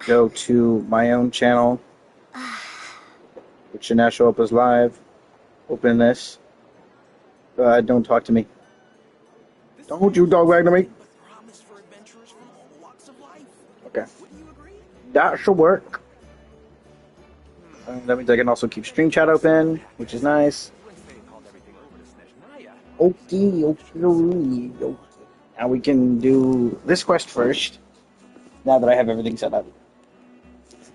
go to my own channel, which should now show up as live. Open this. Don't talk to me. Don't you dog wag to me. Okay. That should work. That means I can also keep stream chat open, which is nice. Okay. Now we can do this quest first, now that I have everything set up.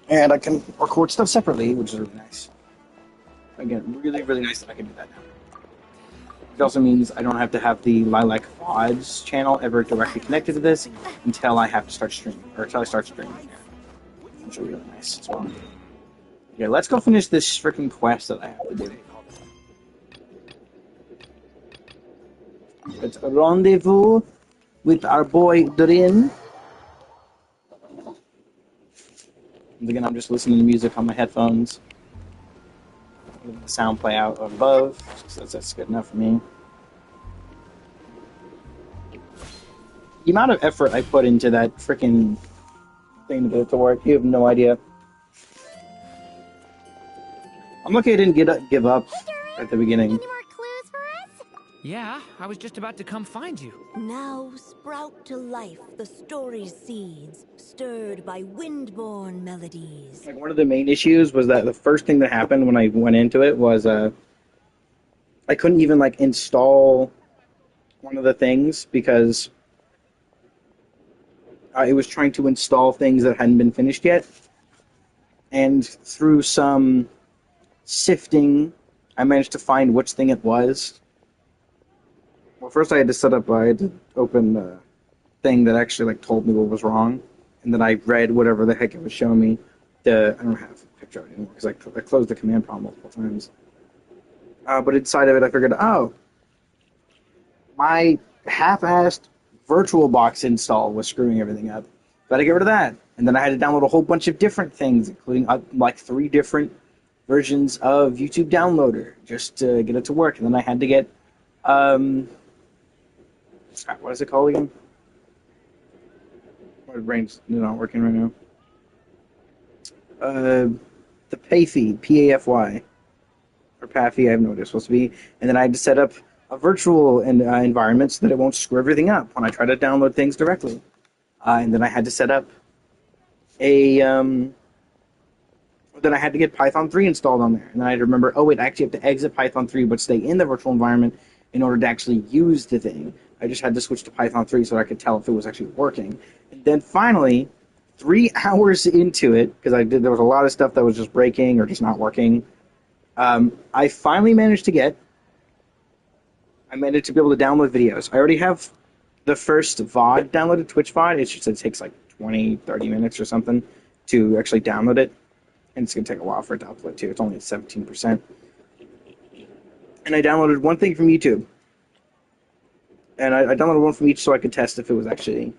And I can record stuff separately, which is really nice. Again, really, really nice that I can do that now. It also means I don't have to have the LilacVODs channel ever directly connected to this until I have to start streaming, or until I start streaming here. Which is really nice as well. Yeah, let's go finish this freaking quest that I have to do. It's a rendezvous with our boy Durin. And again, I'm just listening to music on my headphones. Let the sound play out above, so that's good enough for me. The amount of effort I put into that freaking thing to get it to work, you have no idea. I'm lucky I didn't give up at the beginning. Any more clues for us? Yeah, I was just about to come find you. Now sprout to life the story's seeds, stirred by wind-born melodies. Like, one of the main issues was that the first thing that happened when I went into it was I couldn't even like install one of the things because it was trying to install things that hadn't been finished yet, and through some sifting, I managed to find which thing it was. Well, first I had to open the thing that actually like told me what was wrong, and then I read whatever the heck it was showing me. I don't have a picture of it anymore because I closed the command prompt multiple times. But inside of it, I figured, oh, my half-assed VirtualBox install was screwing everything up. Gotta get rid of that. And then I had to download a whole bunch of different things, including like 3 different versions of YouTube Downloader just to get it to work. And then I had to get what is it called again? My brain's not working right now. The Payfy, P-A-F-Y, or Paffy, I have no idea what it's supposed to be. And then I had to set up a virtual environment so that it won't screw everything up when I try to download things directly. And then I had to set up then I had to get Python 3 installed on there. And then I had to remember, oh wait, I actually have to exit Python 3 but stay in the virtual environment in order to actually use the thing. I just had to switch to Python 3 so I could tell if it was actually working. And then finally, 3 hours into it, because there was a lot of stuff that was just breaking or just not working, I finally managed to be able to download videos. I already have the first VOD downloaded, Twitch VOD. It takes like 20, 30 minutes or something to actually download it. And it's going to take a while for it to upload too. It's only at 17%. And I downloaded one thing from YouTube. And I downloaded one from each so I could test if it was actually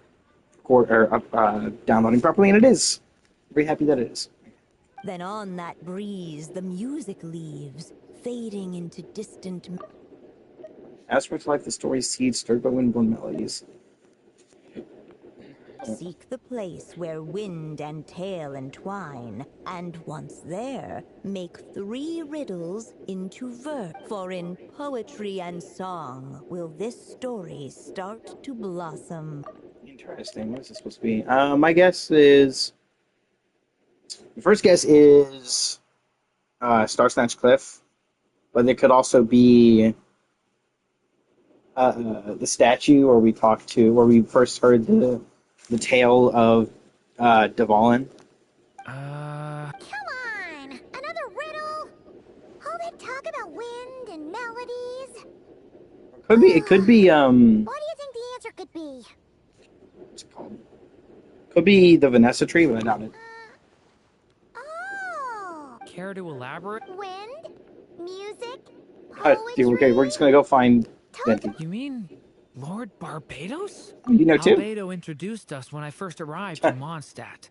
downloading properly, and it is. Very happy that it is. Then on that breeze, the music leaves, fading into distant... Aspects like the story's seeds stirred by windborne melodies. Seek the place where wind and tale entwine, and once there, make 3 riddles into verse. For in poetry and song will this story start to blossom. Interesting. What is this supposed to be? My guess is... The first guess is Star Snatch Cliff, but it could also be the statue where we first heard the tale of Dvalin. Come on! Another riddle? All that talk about wind and melodies? It could be, What do you think the answer could be? what's it called? Could be the Vanessa tree, but I doubt it. Oh! Care to elaborate? Wind? Music? Okay, we're just gonna go find Venti. You mean Lord Barbados? You know too. Albedo introduced us when I first arrived to Mondstadt.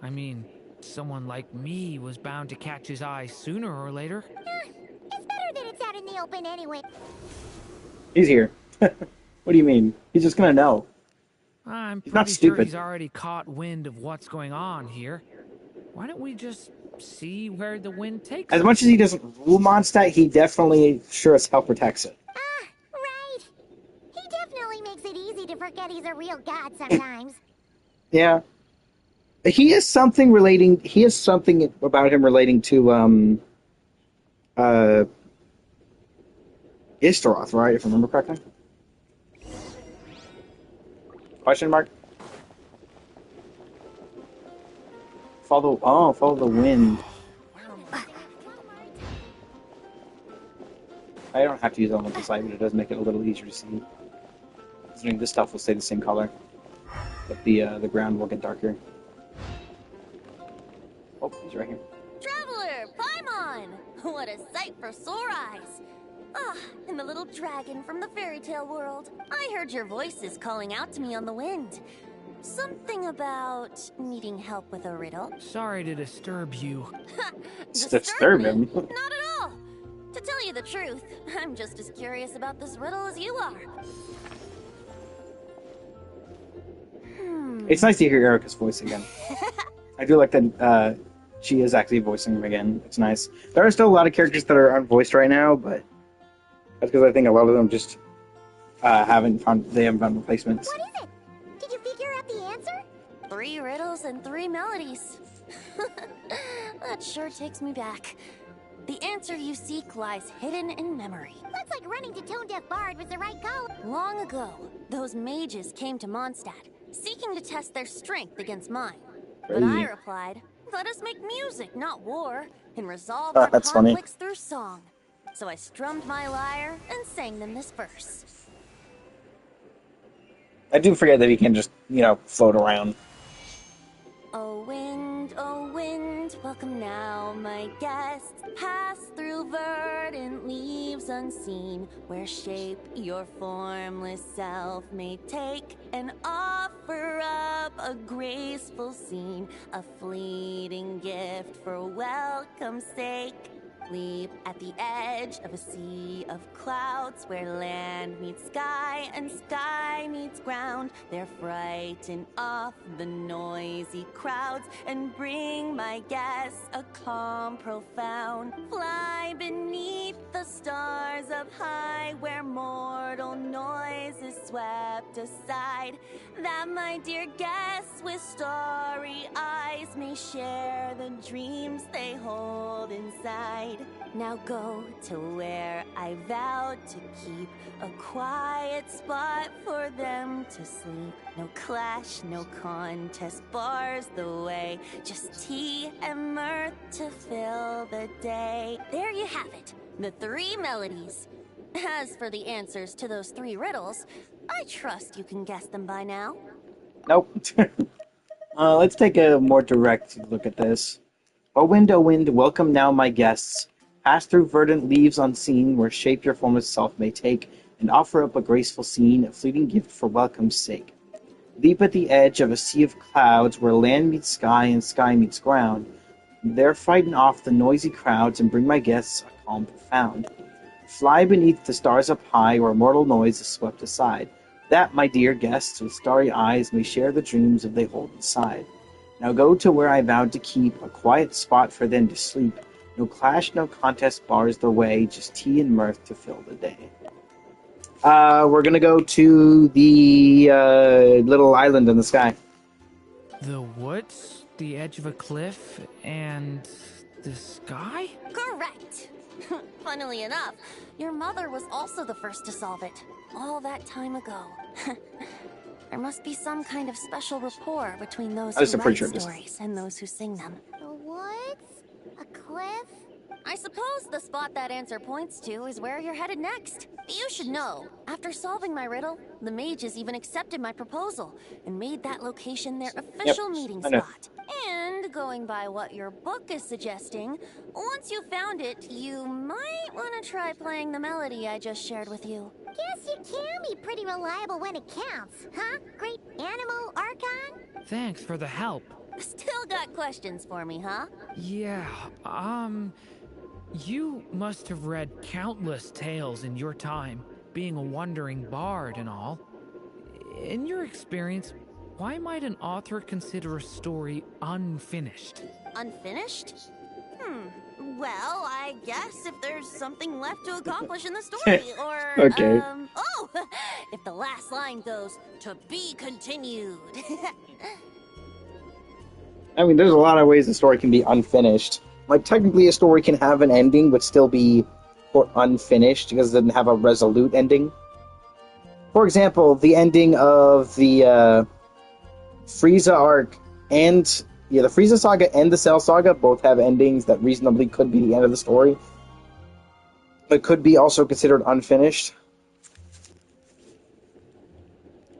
I mean, someone like me was bound to catch his eye sooner or later. It's better that it's out in the open anyway. He's here. What do you mean? He's just gonna know. I'm He's not pretty sure stupid. he's already caught wind of what's going on here. Why don't we just see where the wind takes As us? much as he doesn't rule Mondstadt, he definitely sure as hell protects it. Ah, right. He definitely makes it easy to forget he's a real god sometimes. Yeah. He has something about him relating to Istaroth, right? If I remember correctly. Question mark? Follow the wind. I don't have to use elemental sight, but it does make it a little easier to see. Considering this stuff will stay the same color, but the ground will get darker. Oh, he's right here. Traveler, Paimon! What a sight for sore eyes! Ah, and the little dragon from the fairy tale world. I heard your voices calling out to me on the wind. Something about needing help with a riddle. Sorry to disturb you. Disturb him. Not at all! To tell you the truth, I'm just as curious about this riddle as you are. It's nice to hear Erica's voice again. I do like that she is actually voicing him again. It's nice. There are still a lot of characters that are unvoiced right now, but that's because I think a lot of them just haven't found replacements. What is it? Did you figure out the answer? 3 riddles and 3 melodies. That sure takes me back. The answer you seek lies hidden in memory. Looks like running to Tone Deaf Bard was the right call. Long ago, those mages came to Mondstadt, seeking to test their strength against mine. But I Crazy. replied, let us make music, not war, and resolve our That's funny. conflicts through song. So I strummed my lyre and sang them this verse. I do forget that he can just, float around. Oh wind, welcome now, my guest. Pass through verdant leaves unseen, where shape your formless self may take, and offer up a graceful scene, a fleeting gift for welcome's sake. Leap at the edge of a sea of clouds, where land meets sky and sky meets ground. There frighten off the noisy crowds and bring my guests a calm profound. Fly beneath the stars up high, where mortal noise is swept aside, that my dear guests with starry eyes may share the dreams they hold inside. Now go to where I vowed to keep a quiet spot for them to sleep. No clash, no contest bars the way, just tea and mirth to fill the day. There you have it, the 3 melodies. As for the answers to those 3 riddles, I trust you can guess them by now. Nope. Let's take a more direct look at this. O wind, welcome now my guests. Pass through verdant leaves unseen, where shape your formless self may take, and offer up a graceful scene, a fleeting gift for welcome's sake. Leap at the edge of a sea of clouds, where land meets sky and sky meets ground. There frighten off the noisy crowds, and bring my guests a calm profound. Fly beneath the stars up high, where mortal noise is swept aside, that my dear guests with starry eyes may share the dreams that they hold inside. Now go to where I vowed to keep a quiet spot for them to sleep. No clash, no contest bars the way, just tea and mirth to fill the day. We're gonna go to the little island in the sky. The woods, the edge of a cliff, and the sky? Correct! Funnily enough, your mother was also the first to solve it, all that time ago. There must be some kind of special rapport between those who write stories and those who sing them. The woods? A cliff? I suppose the spot that answer points to is where you're headed next. You should know, after solving my riddle, the mages even accepted my proposal and made that location their official meeting spot. And going by what your book is suggesting, once you found it, you might want to try playing the melody I just shared with you. Guess you can be pretty reliable when it counts, huh? Great Animal Archon? Thanks for the help. Still got questions for me, huh? Yeah, you must have read countless tales in your time, being a wandering bard and all. In your experience, Why might an author consider a story unfinished? Unfinished? Well, I guess if there's something left to accomplish in the story, or, Okay. oh! If the last line goes, "To be continued." I mean, there's a lot of ways a story can be unfinished. Like, technically a story can have an ending, but still be unfinished, because it doesn't have a resolute ending. For example, the ending of the Frieza arc and the Frieza saga and the Cell saga both have endings that reasonably could be the end of the story, but could be also considered unfinished.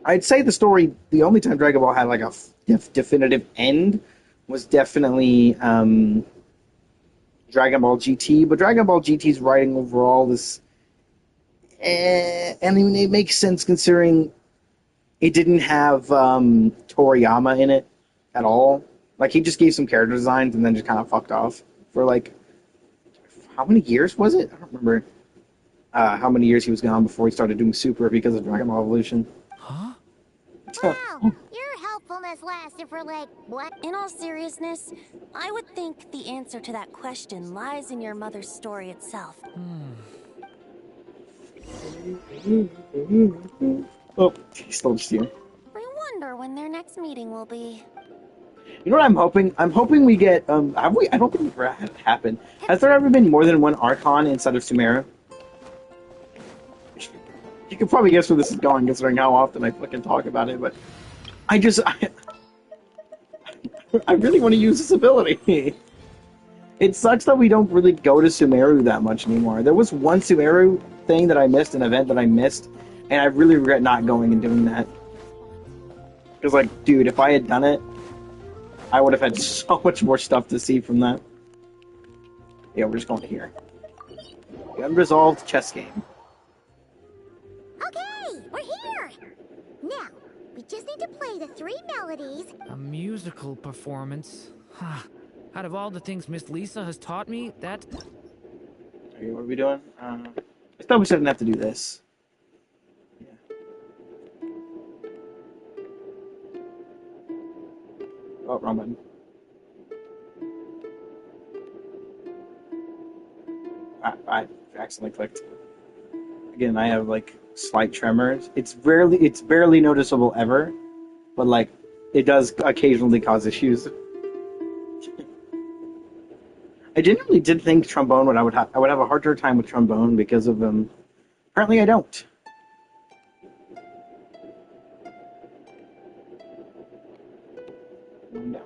I'd say the only time Dragon Ball had like a definitive end was definitely Dragon Ball GT, but Dragon Ball GT's writing overall is, and I mean, it makes sense considering it didn't have Toriyama in it at all. Like, he just gave some character designs and then just kind of fucked off for, like, how many years was it? I don't remember how many years he was gone before he started doing Super because of Dragon Ball Evolution. Huh? Wow, your helpfulness lasted for like, what? In all seriousness, I would think the answer to that question lies in your mother's story itself. Oh, he's still just here. I wonder when their next meeting will be. You know what I'm hoping? I'm hoping we get, have we? I don't think we've ever had it happen. Has there ever been more than one Archon inside of Sumeru? You can probably guess where this is going, considering how often I fucking talk about it, but I really want to use this ability. It sucks that we don't really go to Sumeru that much anymore. There was one Sumeru thing that I missed, an event that I missed, and I really regret not going and doing that. Because, like, dude, if I had done it, I would have had so much more stuff to see from that. Yeah, we're just going to here. The unresolved chess game. Okay, we're here! Now, we just need to play the 3 melodies. A musical performance? Out of all the things Miss Lisa has taught me, that... Okay, what are we doing? I thought we shouldn't have to do this. Yeah. Oh, wrong button. I accidentally clicked. Again, I have like slight tremors. It's barely noticeable ever, but like it does occasionally cause issues. I genuinely did think trombone I would have a harder time with trombone because of apparently I don't. One down.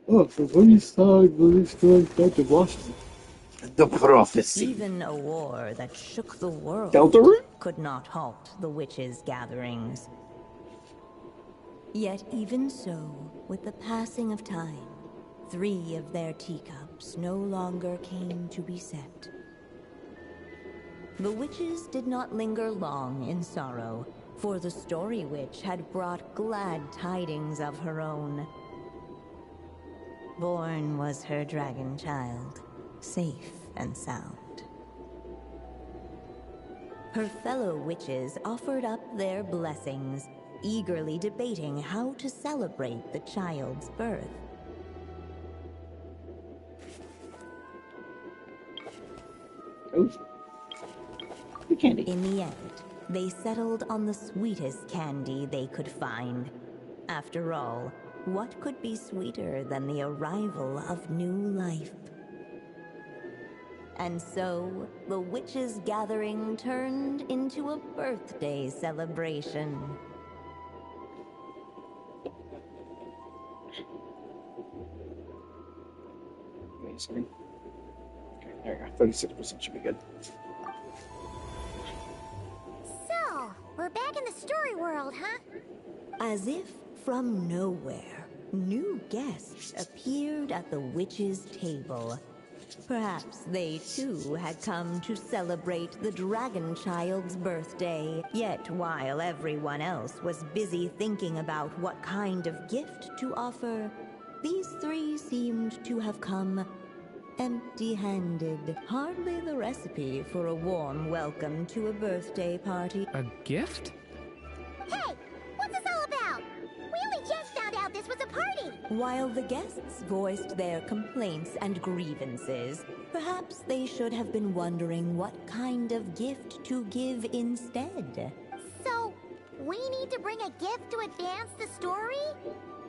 Oh, so when you saw Dr. Washington. The prophecy. Even a war that shook the world Deltarune? could not halt the witches' gatherings. Yet even so, with the passing of time, 3 of their teacups no longer came to be set. The witches did not linger long in sorrow, for the story witch had brought glad tidings of her own. Born was her dragon child, safe and sound. Her fellow witches offered up their blessings, eagerly debating how to celebrate the child's birth. Oh. The candy. In the end, they settled on the sweetest candy they could find. After all, what could be sweeter than the arrival of new life? And so, the witches' gathering turned into a birthday celebration. Wait a second. Okay, there you go. 36% should be good. So, we're back in the story world, huh? As if From nowhere, new guests appeared at the witch's table. Perhaps they too had come to celebrate the dragon child's birthday. Yet while everyone else was busy thinking about what kind of gift to offer, these three seemed to have come empty-handed. Hardly the recipe for a warm welcome to a birthday party. A gift? Hey, what's this all about? We only just found out this was a party. While the guests voiced their complaints and grievances, perhaps they should have been wondering what kind of gift to give instead. So, we need to bring a gift to advance the story?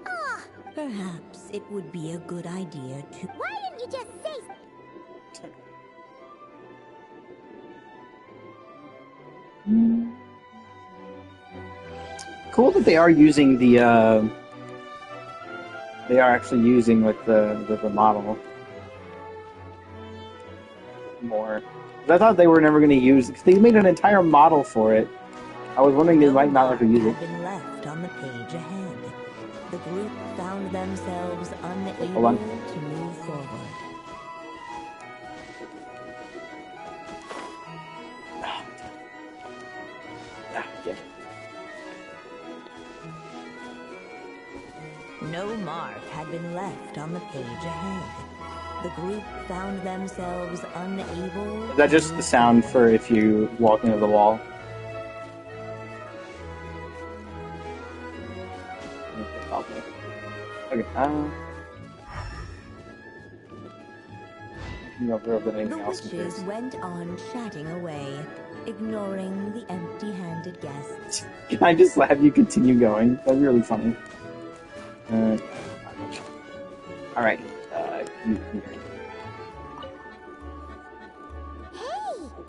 Ah, Perhaps it would be a good idea to... why didn't you just say... Cool that they are using the they are actually using like the model more. 'Cause I thought they were never going to use, because they made an entire model for it. I was wondering they might not ever use it. had been left on the page ahead. The group found themselves unable Hold on. to move forward. Yeah. No mark had been left on the page ahead. The group found themselves unable... Is that just the sound for if you walk into the wall? Okay, The witches went on chatting away, ignoring the empty-handed guests. Can I just have you continue going? That'd be really funny. Alright. Hey,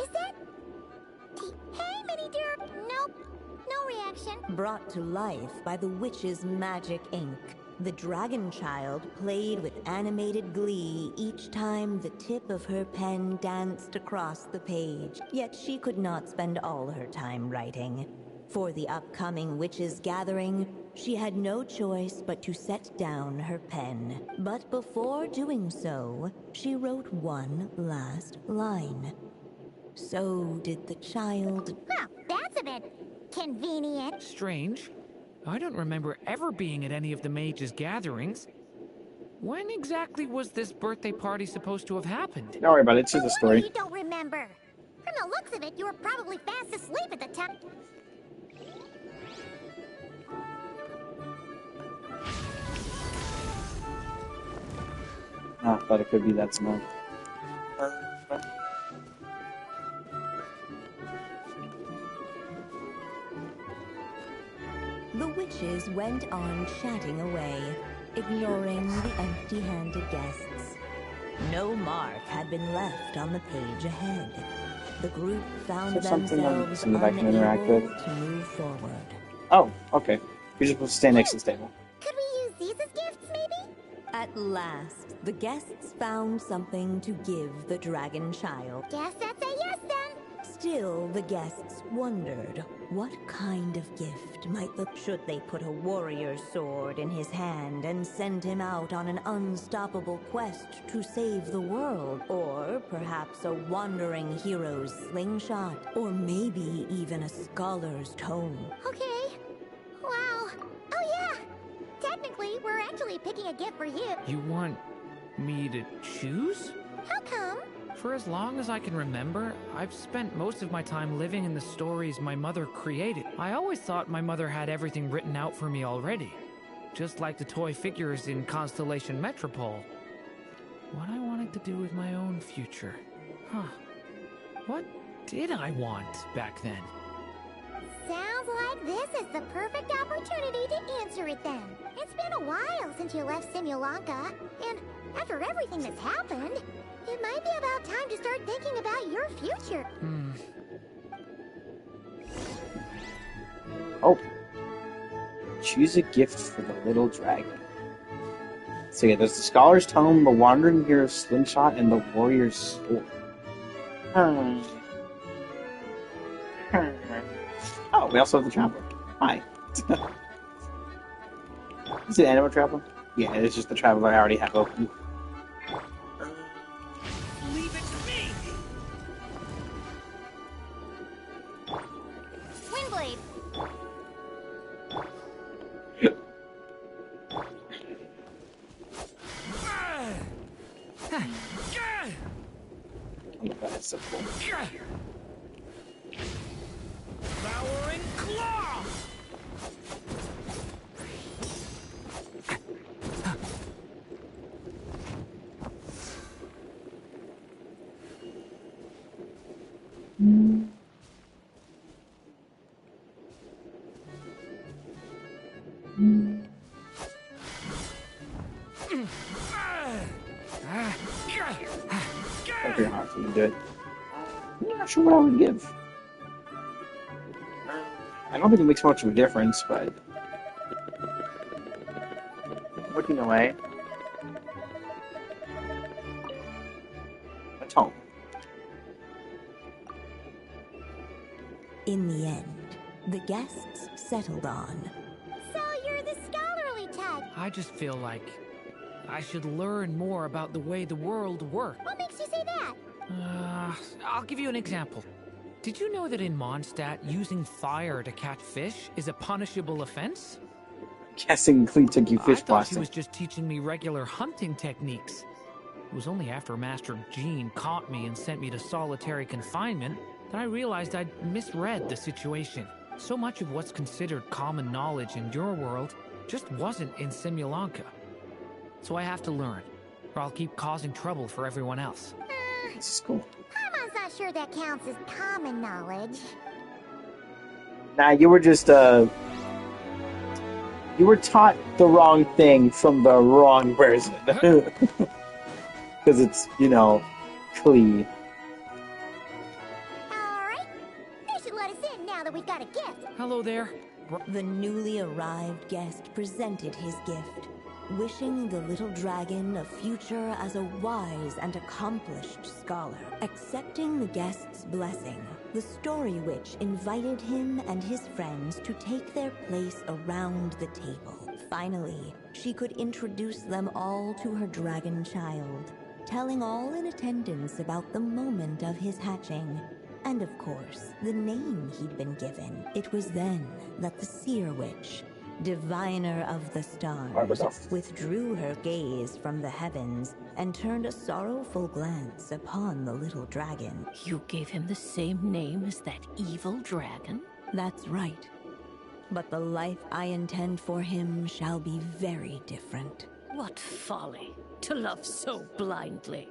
is that... Hey, Minnie dear. Nope, no reaction. Brought to life by the witch's magic ink, the dragon child played with animated glee each time the tip of her pen danced across the page. Yet she could not spend all her time writing. For the upcoming witches' gathering, she had no choice but to set down her pen. But before doing so, she wrote one last line. So did the child. Well, that's a bit convenient. Strange. I don't remember ever being at any of the mages' gatherings. When exactly was this birthday party supposed to have happened? Don't worry about it, it's just a No story. wonder you don't remember. From the looks of it, you were probably fast asleep at the time. Ah, thought it could be that small. The witches went on chatting away, ignoring the empty-handed guests. No mark had been left on the page ahead. The group found Is there something on- themselves something I can interact unable with? to move forward. Oh, okay. You're just supposed to stand next to the table. Could we use these as gifts, maybe? At last, the guests found something to give the dragon child. Guess that's a yes then. Still, the guests wondered, what kind of gift might should they put a warrior's sword in his hand and send him out on an unstoppable quest to save the world? Or perhaps a wandering hero's slingshot? Or maybe even a scholar's tome? Okay. Wow. Oh yeah. Technically, we're actually picking a gift for you. You want me to choose? How come? For as long as I can remember, I've spent most of my time living in the stories my mother created. I always thought my mother had everything written out for me already, just like the toy figures in Constellation Metropole. What I wanted to do with my own future. Huh. What did I want back then? Sounds like this is the perfect opportunity to answer it then. It's been a while since you left Simulanka, and after everything that's happened, it might be about time to start thinking about your future. Oh. Choose a gift for the little dragon. So yeah, there's the Scholar's Tome, the Wandering Hero's Slingshot, and the Warrior's Sword. Oh, we also have the Traveler. Hi. Is it Animal Traveler? Yeah, it's just the Traveler I already have open. Leave it to me! Windblade. Oh, that's so cool. Devouring claw! That's pretty hard for you to do it. I'm not sure what I would give. I don't think it makes much of a difference, but looking away. A tome. In the end, the guests settled on So you're the scholarly type. I just feel like I should learn more about the way the world works. What makes you say that? I'll give you an example. Did you know that in Mondstadt, using fire to catch fish is a punishable offense? Guessing Cleet took you I fish thought she blasting. was just teaching me regular hunting techniques. It was only after Master Jean caught me and sent me to solitary confinement that I realized I'd misread the situation. So much of what's considered common knowledge in your world just wasn't in Simulanka. So I have to learn, or I'll keep causing trouble for everyone else. This is cool. Paimon's not sure that counts as common knowledge. Nah, you were just, you were taught the wrong thing from the wrong person. Because it's, you know, Clee. Alright. They should let us in now that we've got a gift. Hello there. The newly arrived guest presented his gift, wishing the little dragon a future as a wise and accomplished scholar. Accepting the guest's blessing, the Story Witch invited him and his friends to take their place around the table. Finally, she could introduce them all to her dragon child, telling all in attendance about the moment of his hatching, and of course, the name he'd been given. It was then that the Seer Witch, diviner of the stars, withdrew her gaze from the heavens and turned a sorrowful glance upon the little dragon. You gave him the same name as that evil dragon? That's right. But the life I intend for him shall be very different. What folly, to love so blindly.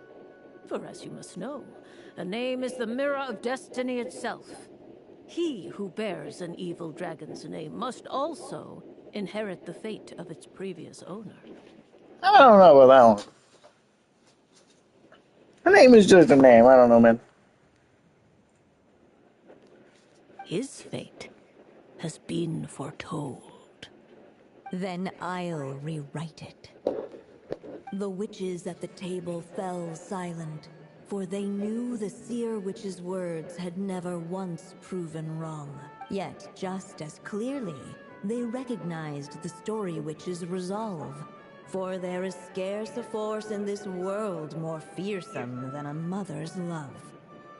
For as you must know, a name is the mirror of destiny itself. He who bears an evil dragon's name must also inherit the fate of its previous owner. I don't know about that one. Her name is just a name. I don't know, man. His fate has been foretold. Then I'll rewrite it. The witches at the table fell silent, for they knew the Seer Witch's words had never once proven wrong. Yet, just as clearly, they recognized the Story Witch's resolve, for there is scarce a force in this world more fearsome than a mother's love.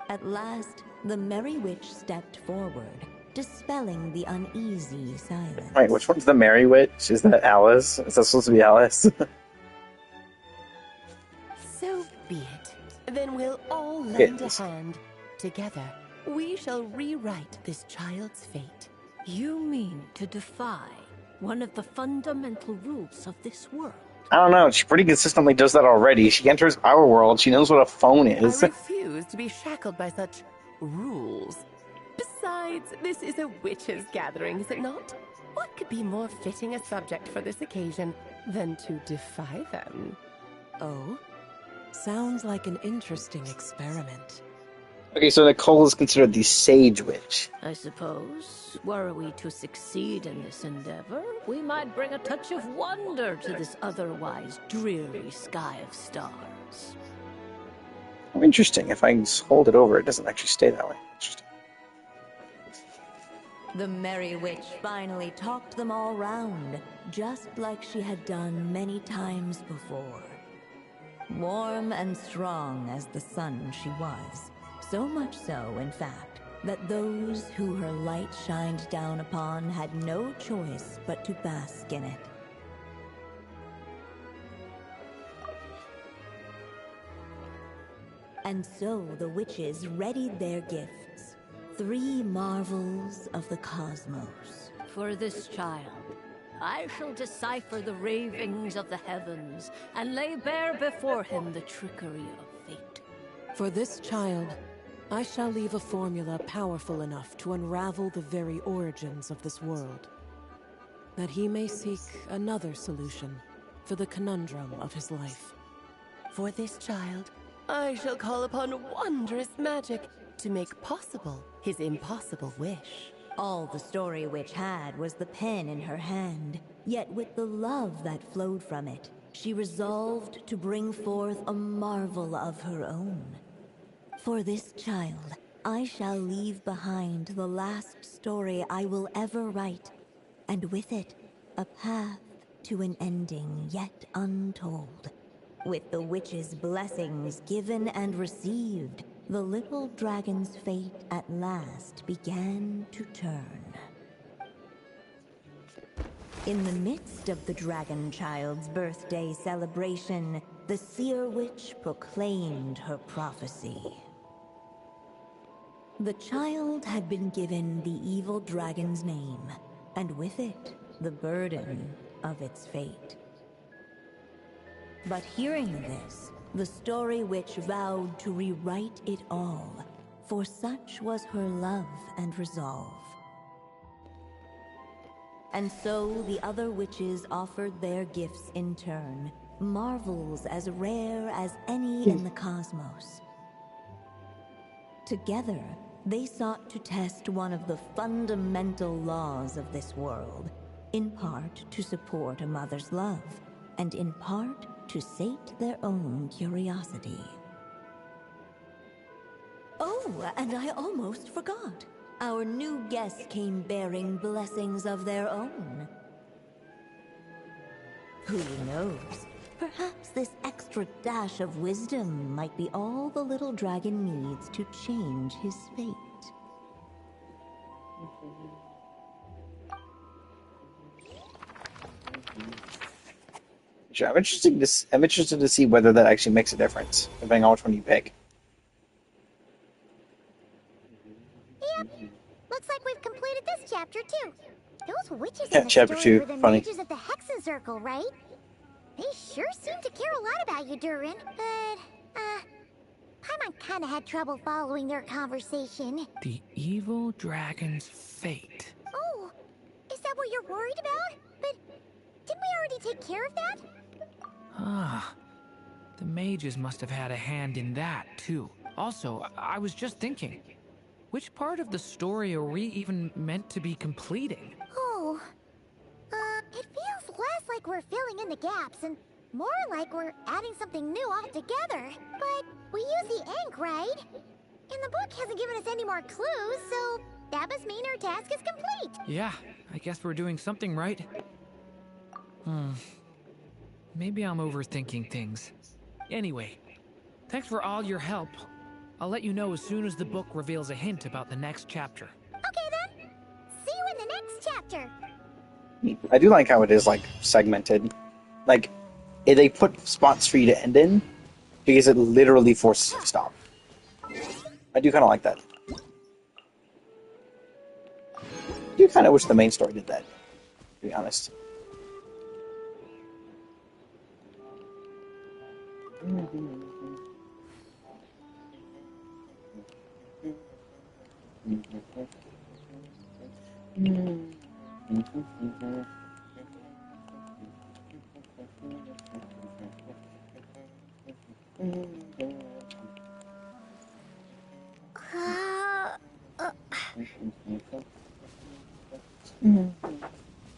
At last, the Merry Witch stepped forward, dispelling the uneasy silence. Wait, which one's the Merry Witch? Is that Alice? Is that supposed to be Alice? So be it. Then we'll all lend a hand. Together, we shall rewrite this child's fate. You mean to defy one of the fundamental rules of this world? I don't know. She pretty consistently does that already. She enters our world. She knows what a phone is. I refuse to be shackled by such rules. Besides, this is a witches' gathering, is it not? What could be more fitting a subject for this occasion than to defy them? Oh? Sounds like an interesting experiment. Okay, so Nicole is considered the Sage Witch. I suppose, were we to succeed in this endeavor, we might bring a touch of wonder to this otherwise dreary sky of stars. Oh, interesting. If I hold it over, it doesn't actually stay that way. Interesting. The Merry Witch finally talked them all round, just like she had done many times before. Warm and strong as the sun she was, so much so, in fact, that those who her light shined down upon had no choice but to bask in it. And so the witches readied their gifts, 3 marvels of the cosmos. For this child, I shall decipher the ravings of the heavens and lay bare before him the trickery of fate. For this child, I shall leave a formula powerful enough to unravel the very origins of this world, that he may seek another solution for the conundrum of his life. For this child, I shall call upon wondrous magic to make possible his impossible wish. All the Story Witch had was the pen in her hand, yet with the love that flowed from it, she resolved to bring forth a marvel of her own. For this child, I shall leave behind the last story I will ever write, and with it, a path to an ending yet untold. With the witch's blessings given and received, the little dragon's fate at last began to turn. In the midst of the dragon child's birthday celebration, the seer witch proclaimed her prophecy. The child had been given the evil dragon's name, and with it, the burden of its fate. But hearing this, the Story Witch vowed to rewrite it all, for such was her love and resolve. And so the other witches offered their gifts in turn, marvels as rare as any in the cosmos. Together, they sought to test one of the fundamental laws of this world, in part to support a mother's love, and in part to sate their own curiosity. Oh, and I almost forgot. Our new guests came bearing blessings of their own. Who knows? Perhaps this extra dash of wisdom might be all the little dragon needs to change his fate. Sure, I'm interested to see whether that actually makes a difference, depending on which one you pick. Yep. Looks like we've completed this chapter too. Those witches Yeah, in the chapter story 2, were the funny. mages of the Hexen Circle, right? They sure seem to care a lot about you, Durin. But, Paimon kinda had trouble following their conversation. The evil dragon's fate. Oh, is that what you're worried about? But didn't we already take care of that? Ah, the mages must have had a hand in that, too. Also, I was just thinking, which part of the story are we even meant to be completing? Oh, it feels less like we're filling in the gaps and more like we're adding something new altogether. But we use the ink, right? And the book hasn't given us any more clues, so that must mean our task is complete. Yeah, I guess we're doing something right. Maybe I'm overthinking things. Anyway, thanks for all your help. I'll let you know as soon as the book reveals a hint about the next chapter. Okay then. See you in the next chapter. I do like how it is, like, segmented. Like, they put spots for you to end in, because it literally forces you to stop. I do kind of like that. I do kind of wish the main story did that, to be honest.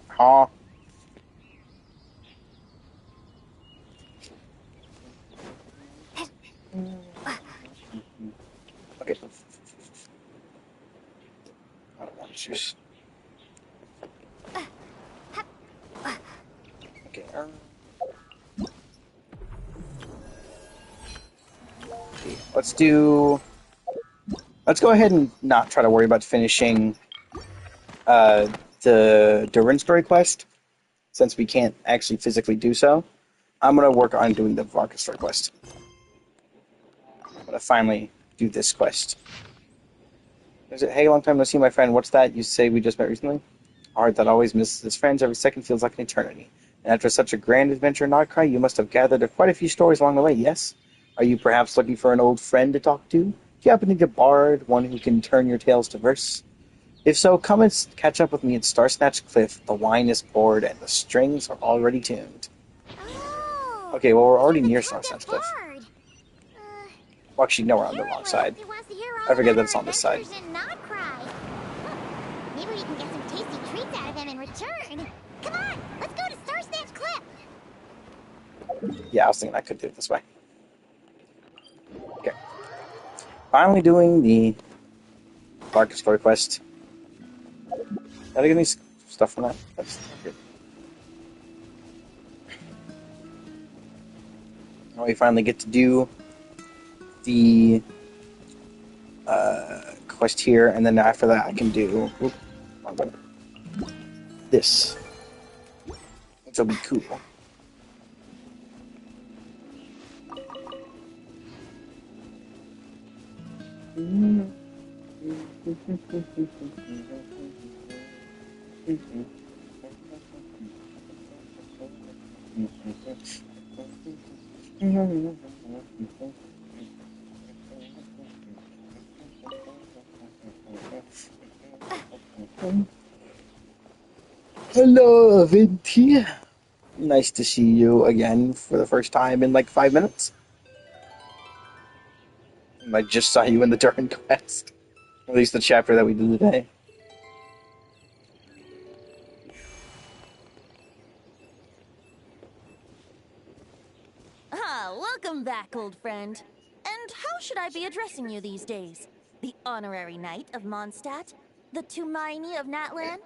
Huh. Okay. I don't want to choose. Let's do... Let's go ahead and not try to worry about finishing the Durin story quest, since we can't actually physically do so. I'm going to work on doing the Varka story quest. I'm going to finally do this quest. Is it, hey, long time no see, my friend. What's that? You say we just met recently? A heart that always misses its friends. Every second feels like an eternity. And after such a grand adventure in Notcry, you must have gathered quite a few stories along the way, yes? Are you perhaps looking for an old friend to talk to? Do you happen to be a bard, one who can turn your tales to verse? If so, come and catch up with me at Starsnatch Cliff. The wine is poured and the strings are already tuned. Oh, Okay, well, we're already you're the near Tundra Starsnatch Cliff. Bard. Well, actually, no, we're on the wrong side. I forget that it's on this side. Maybe we can get some tasty treats out of him in return. Come on, let's go to Starsnatch Cliff. Yeah, I was thinking I could do it this way. Okay. Finally doing the Dark Story quest. Did I get any stuff from that? That's good. Now we finally get to do the quest here, and then after that I can do this, which will be cool. Hello, Vinti. Nice to see you again for the first time in like 5 minutes. I just saw you in the Durin quest. At least the chapter that we did today. Ah, welcome back, old friend. And how should I be addressing you these days? The honorary knight of Mondstadt? The Tumaini of Natlan?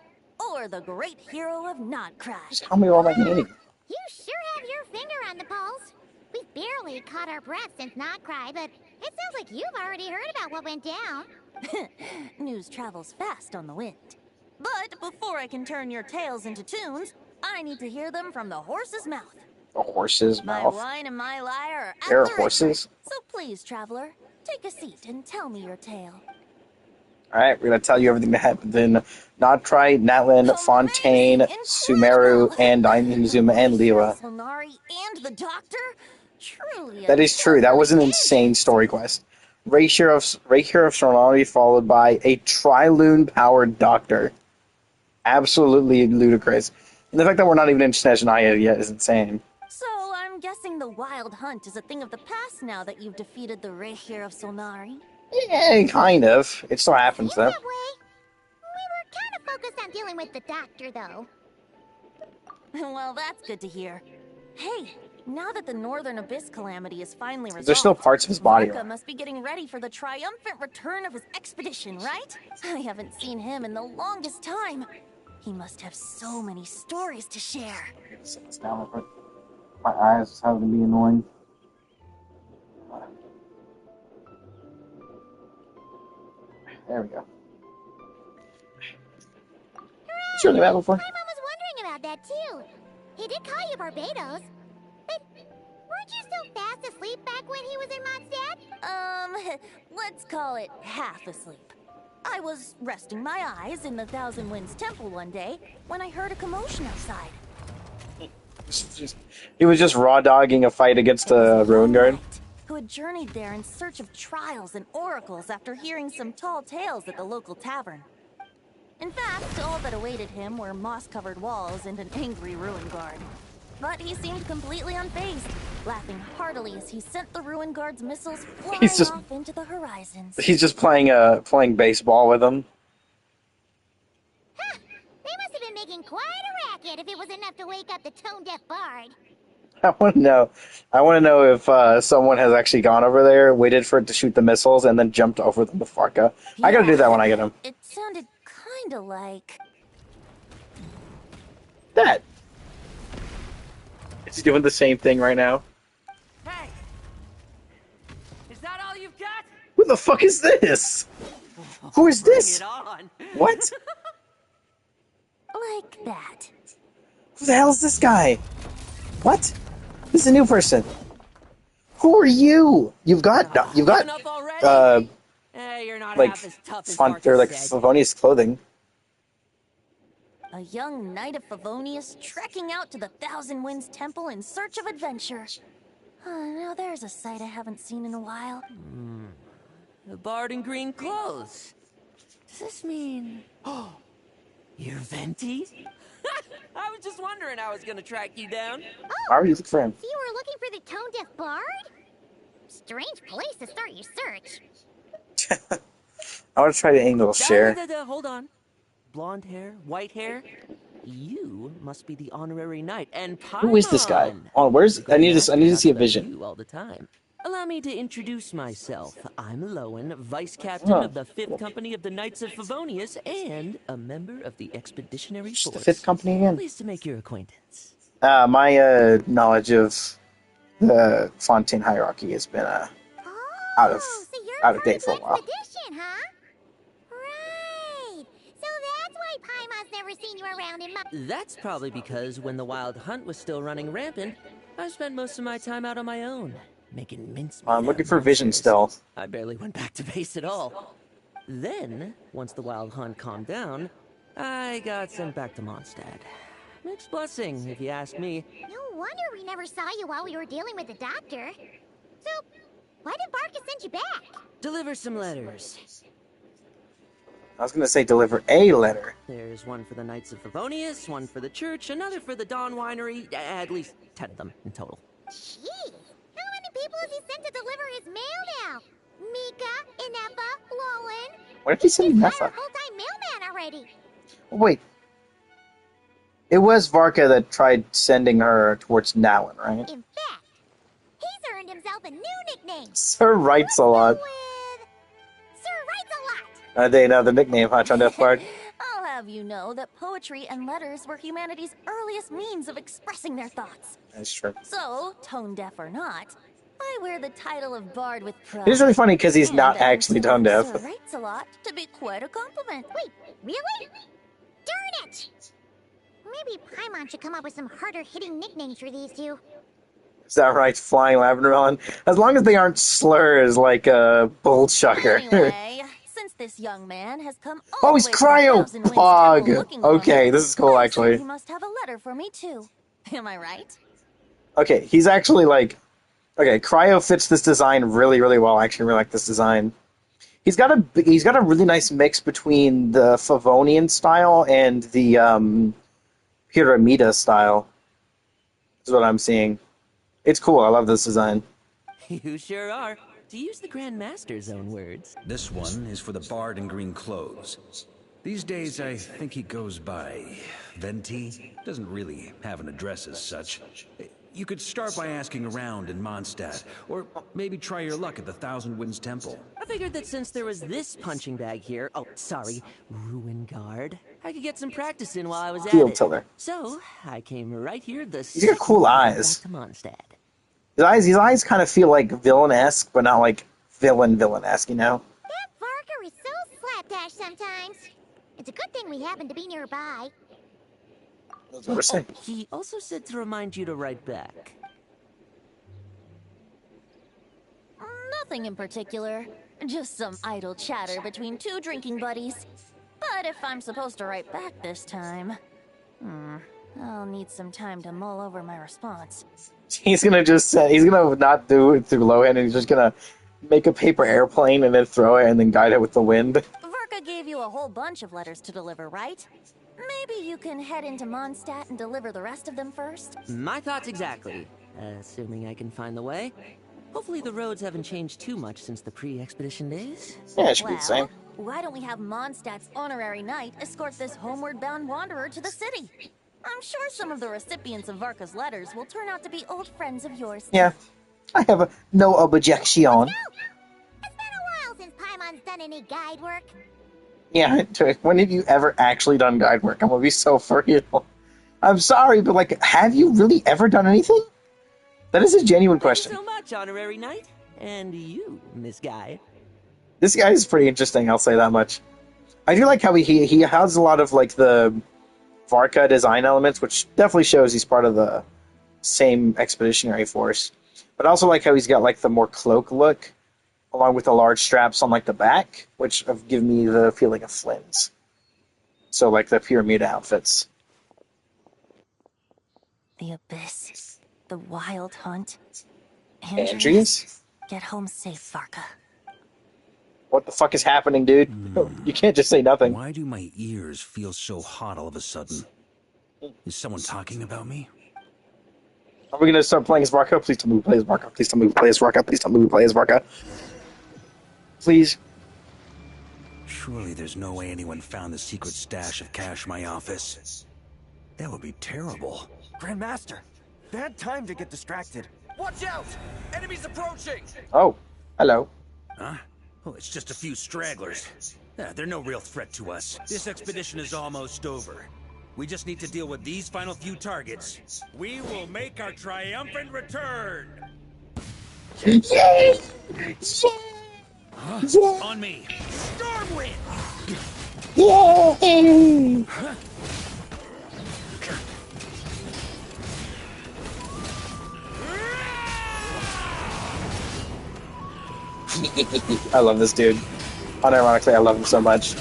Or the great hero of Notcry? Just tell me all my name. You sure have your finger on the pulse. We've barely caught our breath since Notcry, but it sounds like you've already heard about what went down. News travels fast on the wind. But before I can turn your tales into tunes, I need to hear them from the horse's mouth. The horse's My mouth? wine and my lyre are at There are the ready. horses? So please, traveler, take a seat and tell me your tale. Alright, we're going to tell you everything that happened in Notcry, Natlan, Fontaine, Sumeru, and Inazuma, and Liwa. Sonari and the doctor? Truly That is true. That was an insane story quest. Rapier of Sonari followed by a Triloon-powered doctor. Absolutely ludicrous. And the fact that we're not even in Snezhnaya yet is insane. So I'm guessing the wild hunt is a thing of the past now that you've defeated the Rapier of Sonari? Yeah, kind of. It still happens, though. That way. We were kind of focused on dealing with the doctor, though. Well, that's good to hear. Hey, now that the Northern Abyss calamity is finally resolved, There's still parts of his body. Varka must be getting ready for the triumphant return of his expedition, right? I haven't seen him in the longest time. He must have so many stories to share. Sit this down real quick. My eyes is having to be annoying. There we go. It's really bad before. My mom was wondering about that, too. He did call you Barbados. But weren't you so fast asleep back when he was in Mondstadt? Let's call it half asleep. I was resting my eyes in the Thousand Winds Temple one day when I heard a commotion outside. He was just raw dogging a fight against the Ruin Guard. Who had journeyed there in search of trials and oracles after hearing some tall tales at the local tavern. In fact, all that awaited him were moss-covered walls and an angry Ruin Guard. But he seemed completely unfazed, laughing heartily as he sent the Ruin Guard's missiles flying off into the horizons. He's just playing baseball with them. Huh! They must have been making quite a racket if it was enough to wake up the tone-deaf bard. I want to know if someone has actually gone over there, waited for it to shoot the missiles, and then jumped over them with Varka. I gotta do that when I get him. It sounded kinda like... That. Is he doing the same thing right now? Hey! Is that all you've Who the fuck is this? Who is this? Bring it on. What? Like that. Who the hell is this guy? What? This is a new person. Who are you? You've got Enough already? You're not like half as tough as fun, Marcus they're like said. Favonius clothing. A young knight of Favonius trekking out to the Thousand Winds Temple in search of adventure. Now there's a sight I haven't seen in a while. The bard in green clothes. Does this mean... Oh, you're Venti? I was just wondering how I was gonna track you down. Why would you look for him? So you were looking for the tone-deaf bard? Strange place to start your search. I want to try to angle share. Hold on. Blonde hair, white hair. You must be the honorary knight, and Who is this guy? Paimon. Oh, where's? I need to see a vision. You all the time. Allow me to introduce myself. I'm Lowen, vice captain of the 5th Company of the Knights of Favonius and a member of the Expeditionary Just Force. the 5th Company again. Pleased to make your acquaintance. My knowledge of the Fontaine hierarchy has been out of So you're out of date for a while. Expedition, huh? Right. So that's why Paimon's never seen you around in my... That's probably because when the Wild Hunt was still running rampant, I spent most of my time out on my own, making mincemeat. I'm looking out of for vision monsters. still. I barely went back to base at all. Then, once the Wild Hunt calmed down, I got sent back to Mondstadt. Mixed blessing, if you ask me. No wonder we never saw you while we were dealing with the doctor. So, why did Barca send you back? Deliver some letters. I was gonna say deliver a letter. There's one for the Knights of Favonius, one for the church, another for the Dawn Winery, at least 10 of them in total. Gee, how many people has he sent to deliver his mail now? Mika, Inefa, Lowen. Why did he send He's Nefa? hired a full-time mailman already. Oh, wait. It was Varka that tried sending her towards Nowin, right? In fact, he's earned himself a new nickname. Sir writes a lot. With Sir Writes a Lot. They know the nickname, huh, John Death Bard? I'll have you know that poetry and letters were humanity's earliest means of expressing their thoughts. That's true. So, tone deaf or not, I wear the title of bard with pride. It is really funny because he's not And I actually consider tone deaf. Sir Writes a Lot to be quite a compliment. Wait, really? Darn it! Maybe Paimon should come up with some harder-hitting nicknames for these two. Is that right, Flying Lavender Melon? As long as they aren't slurs like a bull chucker. Anyway, since this young man has come all Oh, the he's way from the Thousand Winds Cryopog! Temple looking for Okay, me, this is cool, I'm actually. sure he must have a letter for me too. Am I right? Okay, he's actually like... Okay, Cryo fits this design really, really well. I actually really like this design. He's got a really nice mix between the Favonian style and the Pyramida style. Is what I'm seeing. It's cool. I love this design. You sure are. To use the Grand Master's own words. This one is for the bard in green clothes. These days, I think he goes by Venti. Doesn't really have an address as such. You could start by asking around in Mondstadt, or maybe try your luck at the Thousand Winds Temple. I figured that since there was this punching bag here, Ruin Guard, I could get some practice in while I was at Field it. tiller. So, I came right here the He's got cool eyes. back to Mondstadt. His eyes kind of feel like villain-esque, but not like villain-esque, you know? That Varker is so slapdash sometimes. It's a good thing we happen to be nearby. That's what we're saying. He also said to remind you to write back. Nothing in particular. Just some idle chatter between two drinking buddies. But if I'm supposed to write back this time... I'll need some time to mull over my response. He's gonna not do it through Lohan, and he's just gonna make a paper airplane and then throw it and then guide it with the wind. Varka gave you a whole bunch of letters to deliver, right? Maybe you can head into Mondstadt and deliver the rest of them first? My thoughts exactly. Assuming I can find the way. Hopefully the roads haven't changed too much since the pre-expedition days. Yeah, it should be the same. Why don't we have Mondstadt's honorary knight escort this homeward-bound wanderer to the city? I'm sure some of the recipients of Varka's letters will turn out to be old friends of yours. Yeah, I have no objection. No! It's been a while since Paimon's done any guide work. Yeah, when have you ever actually done guide work? I'm gonna be so for real. I'm sorry, but like, have you really ever done anything? That is a genuine question. Thank you so much, honorary knight. And you, Miss Guy. This guy is pretty interesting, I'll say that much. I do like how he has a lot of like the Varka design elements, which definitely shows he's part of the same expeditionary force. But I also like how he's got like the more cloak look, along with the large straps on like the back, which have given me the feeling of Flynn's. So like the pyramid outfits. The abyss. The wild hunt. Andreas? Get home safe, Varka. What the fuck is happening, dude? You can't just say nothing. Why do my ears feel so hot all of a sudden? Is someone talking about me? Are we gonna start playing as Varka? Please don't move, play as Varka. Please don't move, play as Varka. Please don't move, play as Varka. Please. Surely there's no way anyone found the secret stash of cash in my office. That would be terrible. Grandmaster, bad time to get distracted. Watch out! Enemies approaching! Oh, hello. Huh? Oh, it's just a few stragglers. They're no real threat to us. This expedition is almost over. We just need to deal with these final few targets. We will make our triumphant return! Yay! Huh? On me! Stormwind! Yay! I love this dude. Unironically, I love him so much.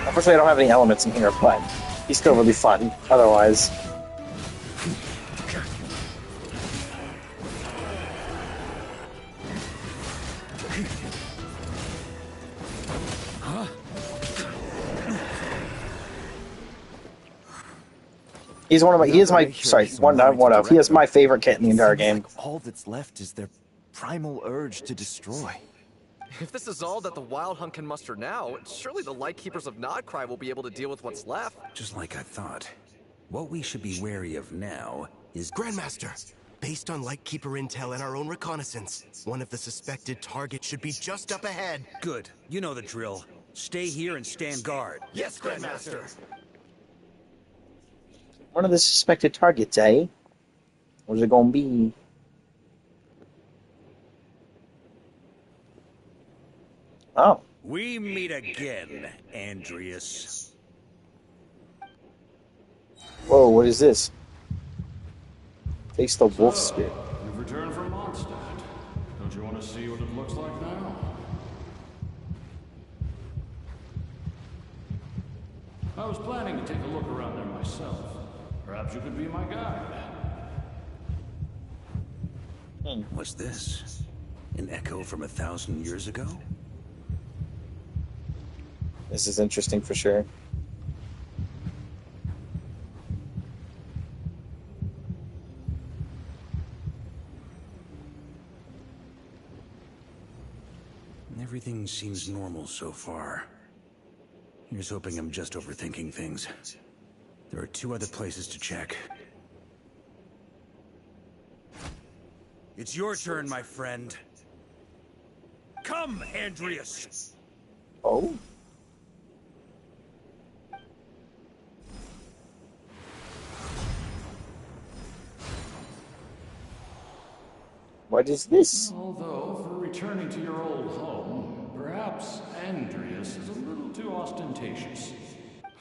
Unfortunately, I don't have any elements in here, but he's still really fun otherwise. He's one of my. He is my. Sorry, one of. He is my favorite kit in the entire game. All that's left is their primal urge to destroy. If this is all that the Wild Hunt can muster now, surely the Lightkeepers of Nodcry will be able to deal with what's left. Just like I thought. What we should be wary of now is... Grandmaster, based on Lightkeeper intel and our own reconnaissance, one of the suspected targets should be just up ahead. Good. You know the drill. Stay here and stand guard. Yes, Grandmaster. One of the suspected targets, eh? Where's it gonna be? Oh. We meet again, Andreas. Whoa, what is this? Face the wolf spirit. You've returned from Mondstadt. Don't you want to see what it looks like now? I was planning to take a look around there myself. Perhaps you could be my guide. What's this? An echo from 1,000 years ago? This is interesting for sure. Everything seems normal so far. Here's hoping I'm just overthinking things. There are 2 other places to check. It's your turn, my friend. Come, Andreas! Oh? What is this? Although, for returning to your old home, perhaps Andreas is a little too ostentatious.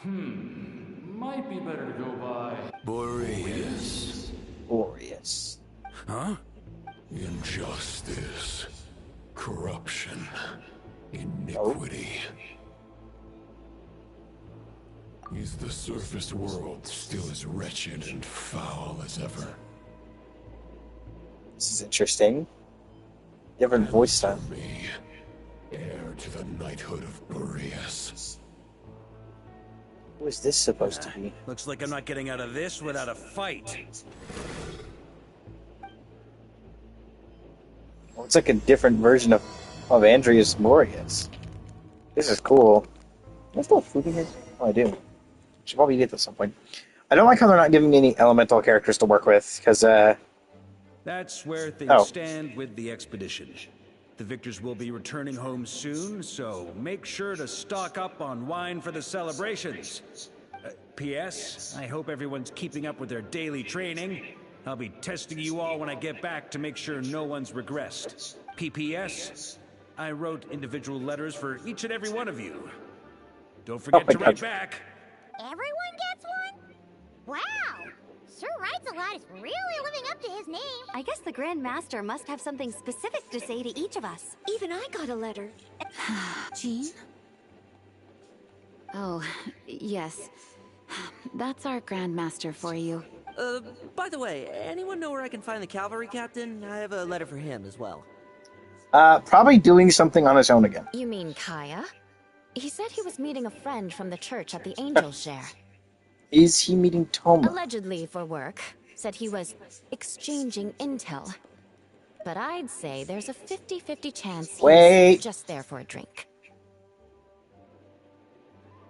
Might be better to go by... Boreas. Boreas. Huh? Injustice. Corruption. Iniquity. Is the surface world still as wretched and foul as ever? This is interesting. Different voice style. Me, heir to the knighthood of Boreas. Who is this supposed to be? Looks like I'm not getting out of this without a fight. Well, it's like a different version of Andreas Boreas. This is cool. Do I still have food in here? Oh, I do. Should probably eat it at some point. I don't like how they're not giving me any elemental characters to work with, because, That's where things stand with the expedition. The victors will be returning home soon, so make sure to stock up on wine for the celebrations. P.S. I hope everyone's keeping up with their daily training. I'll be testing you all when I get back to make sure no one's regressed. PPS, I wrote individual letters for each and every one of you. Don't forget to write back. Everyone gets one? Wow! Sir Writes a Lot is really living up to his name. I guess the Grand Master must have something specific to say to each of us. Even I got a letter. Jean? Oh, yes. That's our Grand Master for you. By the way, anyone know where I can find the cavalry captain? I have a letter for him as well. Probably doing something on his own again. You mean Kaya? He said he was meeting a friend from the church at the Angel Share. Is he meeting Toma? Allegedly for work. Said he was exchanging intel. But I'd say there's a 50-50 chance he's just there for a drink.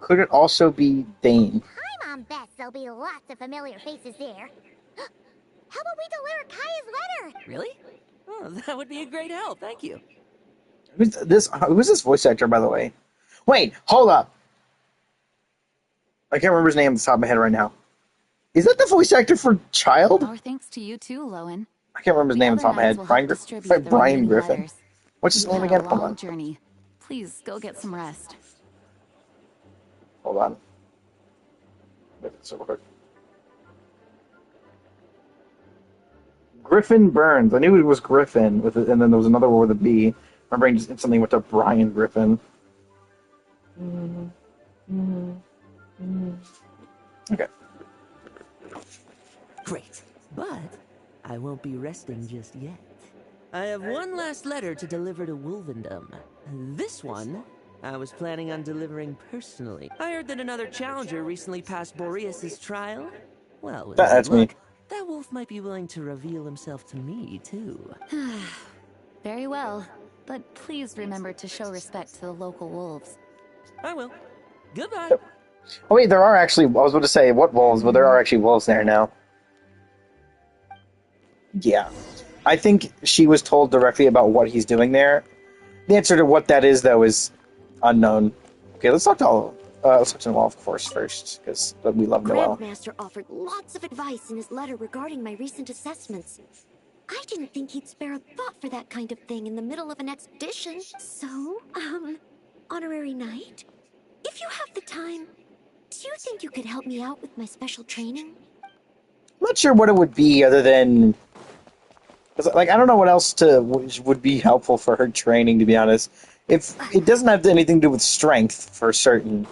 Could it also be Dane? My mom bets there'll be lots of familiar faces there. How about we deliver Kaya's letter? Really? Oh, that would be a great help, thank you. Who's this voice actor, by the way? Wait, hold up. I can't remember his name off the top of my head right now. Is that the voice actor for Child? Our thanks to you too, Lowen. I can't remember his name off the top of my head. Brian Griffin. What's his name again? Hold on. Journey. Please go get some rest. Hold on. Griffin Burns. I knew it was Griffin, with and then there was another one with a B. My brain just instantly went to Brian Griffin. Okay. Great, but I won't be resting just yet. I have one last letter to deliver to Wolvendom. This one, I was planning on delivering personally. I heard that another challenger recently passed Boreas's trial. Well, with that's luck, me. that wolf might be willing to reveal himself to me, too. Very well, but please remember to show respect to the local wolves. I will. Goodbye. Oh wait, there are actually, I was about to say what wolves, but there are actually wolves there now. Yeah. I think she was told directly about what he's doing there. The answer to what that is, though, is unknown. Okay, let's talk to let's talk to Noel, of course, first, because we love Noel. Grandmaster offered lots of advice in his letter regarding my recent assessments. I didn't think he'd spare a thought for that kind of thing in the middle of an expedition. So, Honorary Knight, if you have the time, do you think you could help me out with my special training? I'm not sure what it would be other than... Like, I don't know what else would be helpful for her training, to be honest. If it doesn't have anything to do with strength, for certain.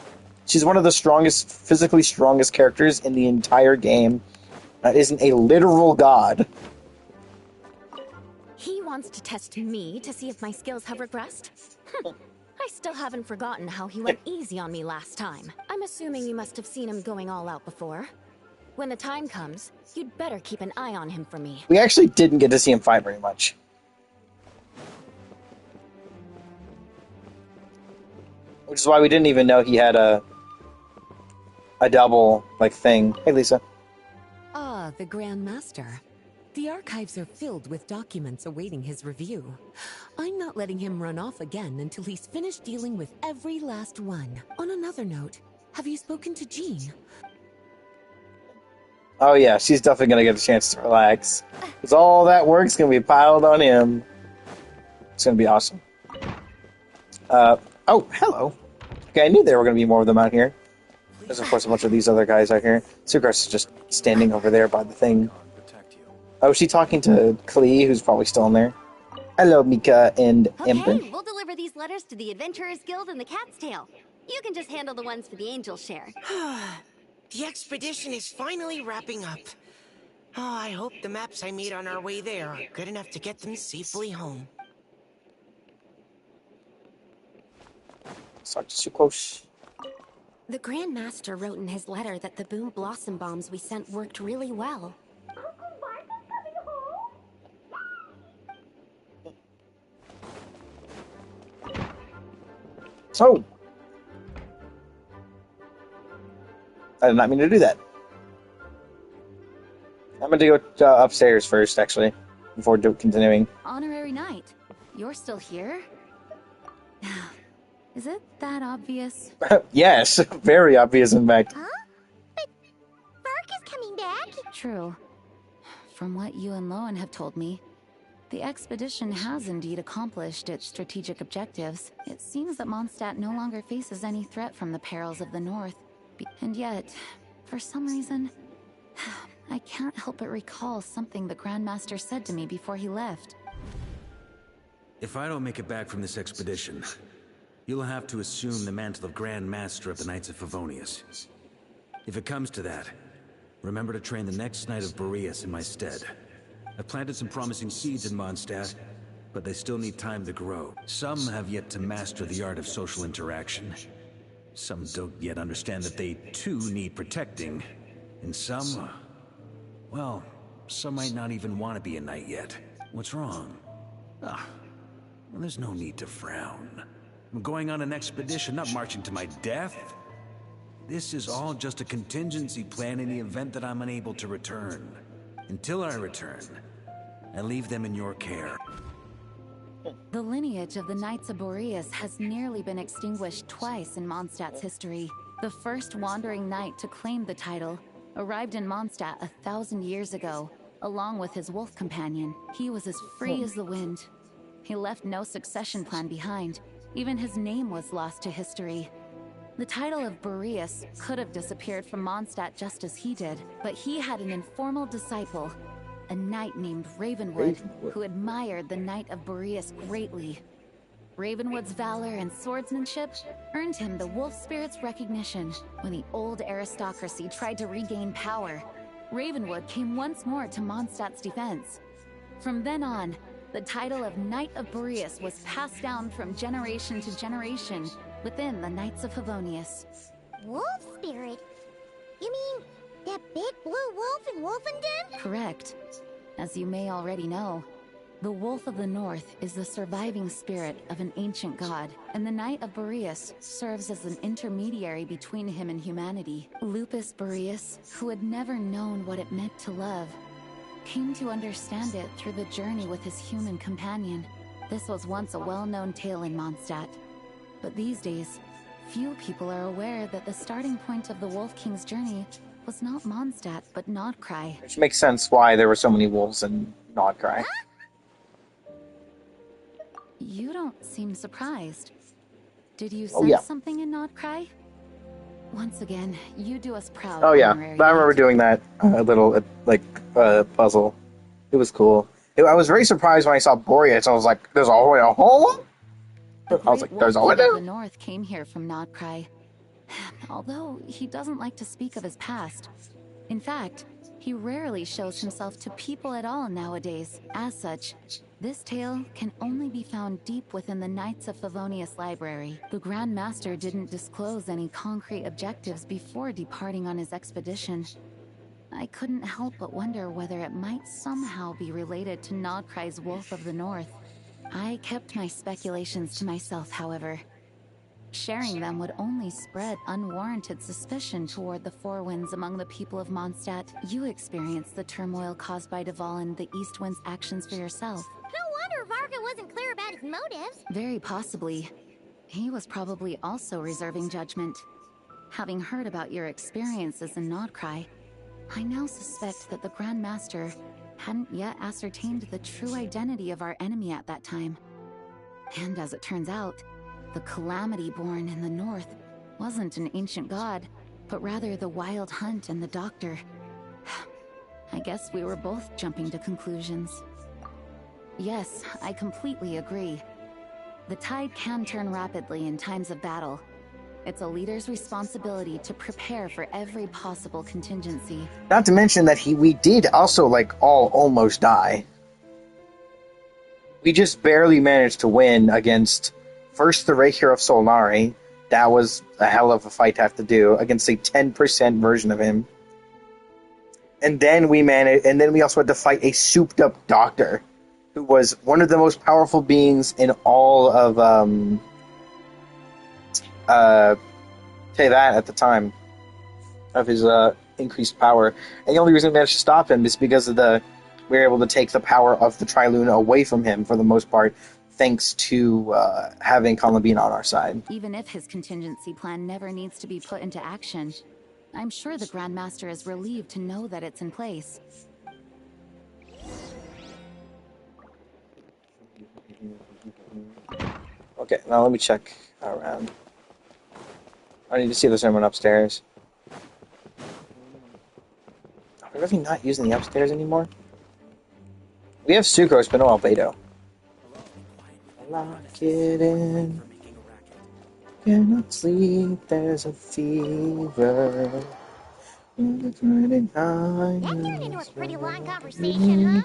She's one of the physically strongest characters in the entire game. That isn't a literal god. He wants to test me to see if my skills have regressed? I still haven't forgotten how he went easy on me last time. I'm assuming you must have seen him going all out before. When the time comes, you'd better keep an eye on him for me. We actually didn't get to see him fight very much. Which is why we didn't even know he had a double, thing. Hey, Lisa. Ah, the Grand Master. The archives are filled with documents awaiting his review. I'm not letting him run off again until he's finished dealing with every last one. On another note, have you spoken to Jean? Oh yeah, she's definitely gonna get a chance to relax. Because all that work's gonna be piled on him. It's gonna be awesome. Oh, hello. Okay, I knew there were gonna be more of them out here. There's of course a bunch of these other guys out here. Sugar's just standing over there by the thing. Oh, is she talking to Klee, who's probably still in there? Hello, Mika and Ember. Okay, we'll deliver these letters to the Adventurers Guild and the Cat's Tail. You can just handle the ones for the Angel Share. The expedition is finally wrapping up. Oh, I hope the maps I made on our way there are good enough to get them safely home. Let's talk to Sucrose. The Grand Master wrote in his letter that the Boom Blossom bombs we sent worked really well. So, I did not mean to do that. I'm going to go upstairs first, actually, before continuing. Honorary Knight, you're still here? Is it that obvious? Yes, very obvious, in fact. Huh? But Vark is coming back. True. from what you and Lowen have told me, the expedition has indeed accomplished its strategic objectives. It seems that Mondstadt no longer faces any threat from the perils of the North. And yet, for some reason, I can't help but recall something the Grandmaster said to me before he left. If I don't make it back from this expedition, you'll have to assume the mantle of Grand Master of the Knights of Favonius. If it comes to that, remember to train the next Knight of Boreas in my stead. I've planted some promising seeds in Mondstadt, but they still need time to grow. Some have yet to master the art of social interaction. Some don't yet understand that they too need protecting. And some, well, some might not even want to be a knight yet. What's wrong? Well, there's no need to frown. I'm going on an expedition, not marching to my death. This is all just a contingency plan in the event that I'm unable to return. Until I return, I leave them in your care. The lineage of the Knights of Boreas has nearly been extinguished twice in Mondstadt's history. The first wandering knight to claim the title arrived in Mondstadt 1,000 years ago, along with his wolf companion. He was as free as the wind. He left no succession plan behind. Even his name was lost to history. The title of Boreas could have disappeared from Mondstadt just as he did, but he had an informal disciple, a knight named Ravenwood, who admired the Knight of Boreas greatly. Ravenwood's valor and swordsmanship earned him the wolf spirit's recognition. When the old aristocracy tried to regain power, Ravenwood came once more to Mondstadt's defense. From then on, the title of Knight of Boreas was passed down from generation to generation within the Knights of Favonius. Wolf spirit? You mean that big blue wolf in Wolfenden? Correct. As you may already know, the Wolf of the North is the surviving spirit of an ancient god, and the Knight of Boreas serves as an intermediary between him and humanity. Lupus Boreas, who had never known what it meant to love, came to understand it through the journey with his human companion. This was once a well-known tale in Mondstadt, but these days, few people are aware that the starting point of the Wolf King's journey was not Mondstadt, but Nodcry. Which makes sense why there were so many wolves in Nodcry. You don't seem surprised. Did you Oh, sense yeah. something in Nodcry? Once again, you do us proud. Oh yeah, Honorary I remember Knight. doing that little puzzle. It was cool. I was very surprised when I saw Boreas. I was like, "There's a whole." I was like, "There's a Wolf whole." of the North came here from Nodcry. Although he doesn't like to speak of his past. In fact, he rarely shows himself to people at all nowadays. As such, this tale can only be found deep within the Knights of Favonius library. The Grand Master didn't disclose any concrete objectives before departing on his expedition. I couldn't help but wonder whether it might somehow be related to Nodcry's Wolf of the North. I kept my speculations to myself, however. Sharing them would only spread unwarranted suspicion toward the Four Winds among the people of Mondstadt. You experienced the turmoil caused by Duval and the East Wind's actions for yourself. No wonder Varga wasn't clear about his motives. Very possibly. He was probably also reserving judgment. Having heard about your experiences in Nodcry, I now suspect that the Grand Master hadn't yet ascertained the true identity of our enemy at that time. And as it turns out, the Calamity born in the north wasn't an ancient god, but rather the Wild Hunt and the Doctor. I guess we were both jumping to conclusions. Yes, I completely agree. The tide can turn rapidly in times of battle. It's a leader's responsibility to prepare for every possible contingency. Not to mention that we did also all almost die. We just barely managed to win against first the Raker of Solnari. That was a hell of a fight to have to do against a 10% version of him. And then we also had to fight a souped up doctor who was one of the most powerful beings in all of Teyvat at the time of his increased power. And the only reason we managed to stop him is because of we were able to take the power of the Triluna away from him for the most part, thanks to having Columbine on our side. Even if his contingency plan never needs to be put into action, I'm sure the Grand Master is relieved to know that it's in place. Okay, now let me check around. I need to see if there's anyone upstairs. Are we really not using the upstairs anymore? We have sucrose, but no albedo. Lock it in. Cannot sleep, there's a fever. That turned into a pretty long conversation, huh?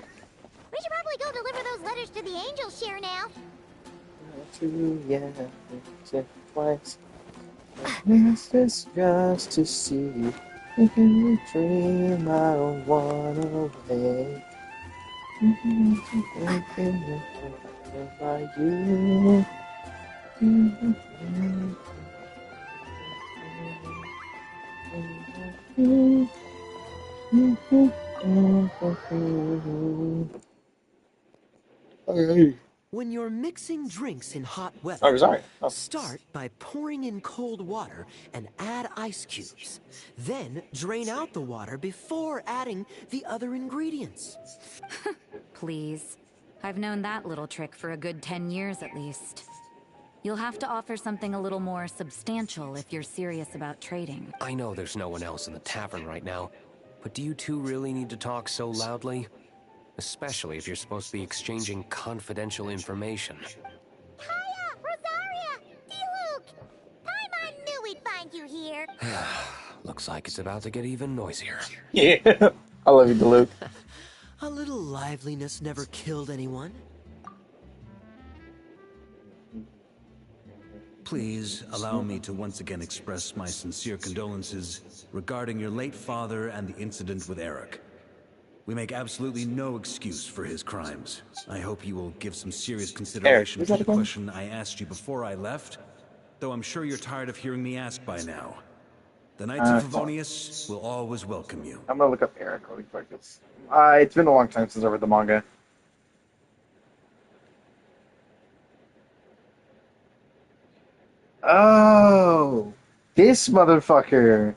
We should probably go deliver those letters to the angels share now. Twice. It's just to see. Making me dream, I don't wanna wake. By you. When you're mixing drinks in hot weather, Oh, sorry. Oh. Start by pouring in cold water and add ice cubes. Then drain out the water before adding the other ingredients. Please. I've known that little trick for a good 10 years at least. You'll have to offer something a little more substantial if you're serious about trading. I know there's no one else in the tavern right now, but do you two really need to talk so loudly? Especially if you're supposed to be exchanging confidential information. Hiya! Rosaria! D-Luke! I knew we'd find you here. Looks like it's about to get even noisier. Yeah, I love you, Luke. A little liveliness never killed anyone. Please allow me to once again express my sincere condolences regarding your late father and the incident with Eric. We make absolutely no excuse for his crimes. I hope you will give some serious consideration to the question I asked you before I left, though I'm sure you're tired of hearing me ask by now. The Knights of Favonius will always welcome you. I'm gonna look up Eric really quick. It's been a long time since I read the manga. Oh, this motherfucker.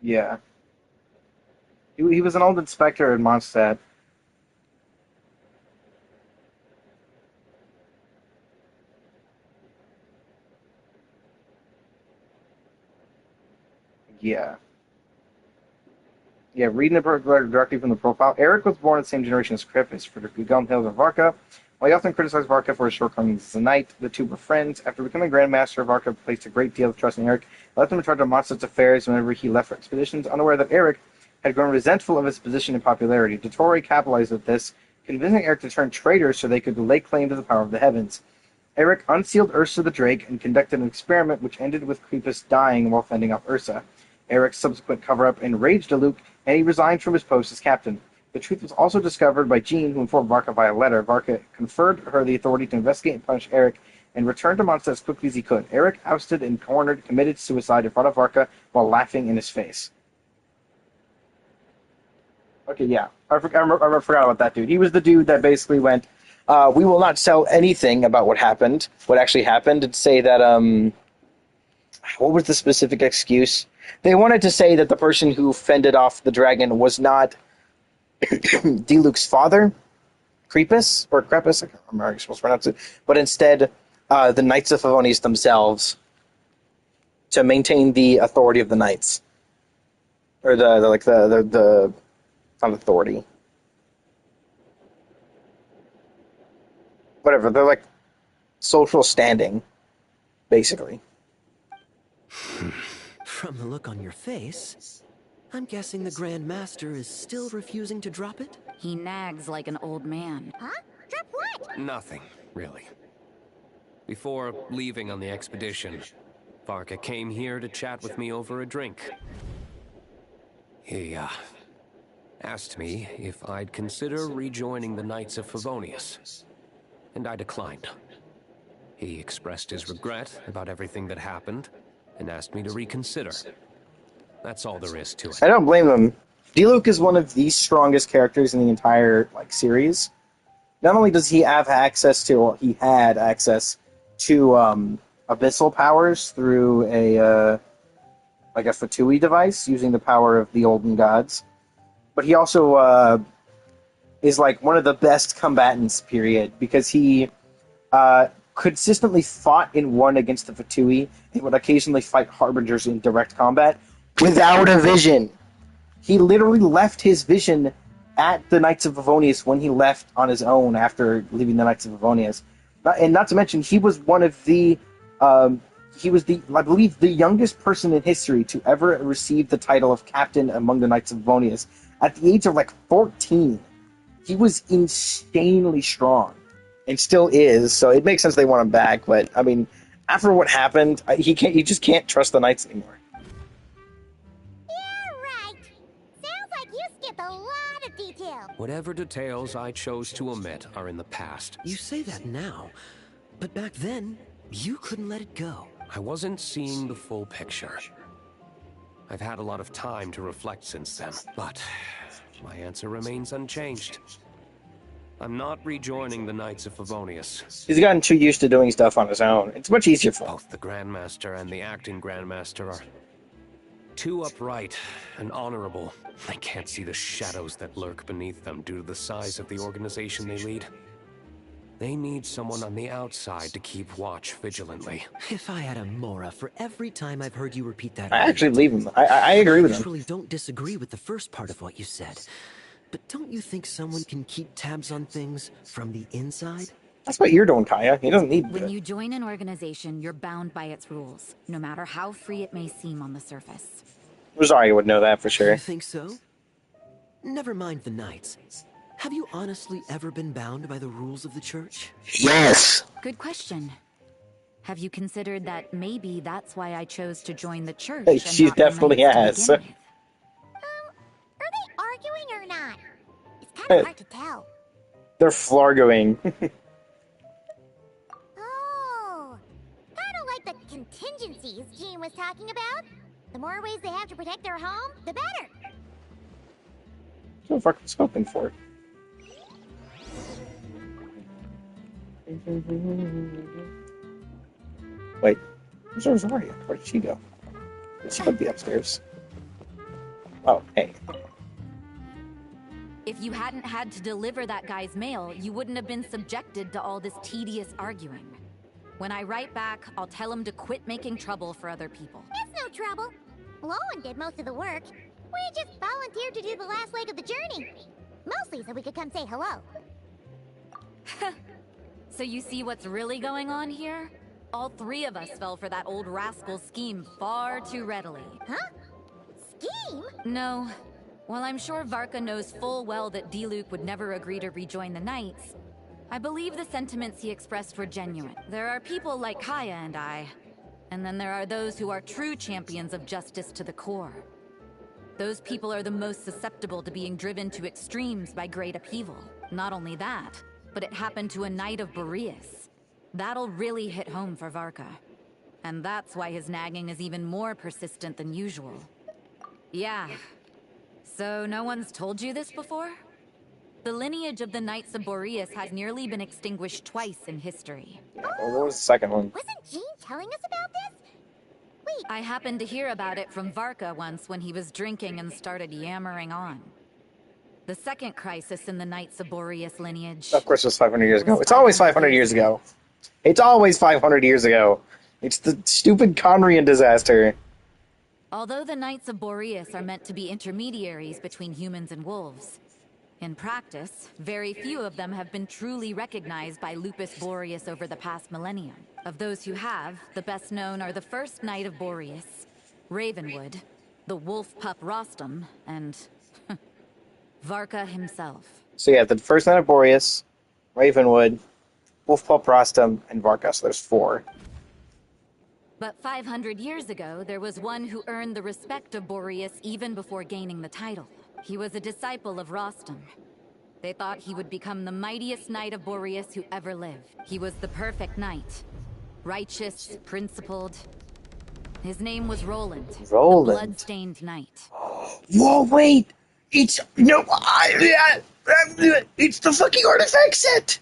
Yeah. He was an old inspector in Mondstadt. Yeah. Yeah, reading the directly from the profile. Eric was born in the same generation as Crippus, Frederick Gumhill and Varka. While he often criticized Varka for his shortcomings as a knight, the two were friends. After becoming Grandmaster, Varka placed a great deal of trust in Eric, and left him in charge of Mondstadt's affairs whenever he left for expeditions, unaware that Eric had grown resentful of his position and popularity. Dottore capitalized with this, convincing Eric to turn traitor so they could lay claim to the power of the heavens. Eric unsealed Ursa the Drake and conducted an experiment which ended with Crippus dying while fending off Ursa. Eric's subsequent cover-up enraged Luke, and he resigned from his post as captain. The truth was also discovered by Jean, who informed Varka via letter. Varka conferred her the authority to investigate and punish Eric, and returned to Mondstadt as quickly as he could. Eric, ousted and cornered, committed suicide in front of Varka while laughing in his face. Okay, yeah. I forgot about that dude. He was the dude that basically went, we will not sell anything about what actually happened, and say that, what was the specific excuse? They wanted to say that the person who fended off the dragon was not D-Luke's father, Crippus, or Crepus, I can't remember how you're supposed to pronounce it, but instead the Knights of Favonius themselves, to maintain the authority of the Knights. Or the not authority. Whatever, they're like social standing, basically. From the look on your face, I'm guessing the Grand Master is still refusing to drop it? He nags like an old man. Huh? Drop what? Nothing, really. Before leaving on the expedition, Varka came here to chat with me over a drink. He, asked me if I'd consider rejoining the Knights of Favonius, and I declined. He expressed his regret about everything that happened, and asked me to reconsider. That's all there is to it. I don't blame him. D-Luke is one of the strongest characters in the entire series. Not only does he have access to, well, he had access to abyssal powers through a Fatui device using the power of the olden gods, but he also is like one of the best combatants, period, because he consistently fought and won against the Fatui and would occasionally fight Harbingers in direct combat without a vision. He literally left his vision at the Knights of Favonius when he left on his own after leaving the Knights of Favonius. And not to mention, he was one of the, I believe, the youngest person in history to ever receive the title of captain among the Knights of Favonius at the age of like 14. He was insanely strong, and still is. So it makes sense they want him back. But I mean, after what happened, he just can't trust the Knights anymore. Yeah, right. Sounds like you skipped a lot of detail. Whatever details I chose to omit are in the past. You say that now, but back then, you couldn't let it go. I wasn't seeing the full picture. I've had a lot of time to reflect since then, but my answer remains unchanged. I'm not rejoining the Knights of Favonius. He's gotten too used to doing stuff on his own. It's much easier for him. Both the Grandmaster and the acting Grandmaster are too upright and honorable. I can't see the shadows that lurk beneath them due to the size of the organization they lead. They need someone on the outside to keep watch vigilantly. If I had a Mora for every time I've heard you repeat that, I actually leave him. I agree with him. I actually don't disagree with the first part of what you said. But don't you think someone can keep tabs on things from the inside? That's what you're doing, Kaya. He doesn't need to. When you join an organization, you're bound by its rules, no matter how free it may seem on the surface. Rosario would know that for sure. You think so? Never mind the Knights. Have you honestly ever been bound by the rules of the church? Yes! Good question. Have you considered that maybe that's why I chose to join the church? Hey, she definitely has. Are they arguing or not? It's kind of hard to tell. They're flargoing. Oh, kind of like the contingencies Jean was talking about. The more ways they have to protect their home, the better. What the fuck was hoping for? Wait, where's Rosario? Where did she go? She could be upstairs. Oh, hey. If you hadn't had to deliver that guy's mail, you wouldn't have been subjected to all this tedious arguing. When I write back, I'll tell him to quit making trouble for other people. It's no trouble. Lowen did most of the work. We just volunteered to do the last leg of the journey. Mostly so we could come say hello. So you see what's really going on here? All three of us fell for that old rascal's scheme far too readily. Huh? Scheme? No. While I'm sure Varka knows full well that Diluc would never agree to rejoin the Knights, I believe the sentiments he expressed were genuine. There are people like Kaya and I, and then there are those who are true champions of justice to the core. Those people are the most susceptible to being driven to extremes by great upheaval. Not only that, but it happened to a Knight of Boreas. That'll really hit home for Varka. And that's why his nagging is even more persistent than usual. Yeah. So no one's told you this before? The lineage of the Knights of Boreas has nearly been extinguished twice in history. What was the second one? Wasn't Jean telling us about this? Wait. I happened to hear about it from Varka once when he was drinking and started yammering on. The second crisis in the Knights of Boreas lineage... Of course it was 500 years ago. It's always 500 years ago. It's always 500 years ago. It's the stupid Conrian disaster. Although the Knights of Boreas are meant to be intermediaries between humans and wolves, in practice, very few of them have been truly recognized by Lupus Boreas over the past millennium. Of those who have, the best known are the first Knight of Boreas, Ravenwood, the wolf pup Rostam, and Varka himself. So yeah, the first Knight of Boreas, Ravenwood, Wolfpup Rostam, and Varka. So there's 4. But 500 years ago, there was one who earned the respect of Boreas even before gaining the title. He was a disciple of Rostam. They thought he would become the mightiest Knight of Boreas who ever lived. He was the perfect knight. Righteous, principled. His name was Roland. Roland. The blood-stained knight. Whoa, wait! It's... No, it's the fucking artifact set!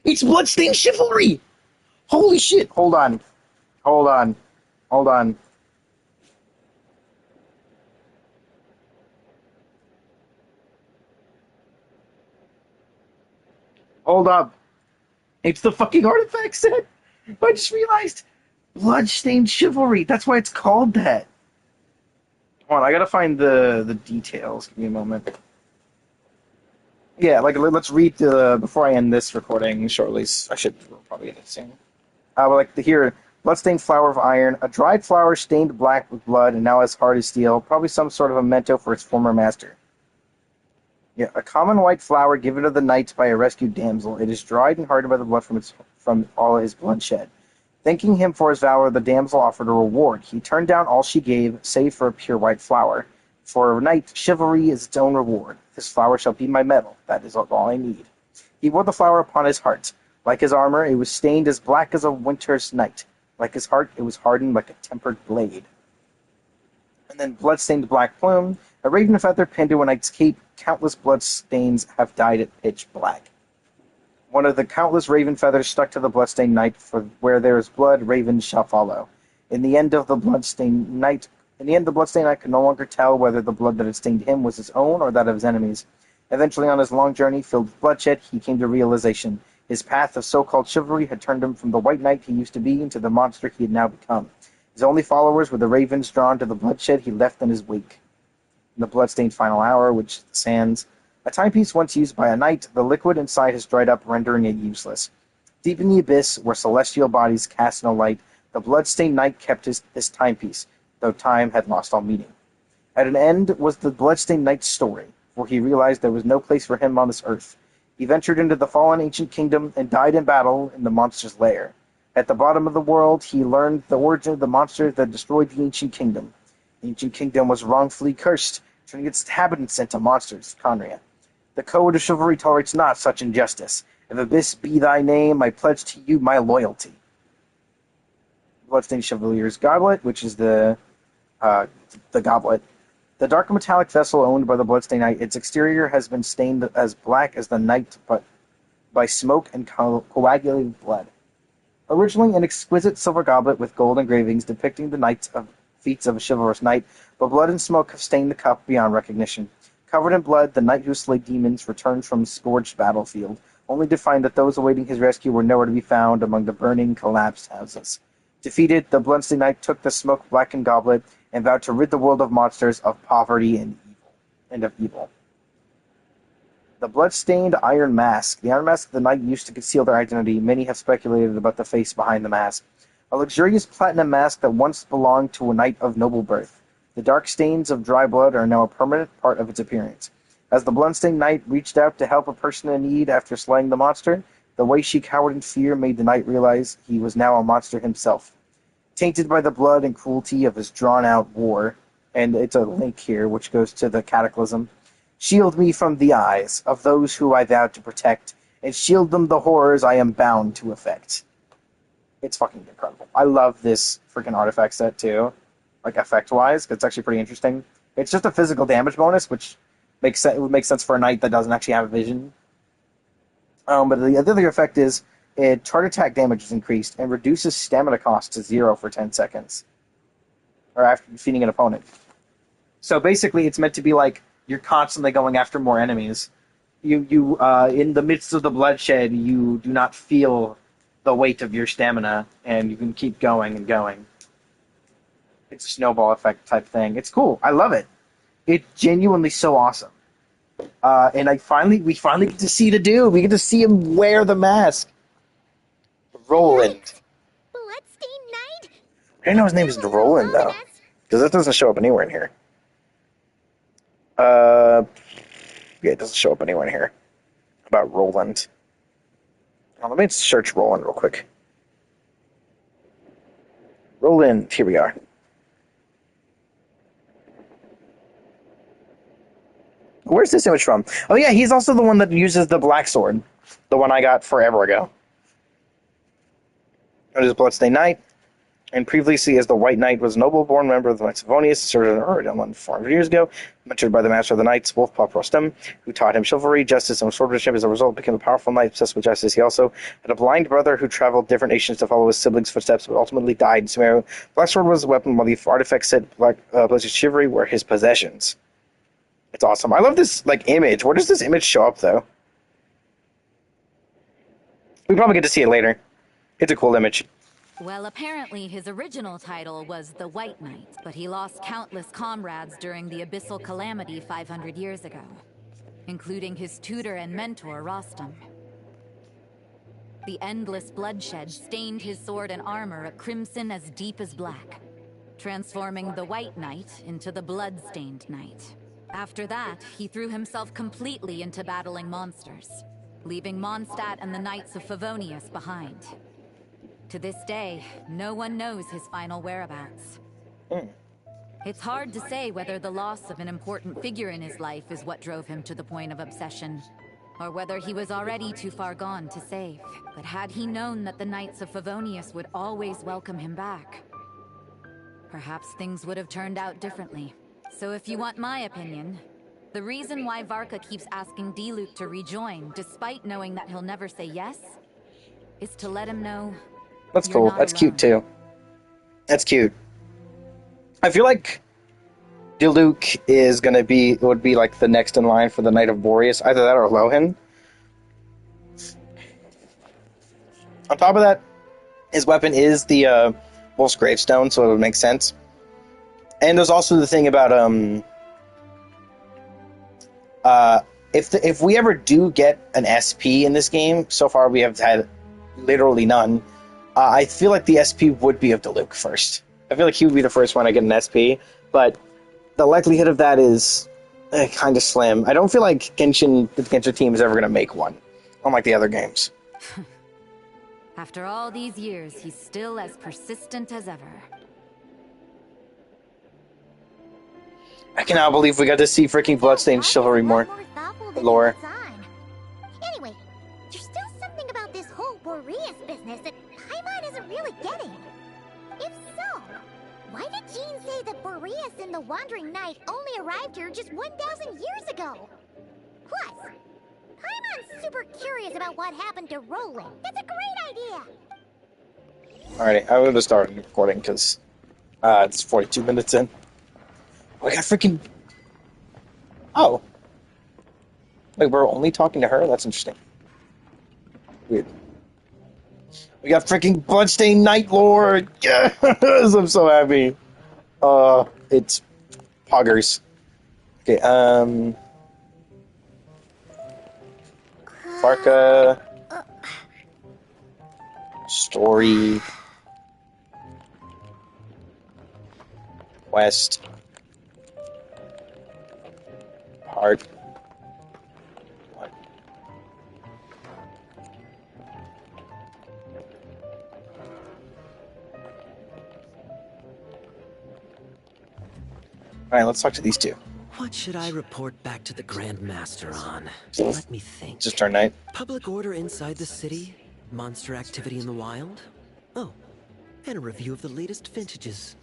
It's Bloodstained Chivalry! Holy shit! Hold on. Hold on. Hold on. Hold up. It's the fucking artifact set. I just realized. Bloodstained Chivalry. That's why it's called that. Hold on, I gotta find the details. Give me a moment. Yeah, like let's read before I end this recording shortly. I should probably end it soon. Here, bloodstained flower of iron, a dried flower stained black with blood and now as hard as steel, probably some sort of a memento for its former master. Yeah, a common white flower given to the knight by a rescued damsel. It is dried and hardened by the blood from all his bloodshed. Thanking him for his valor, the damsel offered a reward. He turned down all she gave, save for a pure white flower. For a knight, chivalry is its own reward. This flower shall be my medal. That is all I need. He wore the flower upon his heart. Like his armor, it was stained as black as a winter's night. Like his heart, it was hardened like a tempered blade. And then blood-stained black plume, a raven feather pinned to a knight's cape. Countless blood stains have dyed it pitch black. One of the countless raven feathers stuck to the bloodstained knight, for where there is blood, ravens shall follow. In the end, the bloodstained knight could no longer tell whether the blood that had stained him was his own or that of his enemies. Eventually, on his long journey filled with bloodshed, he came to realization. His path of so-called chivalry had turned him from the white knight he used to be into the monster he had now become. His only followers were the ravens drawn to the bloodshed he left in his wake. In the bloodstained final hour, which sands, a timepiece once used by a knight, the liquid inside has dried up, rendering it useless. Deep in the abyss, where celestial bodies cast no light, the bloodstained knight kept his timepiece, though time had lost all meaning. At an end was the bloodstained knight's story, for he realized there was no place for him on this earth. He ventured into the fallen ancient kingdom and died in battle in the monster's lair. At the bottom of the world, he learned the origin of the monster that destroyed the ancient kingdom. The ancient kingdom was wrongfully cursed, turning its inhabitants into monsters, Conria. The code of chivalry tolerates not such injustice. If abyss be thy name, I pledge to you my loyalty. Bloodstained Chevalier's Goblet, which is the goblet. The dark metallic vessel owned by the Bloodstained Knight, its exterior has been stained as black as the night, but by smoke and coagulated blood. Originally an exquisite silver goblet with gold engravings depicting the feats of a chivalrous knight, but blood and smoke have stained the cup beyond recognition. Covered in blood, the knight who slayed demons returned from a scorched battlefield, only to find that those awaiting his rescue were nowhere to be found among the burning, collapsed houses. Defeated, the Bloodstained Knight took the smoke-blackened goblet and vowed to rid the world of monsters, of poverty, and of evil. The blood-stained iron mask. The iron mask the knight used to conceal their identity. Many have speculated about the face behind the mask. A luxurious platinum mask that once belonged to a knight of noble birth. The dark stains of dry blood are now a permanent part of its appearance. As the bloodstained knight reached out to help a person in need after slaying the monster, the way she cowered in fear made the knight realize he was now a monster himself. Tainted by the blood and cruelty of his drawn-out war, and it's a link here which goes to the Cataclysm, shield me from the eyes of those who I vowed to protect, and shield them the horrors I am bound to effect. It's fucking incredible. I love this freaking artifact set too, like effect-wise. It's actually pretty interesting. It's just a physical damage bonus, which would make sense for a knight that doesn't actually have a vision. But the other effect is charge attack damage is increased and reduces stamina cost to 0 for 10 seconds, or after defeating an opponent. So basically, it's meant to be like you're constantly going after more enemies. You in the midst of the bloodshed, you do not feel the weight of your stamina, and you can keep going and going. It's a snowball effect type thing. It's cool. I love it. It's genuinely so awesome. And we finally get to see the dude. We get to see him wear the mask. Roland. Bloodstained Knight? I didn't know his name is Roland, though. Because that doesn't show up anywhere in here. Yeah, it doesn't show up anywhere in here. About Roland. Now, let me search Roland real quick. Roland, here we are. Where's this image from? Oh yeah, he's also the one that uses the black sword. The one I got forever ago. It is Bloodstained Knight. And previously as the White Knight was a noble-born member of the Knights of Favonius, served in London 400 years ago, mentored by the Master of the Knights, Wolfpaw Prostem, who taught him chivalry, justice, and swordsmanship. As a result, became a powerful knight obsessed with justice. He also had a blind brother who traveled different nations to follow his siblings' footsteps, but ultimately died in Sumeru. Blacksword was a weapon, while the artifact set Bloodstained Chivalry were his possessions. It's awesome. I love this image. Where does this image show up, though? We probably get to see it later. It's a cool image. Well, apparently his original title was the White Knight, but he lost countless comrades during the Abyssal Calamity 500 years ago, including his tutor and mentor, Rostam. The endless bloodshed stained his sword and armor a crimson as deep as black, transforming the White Knight into the Blood-Stained Knight. After that, he threw himself completely into battling monsters, leaving Mondstadt and the Knights of Favonius behind. To this day, no one knows his final whereabouts. It's hard to say whether the loss of an important figure in his life is what drove him to the point of obsession, or whether he was already too far gone to save. But had he known that the Knights of Favonius would always welcome him back, perhaps things would have turned out differently. So if you want my opinion, the reason why Varka keeps asking Diluc to rejoin, despite knowing that he'll never say yes, is to let him know That's cool. That's cute too. That's cute. I feel like Diluc is gonna be would be like the next in line for the Knight of Boreas. Either that or Lohan. On top of that, his weapon is the Wolf's Gravestone, so it would make sense. And there's also the thing about if we ever do get an SP in this game, so far we have had literally none. I feel like the SP would be of Diluc first. I feel like he would be the first one I get an SP, but the likelihood of that is kind of slim. I don't feel like the Genshin team is ever going to make one, unlike the other games. after all these years, he's still as persistent as ever. I cannot believe we got to see freaking Bloodstained Chivalry more. Lore. Anyway, there's still something about this whole Boreas business that Paimon isn't really getting. If so, why did Jean say that Boreas and the Wandering Knight only arrived here just 1,000 years ago? Plus, Paimon's super curious about what happened to Roland. That's a great idea! Alrighty, I'm going to start recording because it's 42 minutes in. We got freaking... Oh. Wait, we're only talking to her? That's interesting. Weird. We got freaking Bloodstained Night Lord! Yes! I'm so happy. It's poggers. Okay, Varka. Story. West. Heart. What? Alright, let's talk to these two. What should I report back to the Grand Master on? Let me think. Just our night. Public order inside the city? Monster activity in the wild? Oh, and a review of the latest vintages.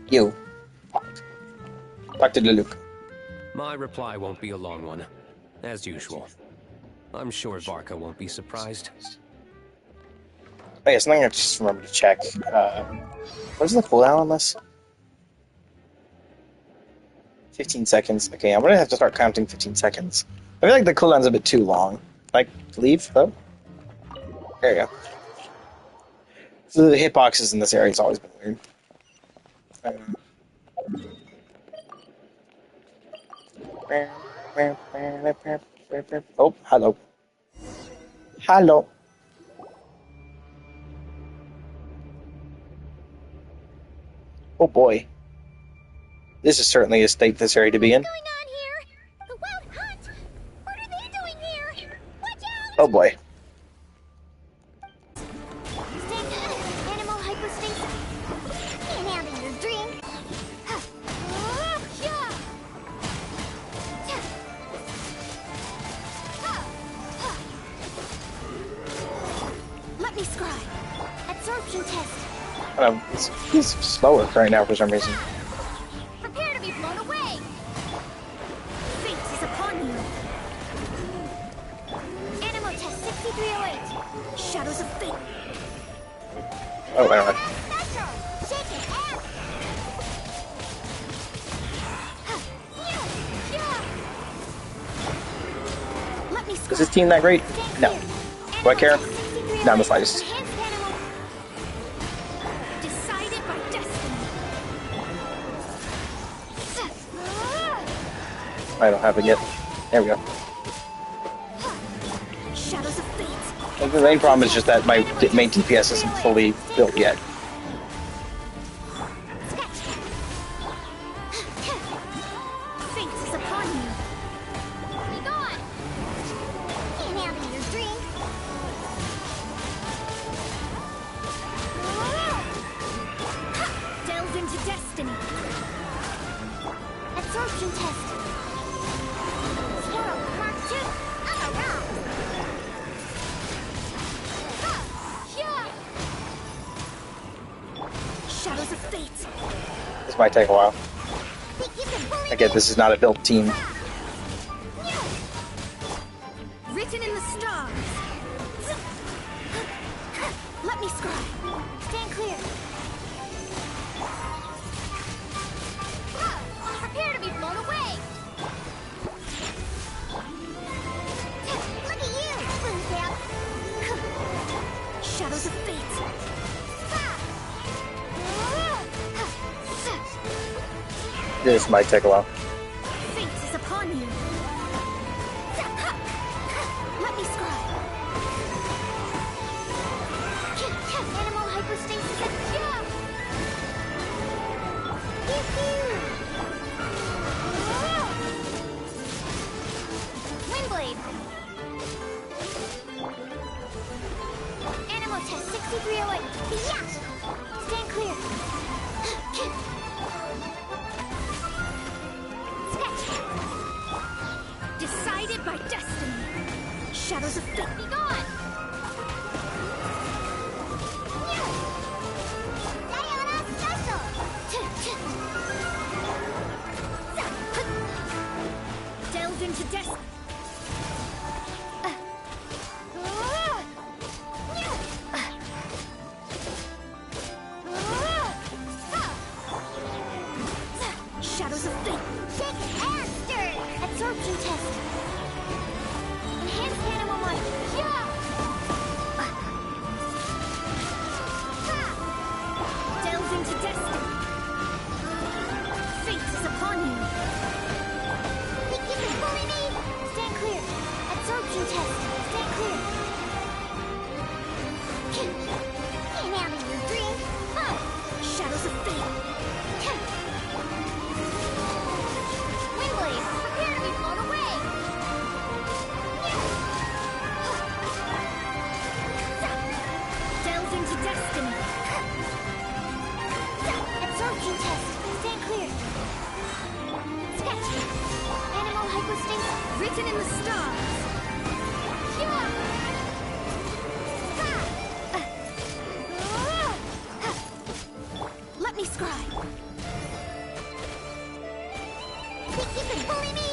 You. Talk to Diluc. My reply won't be a long one, as usual. I'm sure Varka won't be surprised. Oh yeah, something I just remember to check. What's the cooldown on this? 15 seconds. Okay, I'm gonna have to start counting 15 seconds. I feel like the cooldown's a bit too long. Like, leave? Oh. There you go. So the hitboxes in this area has always been weird. Oh, hello. Hello. Oh boy. This is certainly a state this area to be in. The Wild Hunt! What are they doing here? Watch out! Oh boy. Animal hypostasis. Can't handle your drink. Let me scribe. Absorption test. He's slower right now for some reason. Prepare to be blown away. Fate is upon you. Animal test 6308. Shadows of fate. Oh, anyway. Shake it out. Let me scribe. Is this team that great? No. Do I care? Not in the slightest. Decided by destiny. I don't have it yet. There we go. Shadows of fate. The main problem is just that my main DPS isn't fully built yet. Fate is upon you. Be gone. Can't handle your drink. Delve into destiny. Absorption test. Swirl, Mark 2. I'm around. Shadows of fate. This might take a while. Again, this is not a built team. Written in the stars. Let me scry. Stand clear. Prepare to be blown away. Look at you, Spoon Cap. Shadows of fate. This might take a while. Fate is upon you. Let me scry. Animal hypostasis and Windblade. Animal test 6308. Yeah. Stand clear. Decided by destiny. Shadows of fate be gone. Diana special. Delve into destiny. Shadows of fate. Shake and stir. Absorption test. Enhanced animal life. Delve into destiny. Fate is upon you. Think you can bully me? Stand clear. Absorption test. Stand clear. Can't handle your dream. Shadows of fate. Windblade, prepare to be blown away! Delve into destiny. Absorption test. Stand clear. Sketch. Animal hypostasis. Written in the stars. Let me scry. Think you can bully me?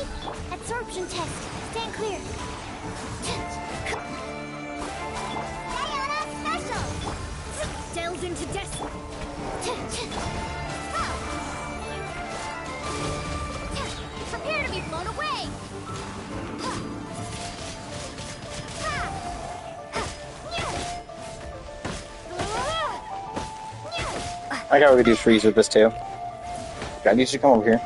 Absorption test. Stand clear. Diana special. Delve into destiny. Prepare to be blown away. I got we could do freeze with this too. I need you to come over here.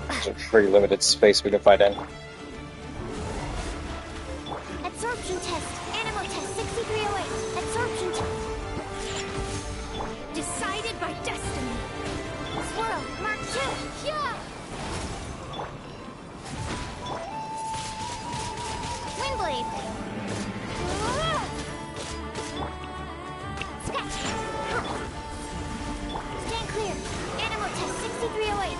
There's a pretty limited space we can fight in. Absorption test. Animal test 6308. Absorption test. Decided by destiny. Swirl. Mark 2. Windblade. Sketch. Stand clear. Animal test 6308.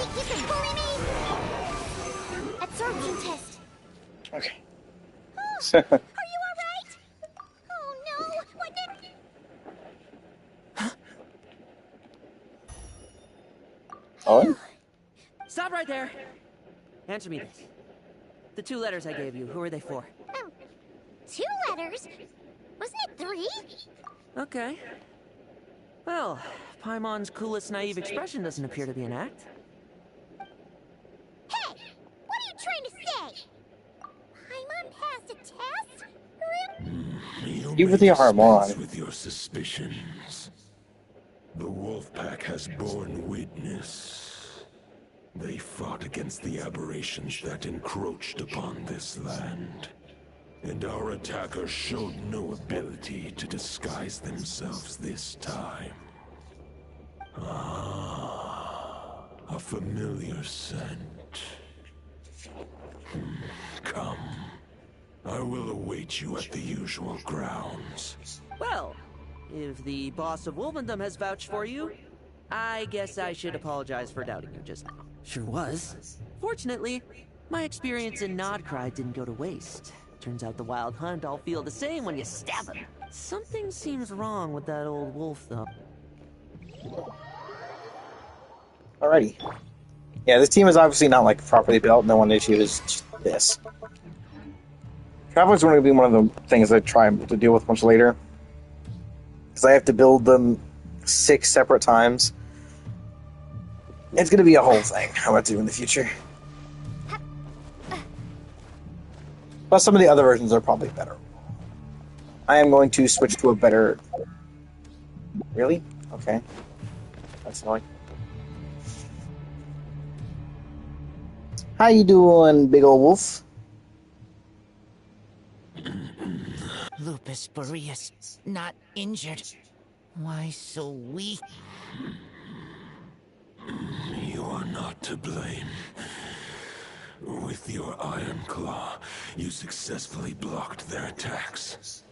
think you can bully me? Absorption test. Okay. Are you alright? Oh no, what did... Owen? Stop right there. Answer me this. The 2 letters I gave you, who are they for? 2 letters? Wasn't it 3? Okay. Well, Paimon's coolest naive expression doesn't appear to be an act. Hey! What are you trying to say? Paimon passed a test? Really? You really are a moron. With your suspicions. The Wolfpack has borne witness. They fought against the aberrations that encroached upon this land. And our attackers showed no ability to disguise themselves this time. Ah, a familiar scent. Come. I will await you at the usual grounds. Well, if the boss of Wolvendom has vouched for you, I guess I should apologize for doubting you just now. Sure was. Fortunately, my experience in Nodcry didn't go to waste. Turns out the Wild Hunt all feel the same when you stab them. Something seems wrong with that old wolf, though. Alrighty. Yeah, this team is obviously not like properly built. No one issue is just this. Travelers are going to be one of the things I try to deal with much later. Because I have to build them 6 separate times. It's going to be a whole thing, how about to do in the future. Plus, some of the other versions are probably better. I am going to switch to a better... Really? Okay. That's annoying. How you doing, big old wolf? Lupus Boreas, not injured. Why so weak? You are not to blame. With your Iron Claw, you successfully blocked their attacks.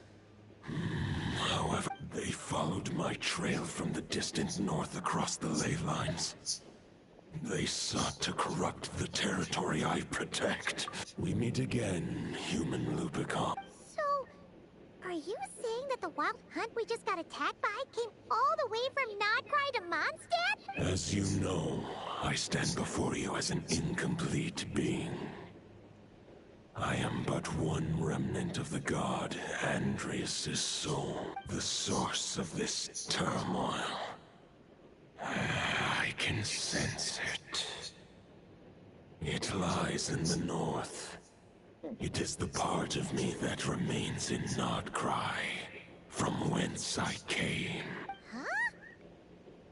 However, they followed my trail from the distant north across the ley lines. They sought to corrupt the territory I protect. We meet again, human Lupicon. So, are you saying that the Wild Hunt we just got attacked by came all the way from Nodcry to Mondstadt? As you know, I stand before you as an incomplete being. I am but one remnant of the god Andreas' soul, the source of this turmoil. I can sense it. It lies in the north. It is the part of me that remains in Nodcry, from whence I came. Huh?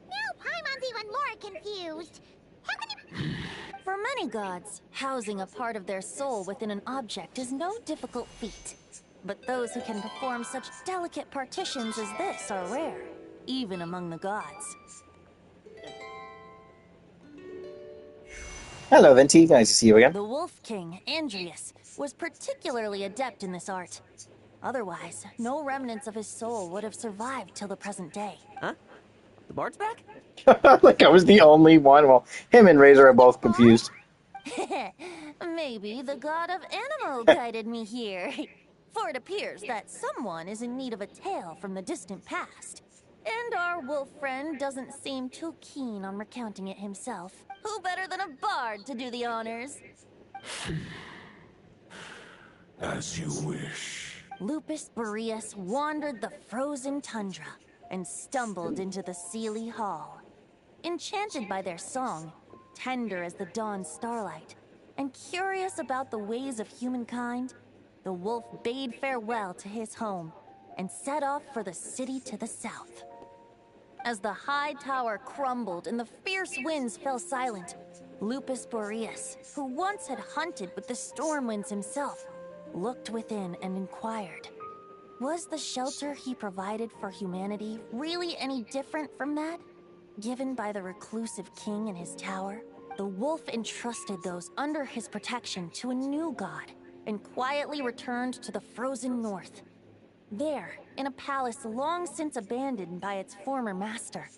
Now Paimon's even more confused. How can you... For many gods, housing a part of their soul within an object is no difficult feat. But those who can perform such delicate partitions as this are rare, even among the gods. Hello, Venti. Nice to see you again. The Wolf King, Andreas, was particularly adept in this art. Otherwise, no remnants of his soul would have survived till the present day. Huh? The bard's back? Like I was the only one. Well, him and Razor are both confused. Maybe the god of animal guided me here. For it appears that someone is in need of a tale from the distant past. And our wolf friend doesn't seem too keen on recounting it himself. Who better than a bard to do the honors? As you wish. Lupus Boreas wandered the frozen tundra and stumbled into the Sealy Hall. Enchanted by their song, tender as the dawn starlight, and curious about the ways of humankind, the wolf bade farewell to his home and set off for the city to the south. As the high tower crumbled and the fierce winds fell silent, Lupus Boreas, who once had hunted with the storm winds himself, looked within and inquired, was the shelter he provided for humanity really any different from that given by the reclusive king in his tower? The wolf entrusted those under his protection to a new god and quietly returned to the frozen north. There, in a palace long since abandoned by its former master,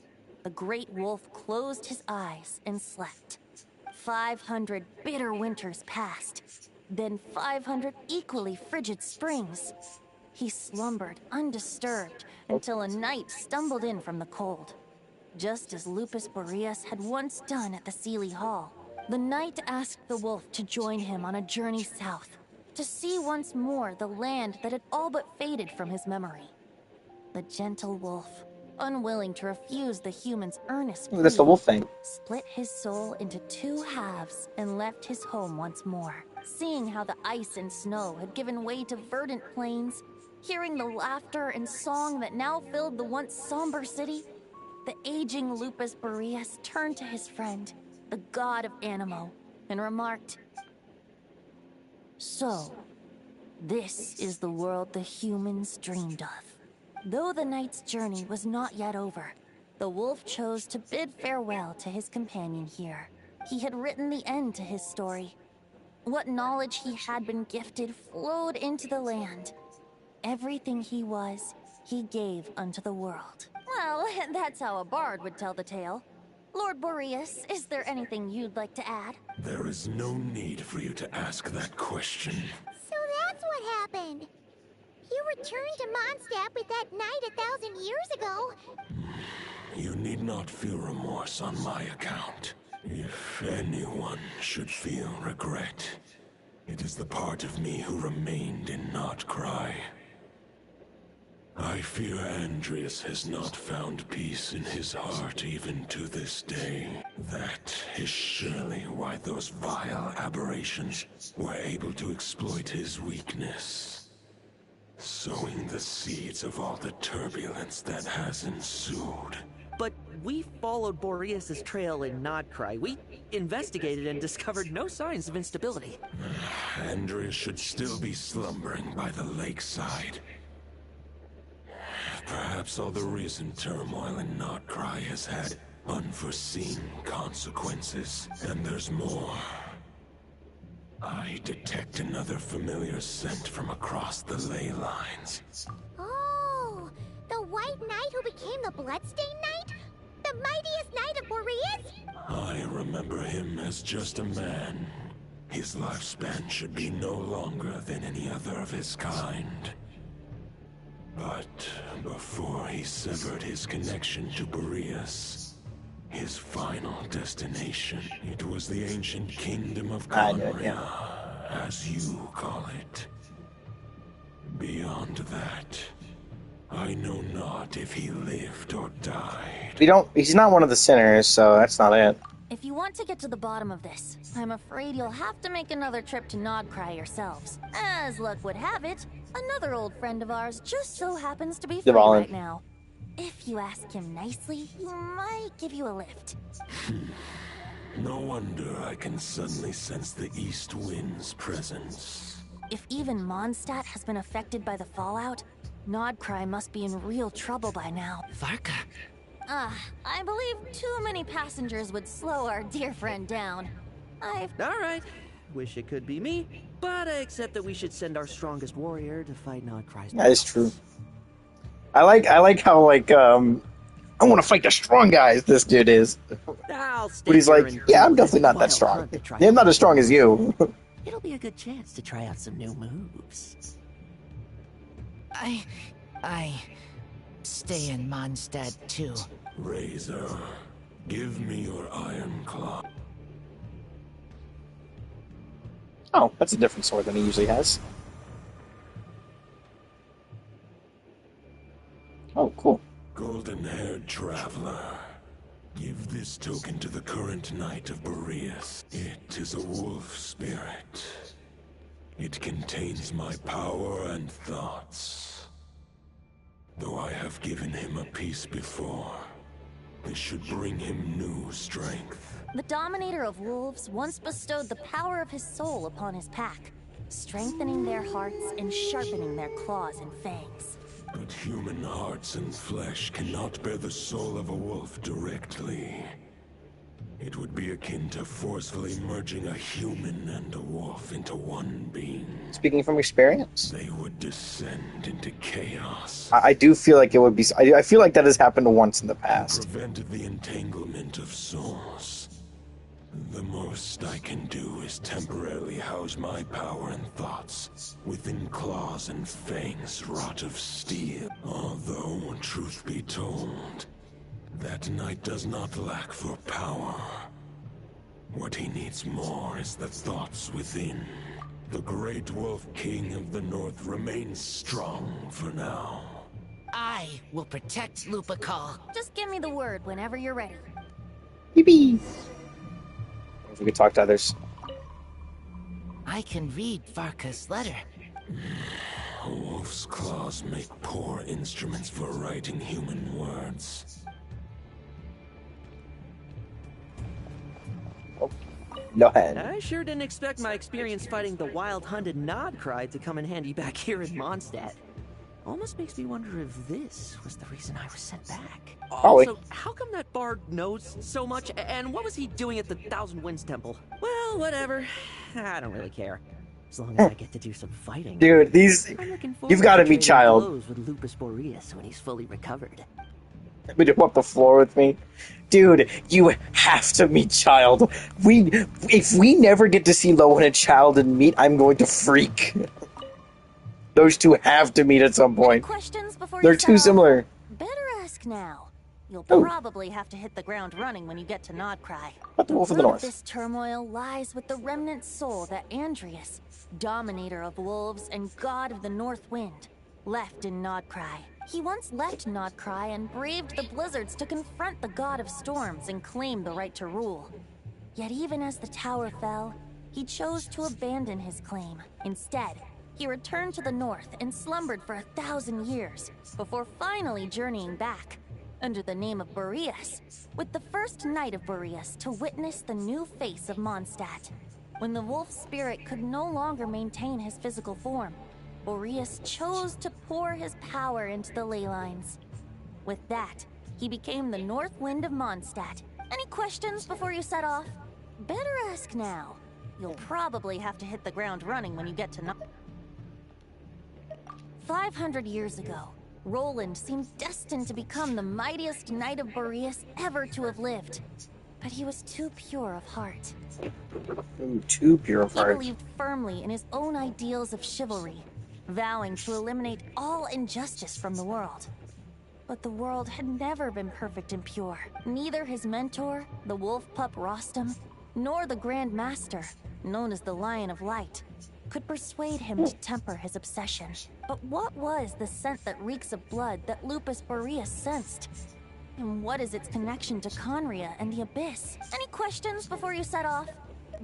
the great wolf closed his eyes and slept. 500 bitter winters passed, then 500 equally frigid springs. He slumbered undisturbed until a night stumbled in from the cold, just as Lupus Boreas had once done at the Sealy Hall. The knight asked the wolf to join him on a journey south, to see once more the land that had all but faded from his memory. The gentle wolf, unwilling to refuse the human's earnest plea, That's the wolf thing. split his soul into 2 halves and left his home once more. Seeing how the ice and snow had given way to verdant plains, hearing the laughter and song that now filled the once somber city, the aging Lupus Boreas turned to his friend, the god of Animo, and remarked, "So, this is the world the humans dreamed of." Though the knight's journey was not yet over, the wolf chose to bid farewell to his companion here. He had written the end to his story. What knowledge he had been gifted flowed into the land. Everything he was, he gave unto the world. Well, that's how a bard would tell the tale. Lord Boreas, is there anything you'd like to add? There is no need for you to ask that question. So that's what happened. You returned to Mondstadt with that knight 1,000 years ago. You need not feel remorse on my account. If anyone should feel regret, it is the part of me who remained in Notcry. I fear Andreas has not found peace in his heart even to this day. That is surely why those vile aberrations were able to exploit his weakness, sowing the seeds of all the turbulence that has ensued. But we followed Boreas' trail in Nodcry. We investigated and discovered no signs of instability. Andreas should still be slumbering by the lakeside. Perhaps all the recent turmoil in Notcry has had unforeseen consequences. And there's more. I detect another familiar scent from across the ley lines. Oh, the White Knight who became the Bloodstained Knight? The mightiest knight of Boreas? I remember him as just a man. His lifespan should be no longer than any other of his kind. But before he severed his connection to Boreas, his final destination, it was the ancient kingdom of Conria, as you call it. Beyond that, I know not if he lived or died. He's not one of the sinners, so that's not it. If you want to get to the bottom of this, I'm afraid you'll have to make another trip to Nodcry yourselves. As luck would have it, another old friend of ours just so happens to be free right now. If you ask him nicely, he might give you a lift. No wonder I can suddenly sense the east wind's presence. If even Mondstadt has been affected by the fallout, Nodcry must be in real trouble by now. Varka. I believe too many passengers would slow our dear friend down. Alright. Wish it could be me, but I accept that we should send our strongest warrior to fight Nodcry's. That is true. I like how I want to fight the strong guys. This dude is. But he's like, yeah, I'm definitely not that strong. Yeah, I'm not as strong as you. It'll be a good chance to try out some new moves. I stay in Mondstadt too. Razor, give me your iron claw. Oh, that's a different sword than he usually has. Oh, cool. Golden-haired traveler, give this token to the current knight of Boreas. It is a wolf spirit. It contains my power and thoughts. Though I have given him a piece before, this should bring him new strength. The Dominator of Wolves once bestowed the power of his soul upon his pack, strengthening their hearts and sharpening their claws and fangs. But human hearts and flesh cannot bear the soul of a wolf directly. It would be akin to forcefully merging a human and a wolf into one being. Speaking from experience, they would descend into chaos. I do feel like it would be. I feel like that has happened once in the past. To prevent the entanglement of souls, the more most I can do is temporarily house my power and thoughts within claws and fangs wrought of steel. Although, truth be told, that knight does not lack for power. What he needs more is the thoughts within. The Great Wolf King of the North remains strong for now. I will protect Lupical. Just give me the word whenever you're ready. Yippee! If we could talk to others. I can read Varka's letter. A wolf's claws make poor instruments for writing human words. No head. I sure didn't expect my experience fighting the wild-hunted Nodcry to come in handy back here in Mondstadt. Almost makes me wonder if this was the reason I was sent back. Probably. Also, how come that bard knows so much, and what was he doing at the Thousand Winds Temple? Well, whatever. I don't really care. As long as I get to do some fighting. Dude, you've got to be child. Blows with Lupus Boreas when he's fully recovered. Would you want the floor with me? Dude, you have to meet Child. If we never get to see Lowen and Child and meet, I'm going to freak. Those two have to meet at some point. Questions before They're you too start? similar. Better ask now. You'll Oh. probably have to hit the ground running when you get to Nodcry. But the Wolf of the root North. This turmoil lies with the remnant soul that Andreas, dominator of wolves and god of the North Wind, left in Nodcry. He once left Nodcry and braved the blizzards to confront the god of storms and claim the right to rule. Yet even as the tower fell, he chose to abandon his claim. Instead, he returned to the north and slumbered for 1,000 years, before finally journeying back, under the name of Boreas, with the first knight of Boreas to witness the new face of Mondstadt. When the wolf spirit could no longer maintain his physical form, Boreas chose to pour his power into the ley lines. With that, he became the North Wind of Mondstadt. Any questions before you set off? Better ask now. You'll probably have to hit the ground running when you get to 500 years ago, Roland seemed destined to become the mightiest knight of Boreas ever to have lived. But he was too pure of heart. Ooh, too pure of He heart. believed firmly in his own ideals of chivalry, vowing to eliminate all injustice from the world. But the world had never been perfect and pure. Neither his mentor, the wolf pup Rostam, nor the Grand Master, known as the Lion of Light, could persuade him to temper his obsession. But what was the scent that reeks of blood that Lupus Boreas sensed? And what is its connection to Conria and the Abyss? Any questions before you set off?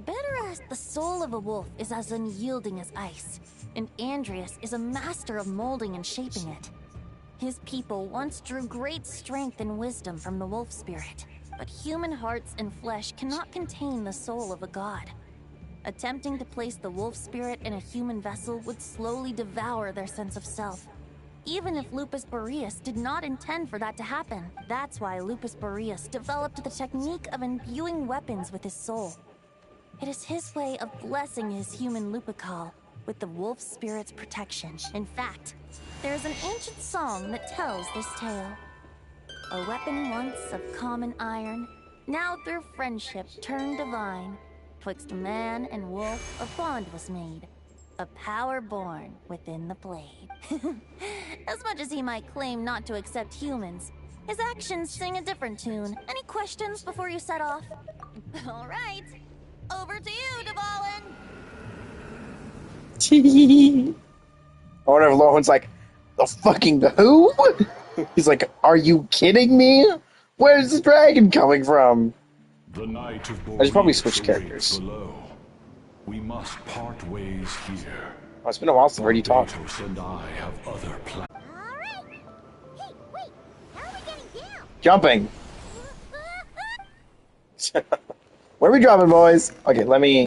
Better ask. The soul of a wolf is as unyielding as ice, and Andreas is a master of molding and shaping it. His people once drew great strength and wisdom from the wolf spirit, but human hearts and flesh cannot contain the soul of a god. Attempting to place the wolf spirit in a human vessel would slowly devour their sense of self. Even if Lupus Boreas did not intend for that to happen. That's why Lupus Boreas developed the technique of imbuing weapons with his soul. It is his way of blessing his human Lupical with the wolf spirit's protection. In fact, there is an ancient song that tells this tale. A weapon once of common iron, now through friendship turned divine. Twixt man and wolf a bond was made, a power born within the blade. As much as he might claim not to accept humans, his actions sing a different tune. Any questions before you set off? All right, over to you, Dvalin. I wonder if Lowen's like, the fucking who? He's like, are you kidding me? Where's the dragon coming from? The night of I should probably Boreas switch awaits characters. below. We must part ways here. Oh, it's been a while since I've heard you talk. Barbatos and I have other plans. Jumping. Where are we dropping, boys? Okay, let me...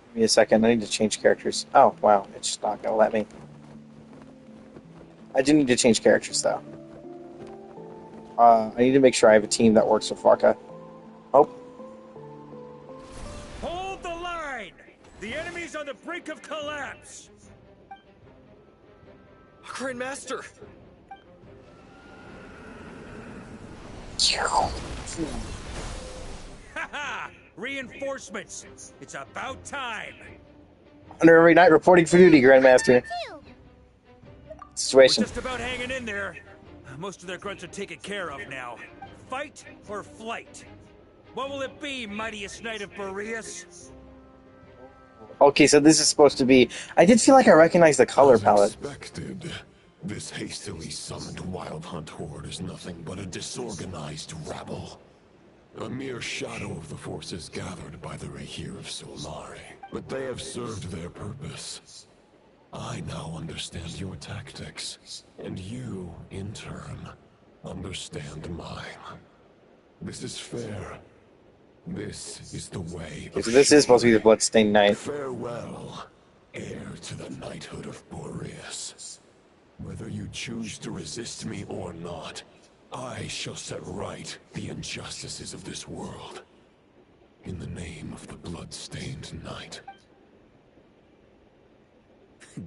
Give me a second. I need to change characters. Oh, wow. It's just not going to let me. I do need to change characters, though. I need to make sure I have a team that works with Varka. Oh. Hold the line! The enemy's on the brink of collapse! Grand Master! Haha! Reinforcements! It's about time! Honorary Knight reporting for duty, Grandmaster. Situation. We're just about hanging in there. Most of their grunts are taken care of now. Fight or flight? What will it be, mightiest knight of Boreas? Okay, so this is supposed to be... I did feel like I recognized the color palette. Expected. This hastily summoned Wild Hunt horde is nothing but a disorganized rabble. A mere shadow of the forces gathered by the Rahir of Solari. But they have served their purpose. I now understand your tactics, and you, in turn, understand mine. This is fair. This is the way. Okay, so this is supposed to be the Bloodstained Knight. Farewell, heir to the knighthood of Boreas. Whether you choose to resist me or not, I shall set right the injustices of this world. In the name of the Bloodstained Knight.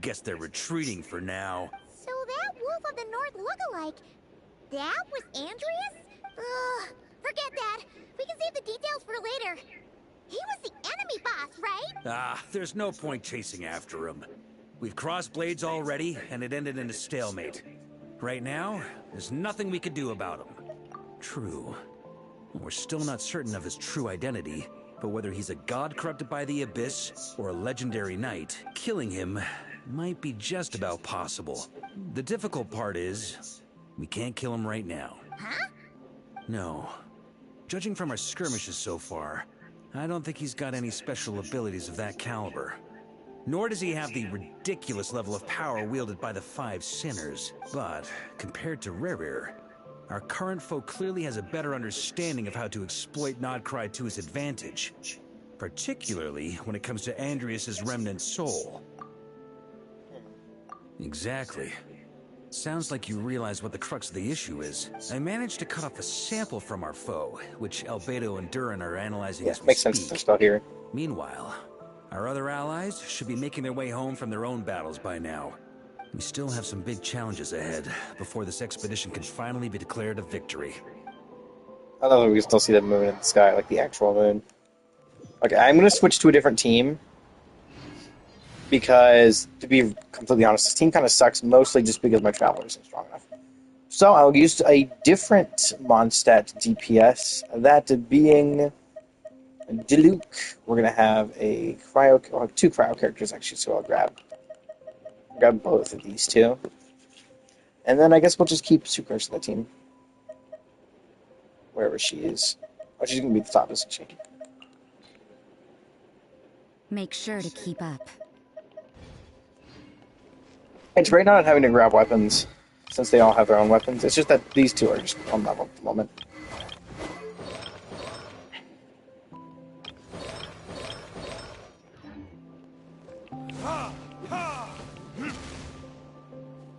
Guess they're retreating for now. So that Wolf of the North lookalike, that was Andreas? Ugh, forget that. We can save the details for later. He was the enemy boss, right? There's no point chasing after him. We've crossed blades already, and it ended in a stalemate. Right now, there's nothing we could do about him. True. We're still not certain of his true identity, but whether he's a god corrupted by the Abyss, or a legendary knight, killing him might be just about possible. The difficult part is, we can't kill him right now. Huh? No. Judging from our skirmishes so far, I don't think he's got any special abilities of that caliber. Nor does he have the ridiculous level of power wielded by the Five Sinners. But, compared to Rerir, our current foe clearly has a better understanding of how to exploit Nodcry to his advantage. Particularly when it comes to Andreas' remnant soul. Exactly. Sounds like you realize what the crux of the issue is. I managed to cut off a sample from our foe, which Albedo and Durin are analyzing as we makes sense. They're still here. Meanwhile, our other allies should be making their way home from their own battles by now. We still have some big challenges ahead before this expedition can finally be declared a victory. I love that we can still see the moon in the sky, like the actual moon. Okay, I'm going to switch to a different team. Because, to be completely honest, this team kind of sucks, mostly just because my traveler isn't strong enough. So I'll use a different Mondstadt DPS, that being Diluc. We're going to have a two cryo characters, actually, so I'll grab both of these two. And then I guess we'll just keep Sucrose in the team. Wherever she is. Oh, she's going to be at the top, isn't she? Make sure to keep up. It's great not having to grab weapons, since they all have their own weapons. It's just that these two are just on level at the moment.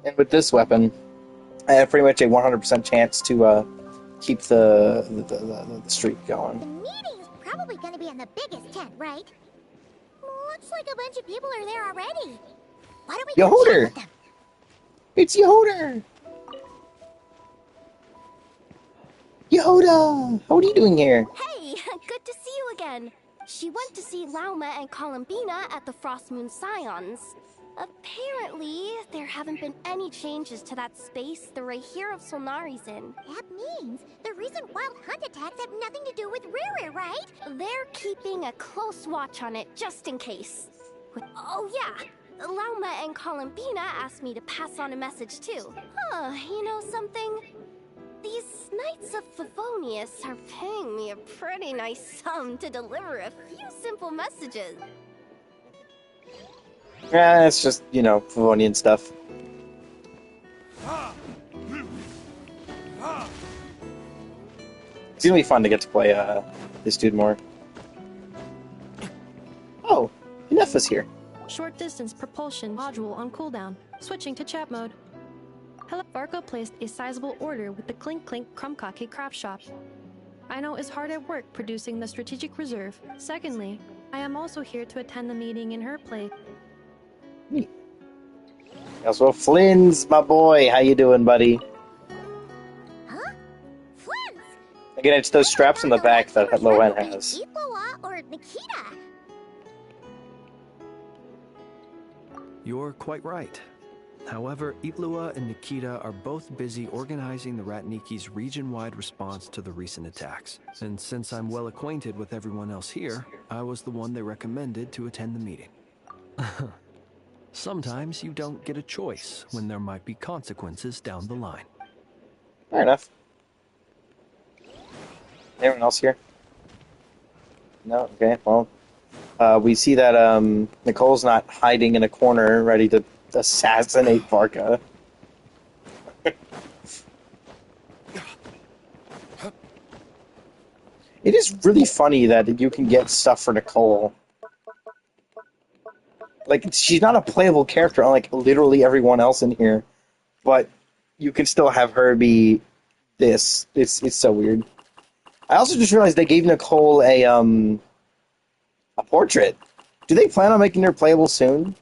And with this weapon, I have pretty much a 100% chance to keep the streak going. The meeting's probably going to be in the biggest tent, right? Looks like a bunch of people are there already. Why don't we go chat with them? It's Yehoda! Yehoda! How are you doing here? Hey, good to see you again. She went to see Lauma and Columbina at the Frost Moon Scions. Apparently, there haven't been any changes to that space the Rahir of Solnari's in. That means the recent wild hunt attacks have nothing to do with Rerir, right? They're keeping a close watch on it, just in case. Oh yeah, Lauma and Columbina asked me to pass on a message too. You know something? These Knights of Favonius are paying me a pretty nice sum to deliver a few simple messages. Yeah, it's just, you know, Favonian stuff. It's gonna be fun to get to play this dude more. Oh, Inepha's here. Short distance propulsion module on cooldown. Switching to chat mode. Hello. Varco placed a sizable order with the Clink Clink Krumkake craft shop. Ino is hard at work producing the strategic reserve. Secondly, I am also here to attend the meeting in her place. Also, Flynn's my boy. How you doing, buddy? Huh? Flynn's? Again, it's those straps in the back that Loen has. Iplua or Nikita? You're quite right. However, Iplua and Nikita are both busy organizing the Ratniki's region-wide response to the recent attacks. And since I'm well acquainted with everyone else here, I was the one they recommended to attend the meeting. Sometimes you don't get a choice when there might be consequences down the line. Fair enough. Anyone else here? No? Okay, well. We see that Nicole's not hiding in a corner ready to assassinate Varka. It is really funny that you can get stuff for Nicole. Like, she's not a playable character unlike literally everyone else in here, but you can still have her be this. It's so weird. I also just realized they gave Nicole a portrait. Do they plan on making her playable soon?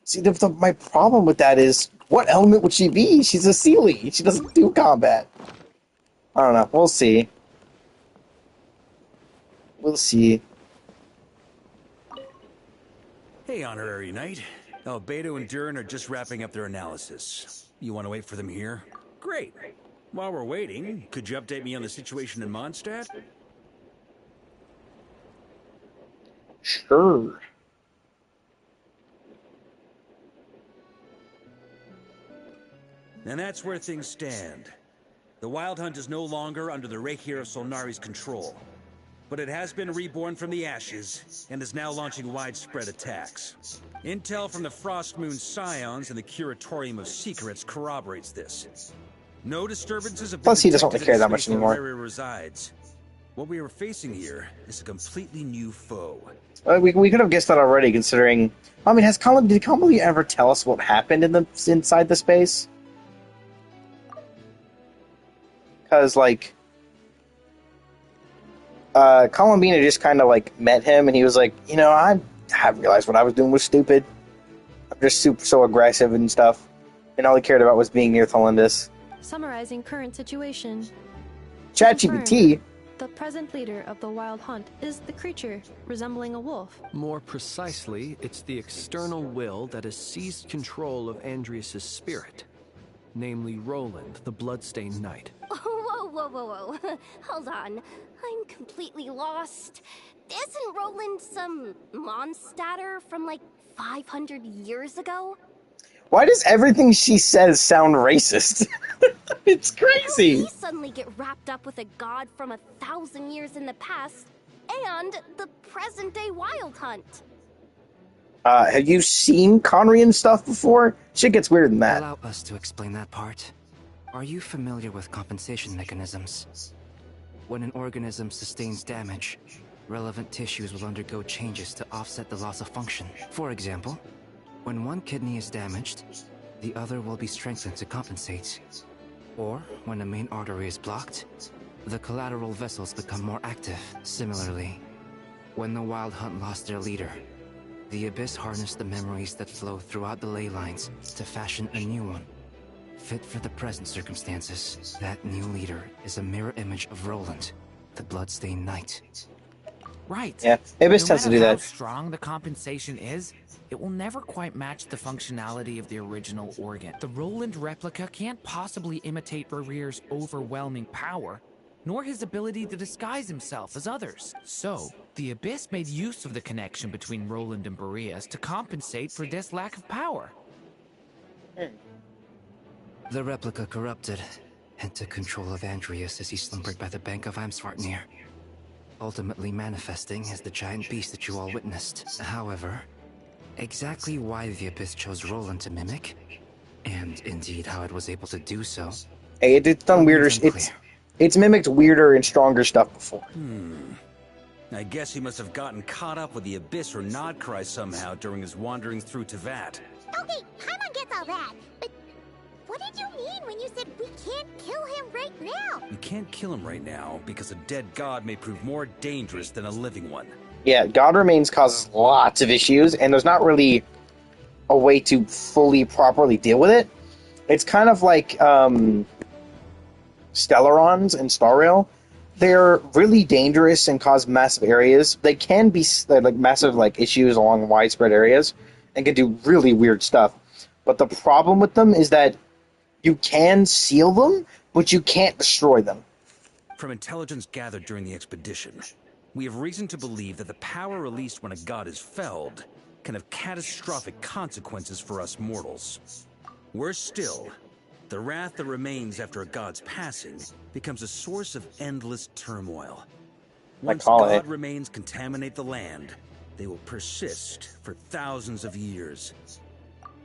See, my problem with that is, what element would she be? She's a Seelie. She doesn't do combat. I don't know. We'll see. We'll see. Hey, Honorary Knight. Albedo and Durin are just wrapping up their analysis. You want to wait for them here? Great. While we're waiting, could you update me on the situation in Mondstadt? Sure. And that's where things stand. The Wild Hunt is no longer under the Reikir of Solnari's control, but it has been reborn from the ashes and is now launching widespread attacks. Intel from the Frostmoon Scions and the Curatorium of Secrets corroborates this. No disturbances have been Plus, he doesn't detected care in that the much space where anymore. Riri resides. What we are facing here is a completely new foe. We could have guessed that already, considering. I mean, did Colin ever tell us what happened inside the space? Because Columbina just kind of met him, and he was like, I have realized what I was doing was stupid. I'm just so aggressive and stuff, and all he cared about was being near Thalindis. Summarizing current situation. ChatGPT. The present leader of the Wild Hunt is the creature resembling a wolf. More precisely, it's the external will that has seized control of Andrias' spirit, namely Roland, the Bloodstained Knight. Whoa. Hold on. I'm completely lost. Isn't Roland some Mondstadter from 500 years ago? Why does everything she says sound racist? It's crazy. How did he suddenly get wrapped up with a god from 1,000 years in the past and the present-day Wild Hunt? Have you seen Conrian stuff before? Shit gets weirder than that. Allow us to explain that part. Are you familiar with compensation mechanisms? When an organism sustains damage, relevant tissues will undergo changes to offset the loss of function. For example, when one kidney is damaged, the other will be strengthened to compensate. Or, when a main artery is blocked, the collateral vessels become more active. Similarly, when the Wild Hunt lost their leader, the Abyss harnessed the memories that flow throughout the ley lines to fashion a new one, fit for the present circumstances. That new leader is a mirror image of Roland, the Bloodstained Knight. Right. Yeah, Abyss tends to do No matter that. how strong the compensation is, it will never quite match the functionality of the original organ. The Roland replica can't possibly imitate Barir's overwhelming power, nor his ability to disguise himself as others. So, the Abyss made use of the connection between Roland and Boreas to compensate for this lack of power. The replica corrupted and took control of Andrias as he slumbered by the bank of Amsvartnir, ultimately manifesting as the giant beast that you all witnessed. However, exactly why the Abyss chose Roland to mimic, and indeed how it was able to do so, Hey, it's done weirder. It's mimicked weirder and stronger stuff before. I guess he must have gotten caught up with the Abyss or Nodcry somehow during his wanderings through Tevat. Okay, Paimon gets all that, but what did you mean when you said we can't kill him right now? You can't kill him right now because a dead god may prove more dangerous than a living one. Yeah, God Remains causes lots of issues, and there's not really a way to fully, properly deal with it. It's kind of like, Stellarons in Star Rail, they're really dangerous and cause massive areas. They can be like massive like issues along widespread areas and can do really weird stuff. But the problem with them is that you can seal them, but you can't destroy them. From intelligence gathered during the expedition, we have reason to believe that the power released when a god is felled can have catastrophic consequences for us mortals. Worse still, the wrath that remains after a god's passing becomes a source of endless turmoil. Once god remains contaminate the land, they will persist for thousands of years.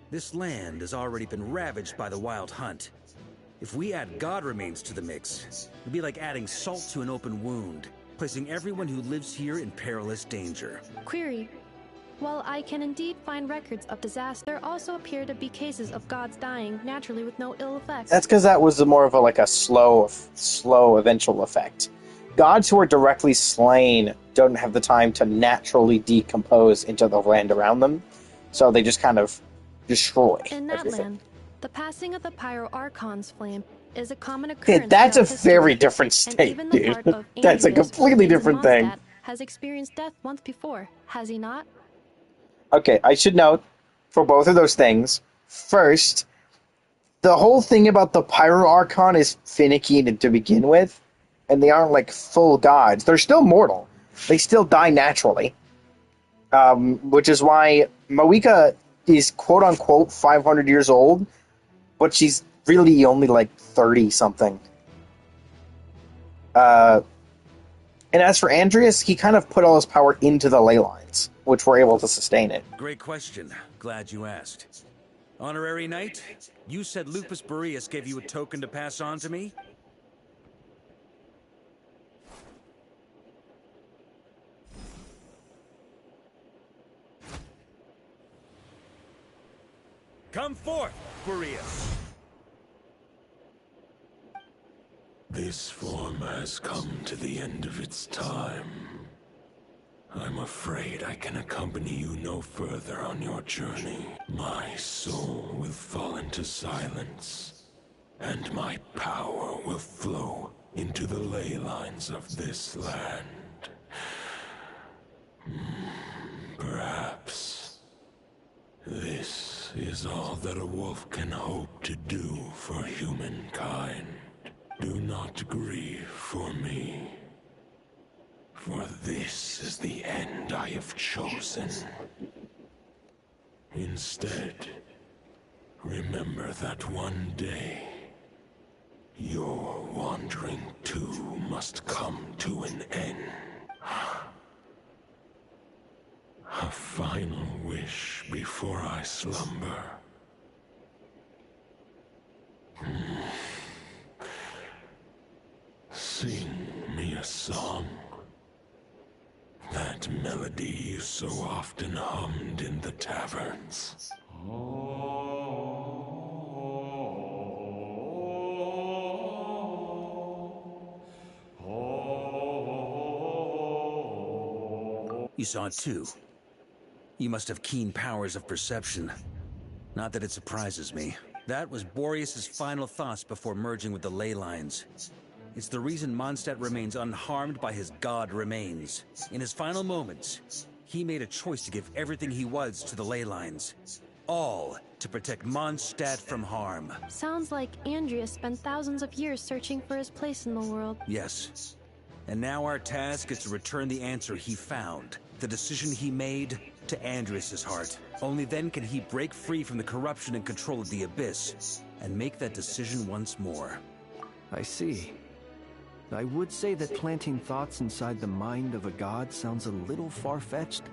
This land has already been ravaged by the Wild Hunt. If we add god remains to the mix, it'd be like adding salt to an open wound, placing everyone who lives here in perilous danger. Query. While I can indeed find records of disaster, there also appear to be cases of gods dying naturally with no ill effects. That's because that was more of a slow eventual effect. Gods who are directly slain don't have the time to naturally decompose into the land around them, so they just kind of destroy In that everything. land, the passing of the Pyro-Archon's flame is a common occurrence. Okay, that's a throughout history, very different and state, even the part dude. of That's a Andreas, completely who different lives in thing. Mondstadt, has experienced death once before, has he not? Okay, I should note, for both of those things, first, the whole thing about the Pyro Archon is finicky to begin with, and they aren't like full gods. They're still mortal. They still die naturally. Which is why Moeka is quote-unquote 500 years old, but she's really only like 30-something. And as for Andreas, he kind of put all his power into the ley lines, which were able to sustain it. Great question. Glad you asked. Honorary Knight, you said Lupus Boreas gave you a token to pass on to me? Come forth, Boreas. This form has come to the end of its time. I'm afraid I can accompany you no further on your journey. My soul will fall into silence, and my power will flow into the ley lines of this land. Perhaps this is all that a wolf can hope to do for humankind. Do not grieve for me, for this is the end I have chosen. Instead, remember that one day, your wandering too must come to an end. A final wish before I slumber. Sing me a song. That melody you so often hummed in the taverns. You saw it too. You must have keen powers of perception. Not that it surprises me. That was Boreas' final thoughts before merging with the ley lines. It's the reason Mondstadt remains unharmed by his god remains. In his final moments, he made a choice to give everything he was to the ley lines. All to protect Mondstadt from harm. Sounds like Andreas spent thousands of years searching for his place in the world. Yes. And now our task is to return the answer he found, the decision he made, to Andreas' heart. Only then can he break free from the corruption and control of the Abyss, and make that decision once more. I see. I would say that planting thoughts inside the mind of a god sounds a little far-fetched,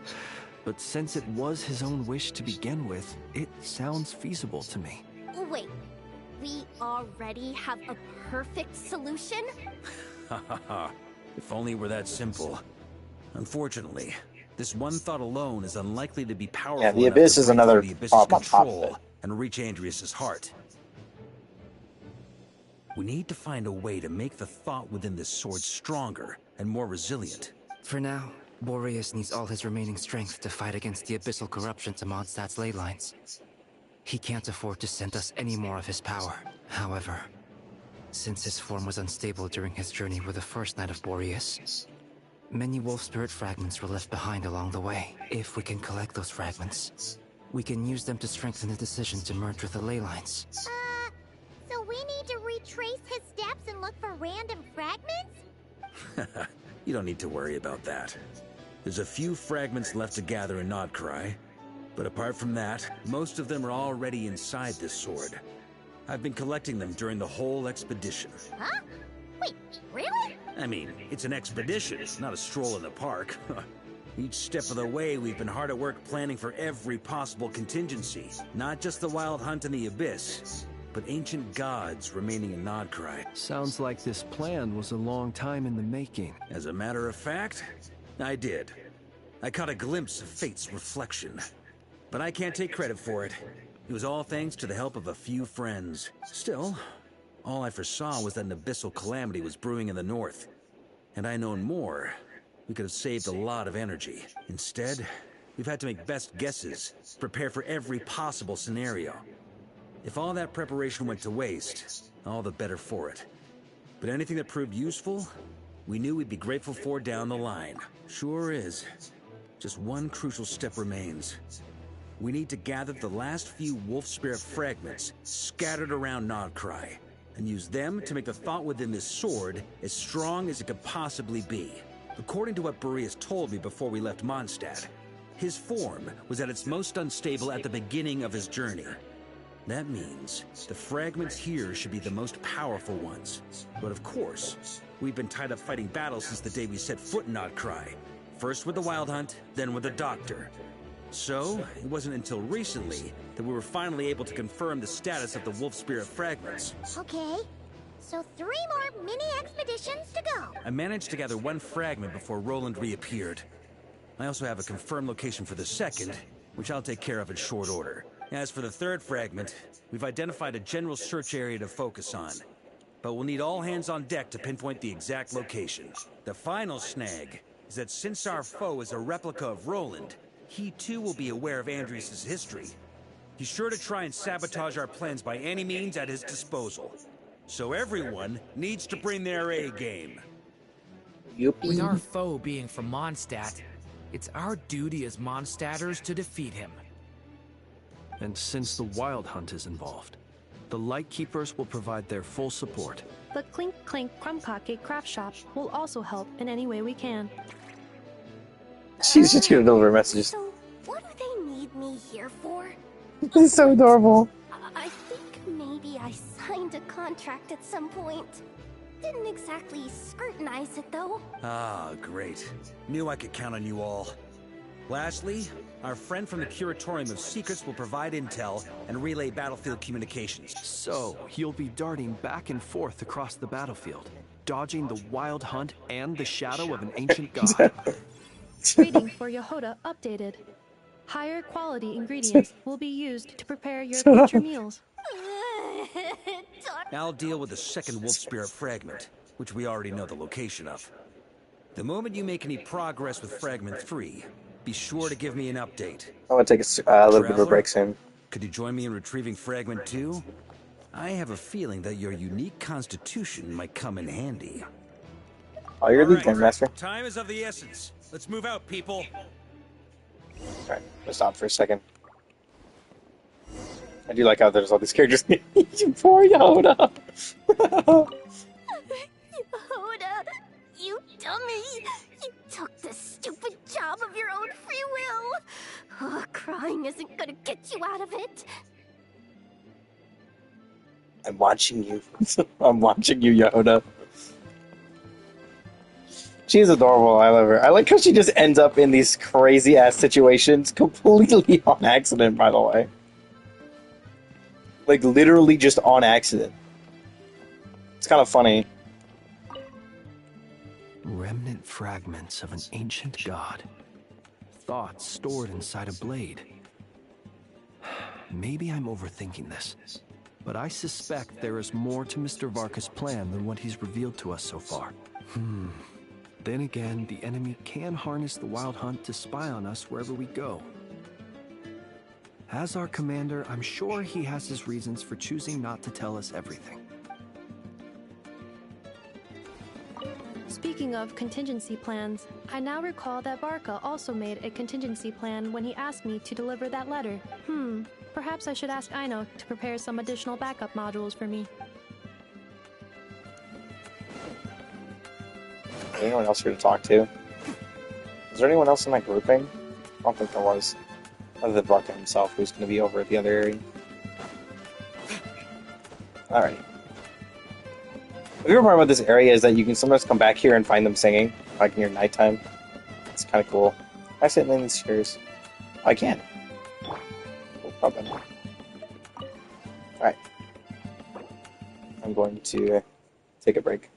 but since it was his own wish to begin with, it sounds feasible to me. Wait, we already have a perfect solution? Ha ha ha. If only it were that simple. Unfortunately, this one thought alone is unlikely to be powerful Yeah, the enough Abyss to is break another through the Abyss's problem on top of control it. and reach Andreas' heart. We need to find a way to make the thought within this sword stronger and more resilient. For now, Boreas needs all his remaining strength to fight against the abyssal corruption to Mondstadt's ley lines. He can't afford to send us any more of his power. However, Since his form was unstable during his journey with the first Night of Boreas, many wolf spirit fragments were left behind along the way. If we can collect those fragments, we can use them to strengthen the decision to merge with the ley lines. So we need to retrace his steps and look for random fragments? You don't need to worry about that. There's a few fragments left to gather in Nodcry, but apart from that, most of them are already inside this sword. I've been collecting them during the whole expedition. Huh? Wait, really? I mean, it's an expedition, not a stroll in the park. Each step of the way, we've been hard at work planning for every possible contingency. Not just the wild hunt in the abyss, but ancient gods remaining in Nodcry. Sounds like this plan was a long time in the making. As a matter of fact, I did. I caught a glimpse of fate's reflection. But I can't take credit for it. It was all thanks to the help of a few friends. Still, all I foresaw was that an abyssal calamity was brewing in the north. Had I known more, we could have saved a lot of energy. Instead, we've had to make best guesses, prepare for every possible scenario. If all that preparation went to waste, all the better for it. But anything that proved useful, we knew we'd be grateful for down the line. Sure is. Just one crucial step remains. We need to gather the last few wolf spirit fragments scattered around Nodcry, and use them to make the thought within this sword as strong as it could possibly be. According to what Boreas told me before we left Mondstadt, his form was at its most unstable at the beginning of his journey. That means the fragments here should be the most powerful ones. But of course, we've been tied up fighting battles since the day we set foot in Nodcry. First with the Wild Hunt, then with the Doctor. So, it wasn't until recently that we were finally able to confirm the status of the wolf spirit fragments. Okay, so 3 more mini expeditions to go. I managed to gather one fragment before Roland reappeared. I also have a confirmed location for the second, which I'll take care of in short order. As for the third fragment, we've identified a general search area to focus on. But we'll need all hands on deck to pinpoint the exact location. The final snag is that since our foe is a replica of Roland, he too will be aware of Andrias' history. He's sure to try and sabotage our plans by any means at his disposal. So everyone needs to bring their A game. With our foe being from Mondstadt, it's our duty as Mondstadters to defeat him. And since the Wild Hunt is involved, the Lightkeepers will provide their full support. The Clink Clink Krumkake craft shop will also help in any way we can. She's just gonna deliver messages. So, what do they need me here for? This is so adorable. I think maybe I signed a contract at some point. Didn't exactly scrutinize it, though. Ah, great. Knew I could count on you all. Lastly, our friend from the Curatorium of Secrets will provide intel and relay battlefield communications. So, he'll be darting back and forth across the battlefield, dodging the Wild Hunt and the shadow of an ancient god. Reading for Yehoda updated. Higher quality ingredients will be used to prepare your Shut up. future meals. I'll deal with the second wolf spirit fragment, which we already know the location of. The moment you make any progress with fragment 3, be sure to give me an update. I want to take a little bit of a break soon. Could you join me in retrieving fragment 2? I have a feeling that your unique constitution might come in handy. Oh, you're the Game Master. Time is of the essence. Let's move out, people. Alright, let's stop for a second. I do like how there's all these characters. You poor Yoda! Yehoda, you dummy! You took this stupid job of your own free will! Oh, crying isn't gonna get you out of it! I'm watching you. I'm watching you, Yoda. She's adorable. I love her. I like how she just ends up in these crazy-ass situations completely on accident, by the way. Like, literally just on accident. It's kind of funny. Remnant fragments of an ancient god. Thoughts stored inside a blade. Maybe I'm overthinking this, but I suspect there is more to Mr. Varka's plan than what he's revealed to us so far. Then again, the enemy can harness the Wild Hunt to spy on us wherever we go. As our commander, I'm sure he has his reasons for choosing not to tell us everything. Speaking of contingency plans, I now recall that Barca also made a contingency plan when he asked me to deliver that letter. Perhaps I should ask Aino to prepare some additional backup modules for me. Anyone else here to talk to? Is there anyone else in my grouping? I don't think there was. Other than Barca himself, who's going to be over at the other area. Alrighty. The weird part about this area is that you can sometimes come back here and find them singing, like in your nighttime. It's kind of cool. I sit in these chairs. I can. No problem. Alright. I'm going to take a break.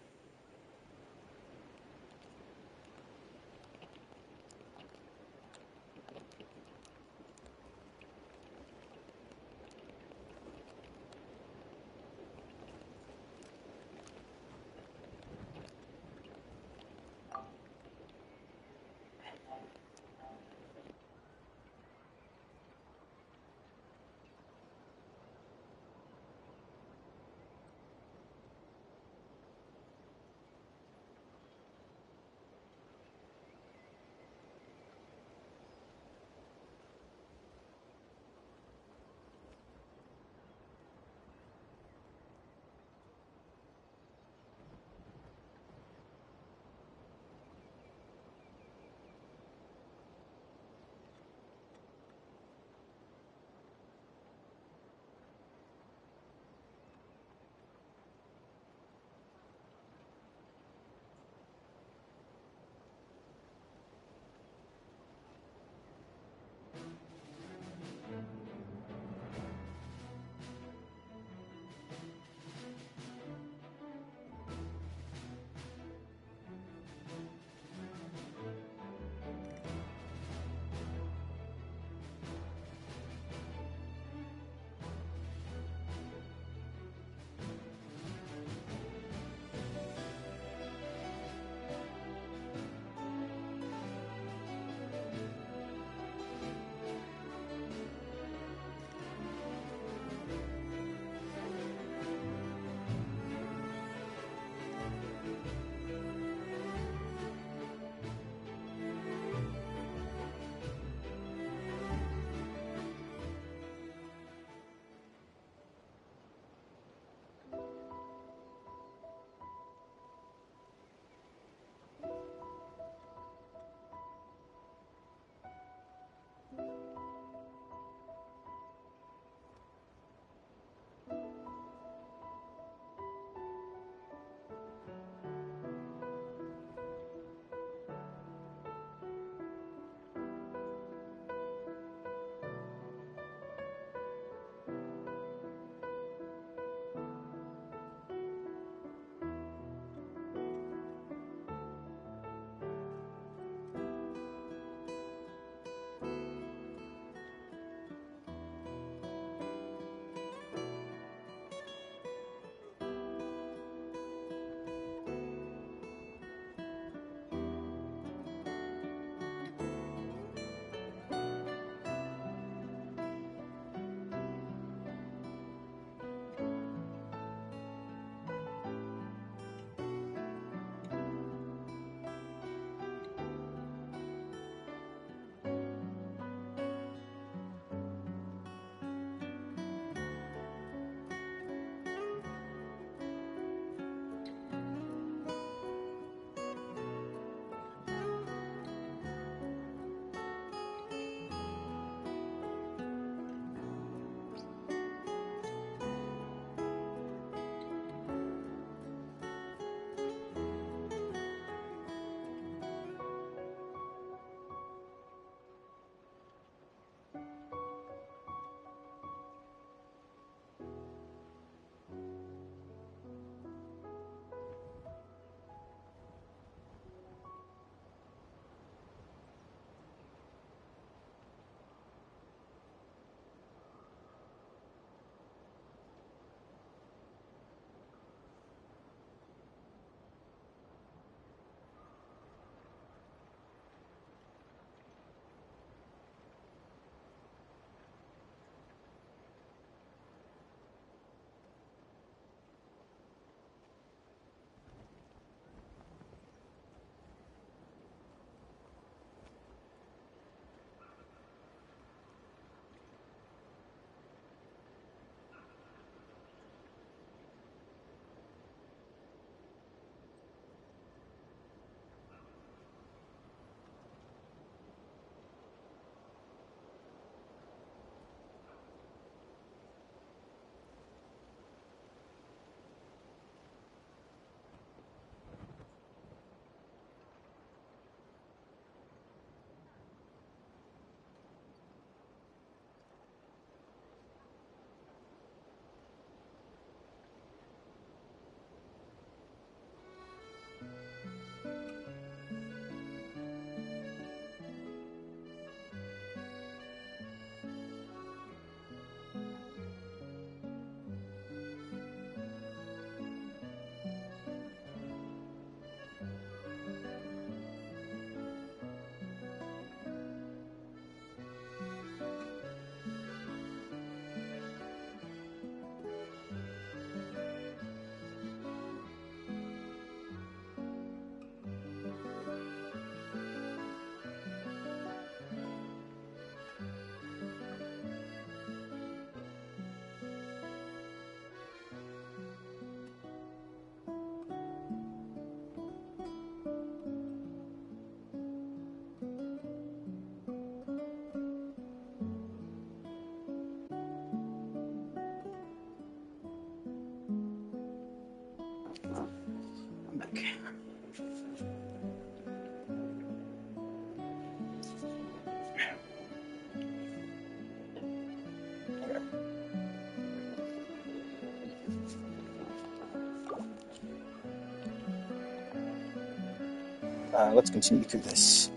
Let's continue through this.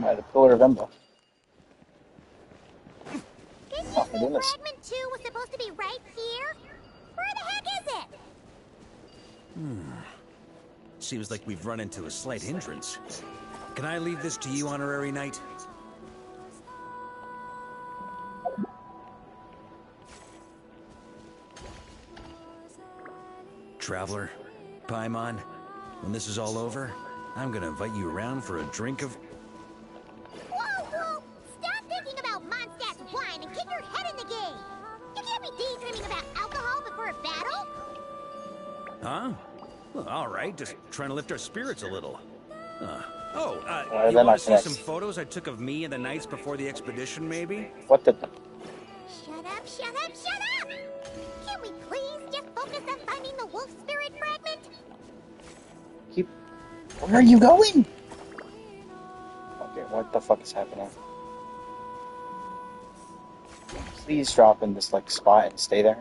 By the Pillar of Emba. Didn't Oh you my say goodness. Fragment 2 was supposed to be right here? Where the heck is it? Seems like we've run into a slight hindrance. Can I leave this to you, Honorary Knight? Traveler, Paimon, when this is all over, I'm gonna invite you around for a drink of... Whoa, whoa! Stop thinking about Mondstadt's wine and get your head in the game! You can't be daydreaming about alcohol before a battle! Huh? Well, alright, just trying to lift our spirits a little. You they're want not to see connected. some photos I took of me and the knights before the expedition, maybe? What the? Shut up, shut up, shut up! Can we please just focus on finding the wolf spirit fragment? Where are you going? Okay, what the fuck is happening? Please drop in this like spot and stay there.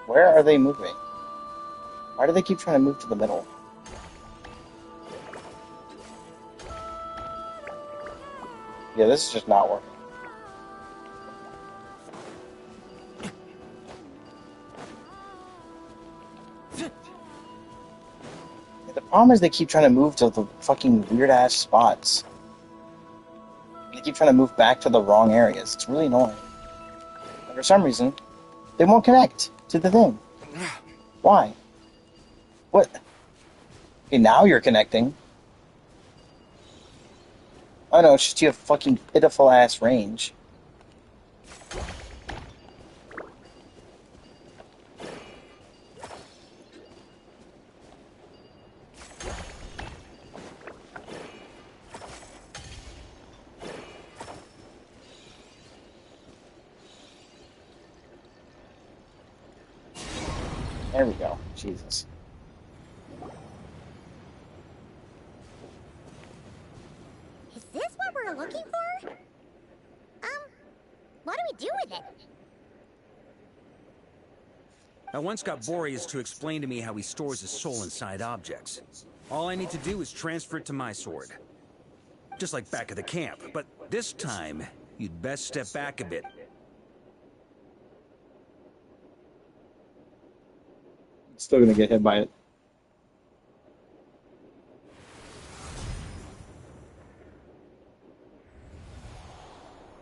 Where are they moving? Why do they keep trying to move to the middle? Yeah, this is just not working. The problem is they keep trying to move to the fucking weird-ass spots. They keep trying to move back to the wrong areas. It's really annoying. And for some reason, they won't connect to the thing. Why? What? Okay, now you're connecting. Oh no, it's just you have fucking pitiful-ass range. There we go. Jesus. Is this what we're looking for? What do we do with it? I once got Boreas to explain to me how he stores his soul inside objects. All I need to do is transfer it to my sword. Just like back at the camp, but this time, you'd best step back a bit. Still gonna get hit by it.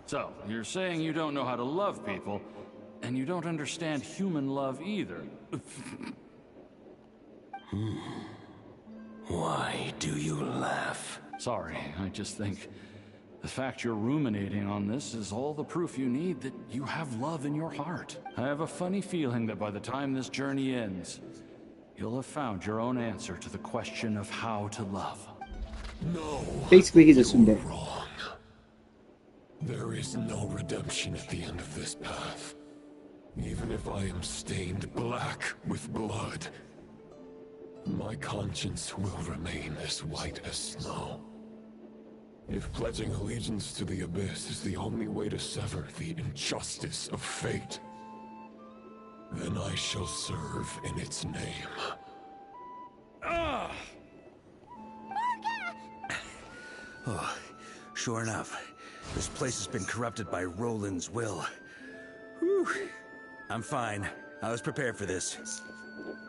So, you're saying you don't know how to love people, and you don't understand human love either. Why do you laugh? Sorry, I just think the fact you're ruminating on this is all the proof you need that you have love in your heart. I have a funny feeling that by the time this journey ends, you'll have found your own answer to the question of how to love. No. Basically, he's assumed it. Wrong. There is no redemption at the end of this path. Even if I am stained black with blood, my conscience will remain as white as snow. If pledging allegiance to the Abyss is the only way to sever the injustice of fate, then I shall serve in its name. Oh, sure enough, this place has been corrupted by Roland's will. Whew. I'm fine. I was prepared for this.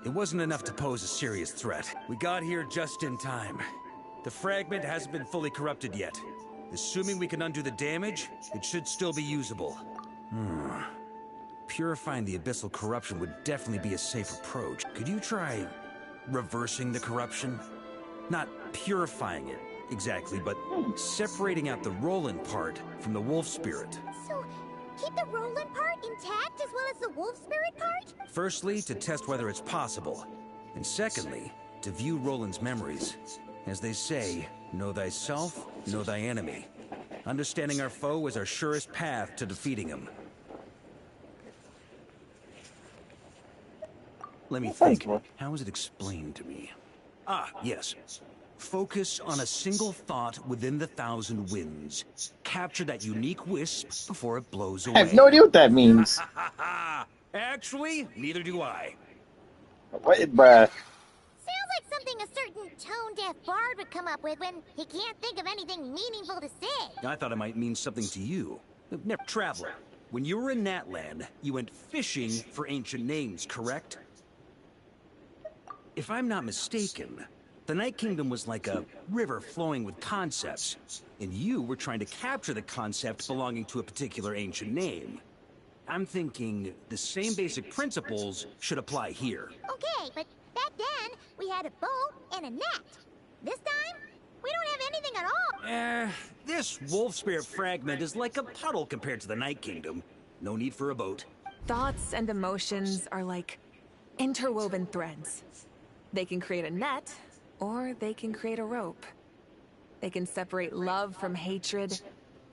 It wasn't enough to pose a serious threat. We got here just in time. The fragment hasn't been fully corrupted yet. Assuming we can undo the damage, it should still be usable. Purifying the abyssal corruption would definitely be a safe approach. Could you try reversing the corruption? Not purifying it, exactly, but separating out the Roland part from the wolf spirit. So, keep the Roland part intact as well as the wolf spirit part? Firstly, to test whether it's possible. And secondly, to view Roland's memories. As they say, know thyself, know thy enemy. Understanding our foe is our surest path to defeating him. Let me think. How was it explained to me? Ah, yes. Focus on a single thought within the 1,000 winds. Capture that unique wisp before it blows away. I have no idea what that means. Actually, neither do I. What, bruh? Sounds like something a certain tone-deaf bard would come up with when he can't think of anything meaningful to say. I thought it might mean something to you. Traveler, when you were in Natland, you went fishing for ancient names, correct? If I'm not mistaken, the Night Kingdom was like a river flowing with concepts, and you were trying to capture the concept belonging to a particular ancient name. I'm thinking the same basic principles should apply here. Okay, but back then, we had a bow and a net. This time, we don't have anything at all. This wolf spirit fragment is like a puddle compared to the Night Kingdom. No need for a boat. Thoughts and emotions are like interwoven threads. They can create a net, or they can create a rope. They can separate love from hatred,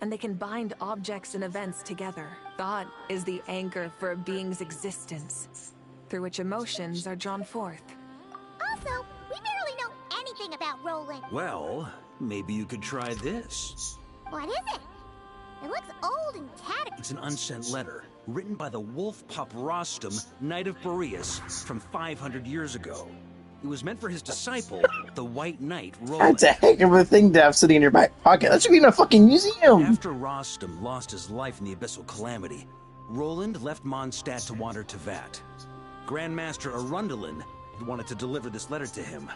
and they can bind objects and events together. Thought is the anchor for a being's existence, through which emotions are drawn forth. Also, we barely know anything about Roland. Well, maybe you could try this. What is it? It looks old and tattered. It's an unsent letter, written by the wolf pup Rostam, Knight of Boreas, from 500 years ago. It was meant for his disciple, the White Knight, Roland. That's a heck of a thing to have sitting in your back pocket. That should be in a fucking museum. After Rostam lost his life in the Abyssal Calamity, Roland left Mondstadt to wander to Vat. Grandmaster Arundelen wanted to deliver this letter to him.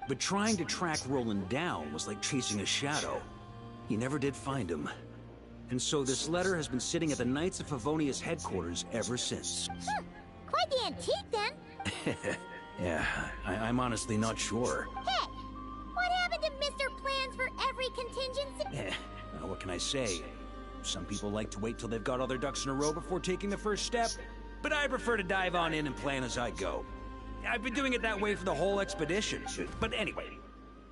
But trying to track Roland down was like chasing a shadow. He never did find him. And so this letter has been sitting at the Knights of Favonius headquarters ever since. Quite the antique, then. Yeah, I'm honestly not sure. Hey, what happened to Mr. Plans for every contingency? Well, what can I say? Some people like to wait till they've got all their ducks in a row before taking the first step, but I prefer to dive on in and plan as I go. I've been doing it that way for the whole expedition. But anyway,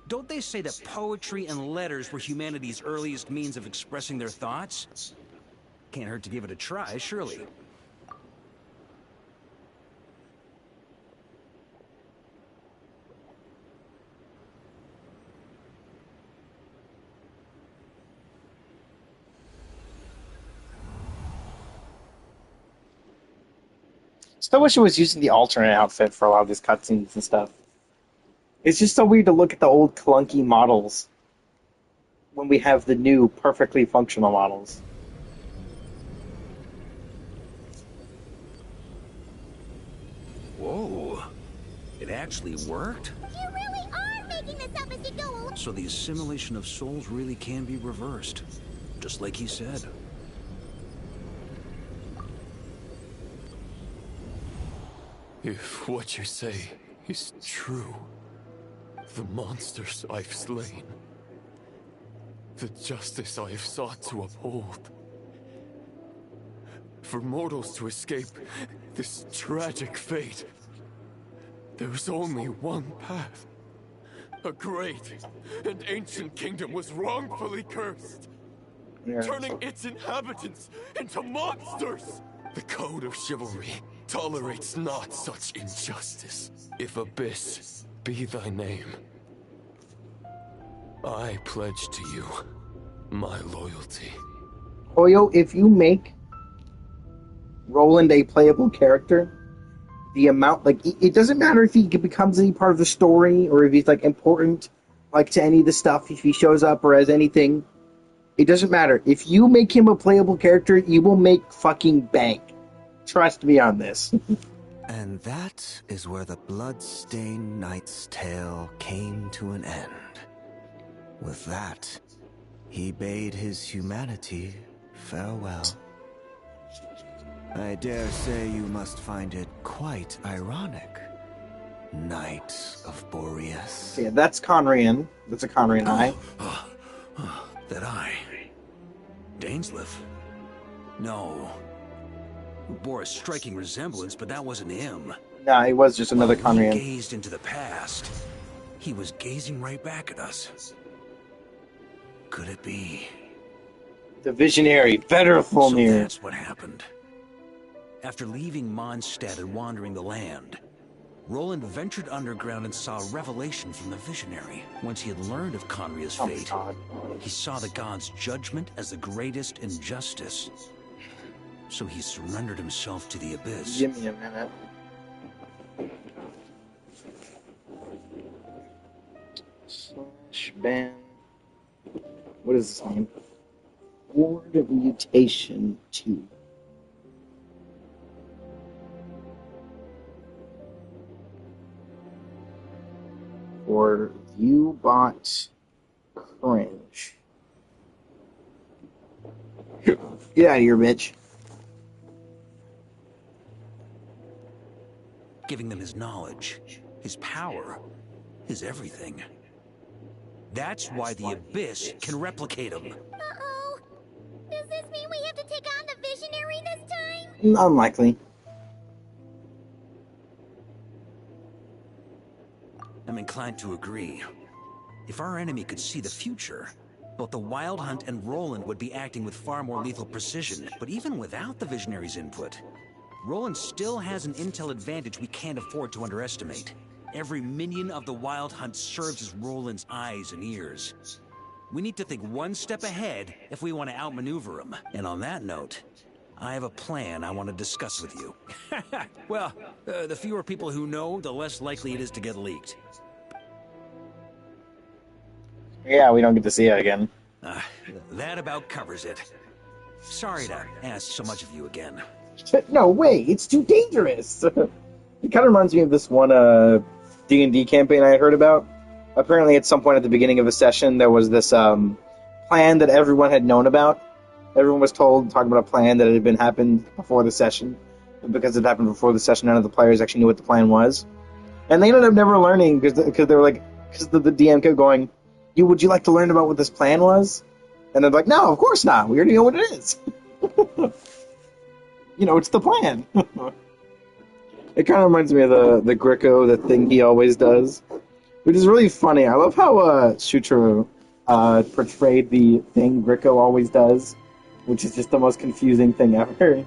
don't they say that poetry and letters were humanity's earliest means of expressing their thoughts? Can't hurt to give it a try, surely. Still wish it was using the alternate outfit for a lot of these cutscenes and stuff. It's just so weird to look at the old clunky models when we have the new, perfectly functional models. Whoa. It actually worked? You really are making this up as you go along. So the assimilation of souls really can be reversed. Just like he said. If what you say is true, the monsters I've slain, the justice I have sought to uphold, for mortals to escape this tragic fate, there's only one path. A great and ancient kingdom was wrongfully cursed, turning its inhabitants into monsters. The code of chivalry tolerates not such injustice. If Abyss be thy name, I pledge to you my loyalty. Hoyo, if you make Roland a playable character, the amount, like, it doesn't matter if he becomes any part of the story or if he's, like, important, like, to any of the stuff, if he shows up or has anything. It doesn't matter. If you make him a playable character, you will make fucking bank. Trust me on this. And that is where the blood-stained knight's tale came to an end. With that, he bade his humanity farewell. I dare say you must find it quite ironic, Knight of Boreas. Yeah, that's Conrian. That's a Conrian eye. That eye. Dainsleif? No. It bore a striking resemblance, but that wasn't him. Nah, he was just another Conrian. He gazed into the past. He was gazing right back at us. Could it be? The visionary, better So Fulmir. that's what happened. After leaving Mondstadt and wandering the land, Roland ventured underground and saw a revelation from the visionary. Once he had learned of Conria's fate, he saw the gods' judgment as the greatest injustice. So he surrendered himself to the abyss. Give me a minute. Ban. What is this name? Ward of Mutation 2. For ViewBot cringe. Get out of here, bitch. Giving them his knowledge, his power, his everything. That's why the Abyss can replicate him. Uh-oh. Does this mean we have to take on the Visionary this time? Unlikely. I'm inclined to agree. If our enemy could see the future, both the Wild Hunt and Roland would be acting with far more lethal precision. But even without the Visionary's input, Roland still has an intel advantage we can't afford to underestimate. Every minion of the Wild Hunt serves as Roland's eyes and ears. We need to think one step ahead if we want to outmaneuver him. And on that note, I have a plan I want to discuss with you. Well, the fewer people who know, the less likely it is to get leaked. Yeah, we don't get to see it again. That about covers it. Sorry to ask so much of you again. No way, it's too dangerous. It kind of reminds me of this one D&D campaign I had heard about. Apparently, at some point at the beginning of a session, there was this plan that everyone had known about. Everyone was talking about a plan that had happened before the session. But because it happened before the session, none of the players actually knew what the plan was. And they ended up never learning because they were like, because the DM kept going, would you like to learn about what this plan was? And they're like, no, of course not. We already know what it is. It's the plan. It kind of reminds me of the Greco, the thing he always does, which is really funny. I love how Sutro portrayed the thing Greco always does, which is just the most confusing thing ever.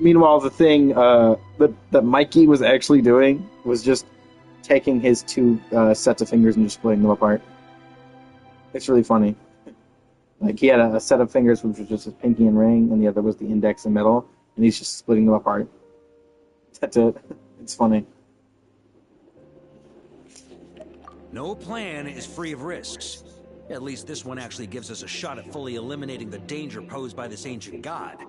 Meanwhile, the thing that Mikey was actually doing was just taking his two sets of fingers and just splitting them apart. It's really funny. Like, he had a set of fingers which was just his pinky and ring, and the other was the index and middle, and he's just splitting them apart. That's it. It's funny. No plan is free of risks. At least this one actually gives us a shot at fully eliminating the danger posed by this ancient god.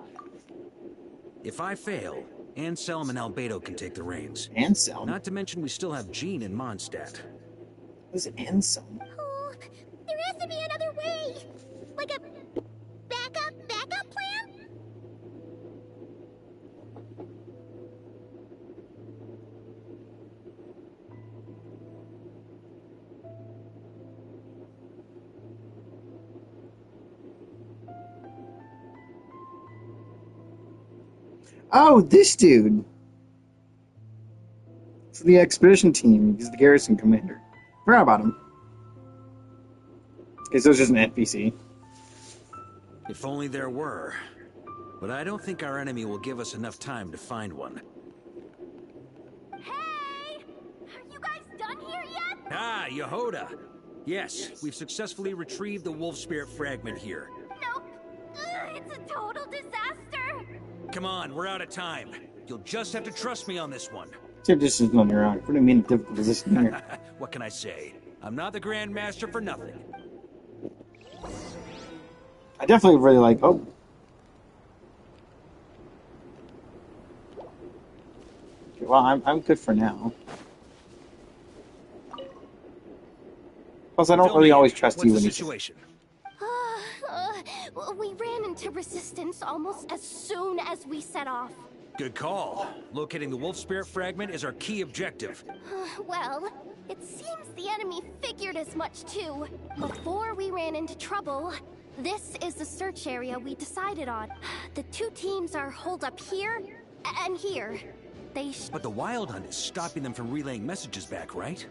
If I fail, Anselm and Albedo can take the reins. Anselm? Not to mention we still have Jean in Mondstadt. Who's Anselm? Oh, there has to be another way. Like a backup plan? Oh, this dude! It's the expedition team. He's the garrison commander. Forgot about him. Okay, so it's just an NPC. If only there were. But I don't think our enemy will give us enough time to find one. Hey! Are you guys done here yet? Ah, Yehoda! Yes, we've successfully retrieved the wolf spirit fragment here. Nope. It's a total disaster. Come on, we're out of time. You'll just have to trust me on this one. You're just on your own. What do you mean, difficult position here? What can I say? I'm not the Grand Master for nothing. I definitely really like. Oh. Okay, well, I'm good for now. Plus, I don't really always trust you when you. Situation? We ran into resistance almost as soon as we set off. Good call. Locating the wolf spirit fragment is our key objective. Well, it seems the enemy figured as much too. Before we ran into trouble, this is the search area we decided on. The two teams are holed up here and here. But the Wild Hunt is stopping them from relaying messages back, right?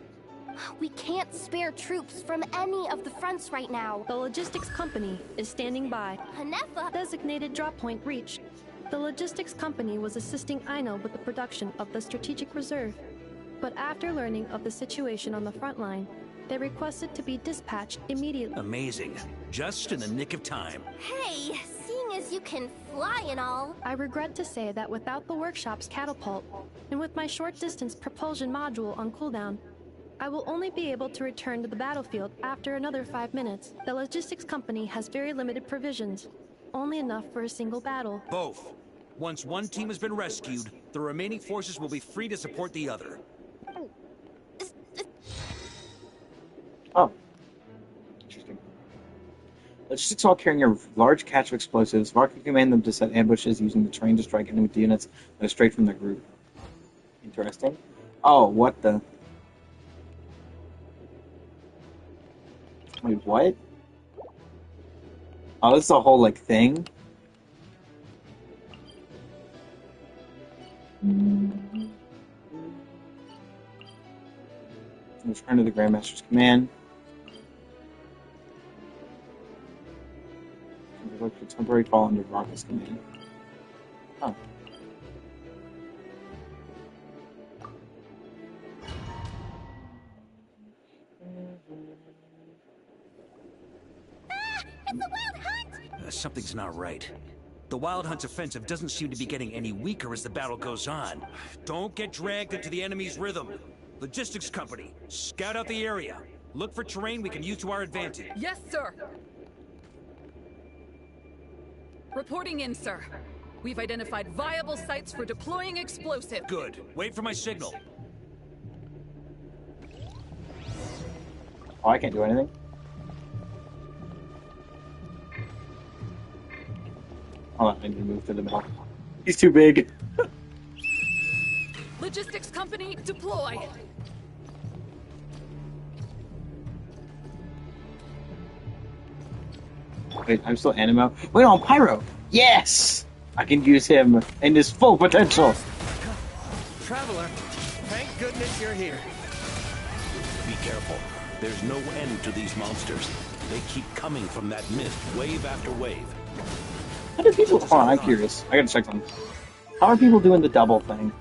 We can't spare troops from any of the fronts right now. The logistics company is standing by. Hanefa! Designated drop point reached. The logistics company was assisting Aino with the production of the strategic reserve, but after learning of the situation on the front line, they requested to be dispatched immediately. Amazing. Just in the nick of time. Hey, seeing as you can fly and all. I regret to say that without the workshop's catapult, and with my short-distance propulsion module on cooldown, I will only be able to return to the battlefield after another 5 minutes. The logistics company has very limited provisions, only enough for a single battle. Both. Once one team has been rescued, the remaining forces will be free to support the other. Oh. Interesting. Logistics while carrying a large catch of explosives. Vark can command them to set ambushes using the terrain to strike enemy units that are straight from their group. Interesting. Oh, what the... Wait, what? Oh, this is a whole, like, thing? Return to the Grandmaster's command. Look for temporary fall under Varka's command. Oh. It's the Wild Hunt! Something's not right. The Wild Hunt's offensive doesn't seem to be getting any weaker as the battle goes on. Don't get dragged into the enemy's rhythm. Logistics company, scout out the area. Look for terrain we can use to our advantage. Yes, sir. Reporting in, sir. We've identified viable sites for deploying explosive. Good. Wait for my signal. Oh, I can't do anything. Hold on, I need to move to the middle. He's too big. Logistics company, deploy. Wait, I'm still Animo. Wait, on Pyro! Yes! I can use him in his full potential. Traveler, thank goodness you're here. Be careful. There's no end to these monsters. They keep coming from that mist, wave after wave. How do people... Hold on, I'm curious. I gotta check something. How are people doing the double thing?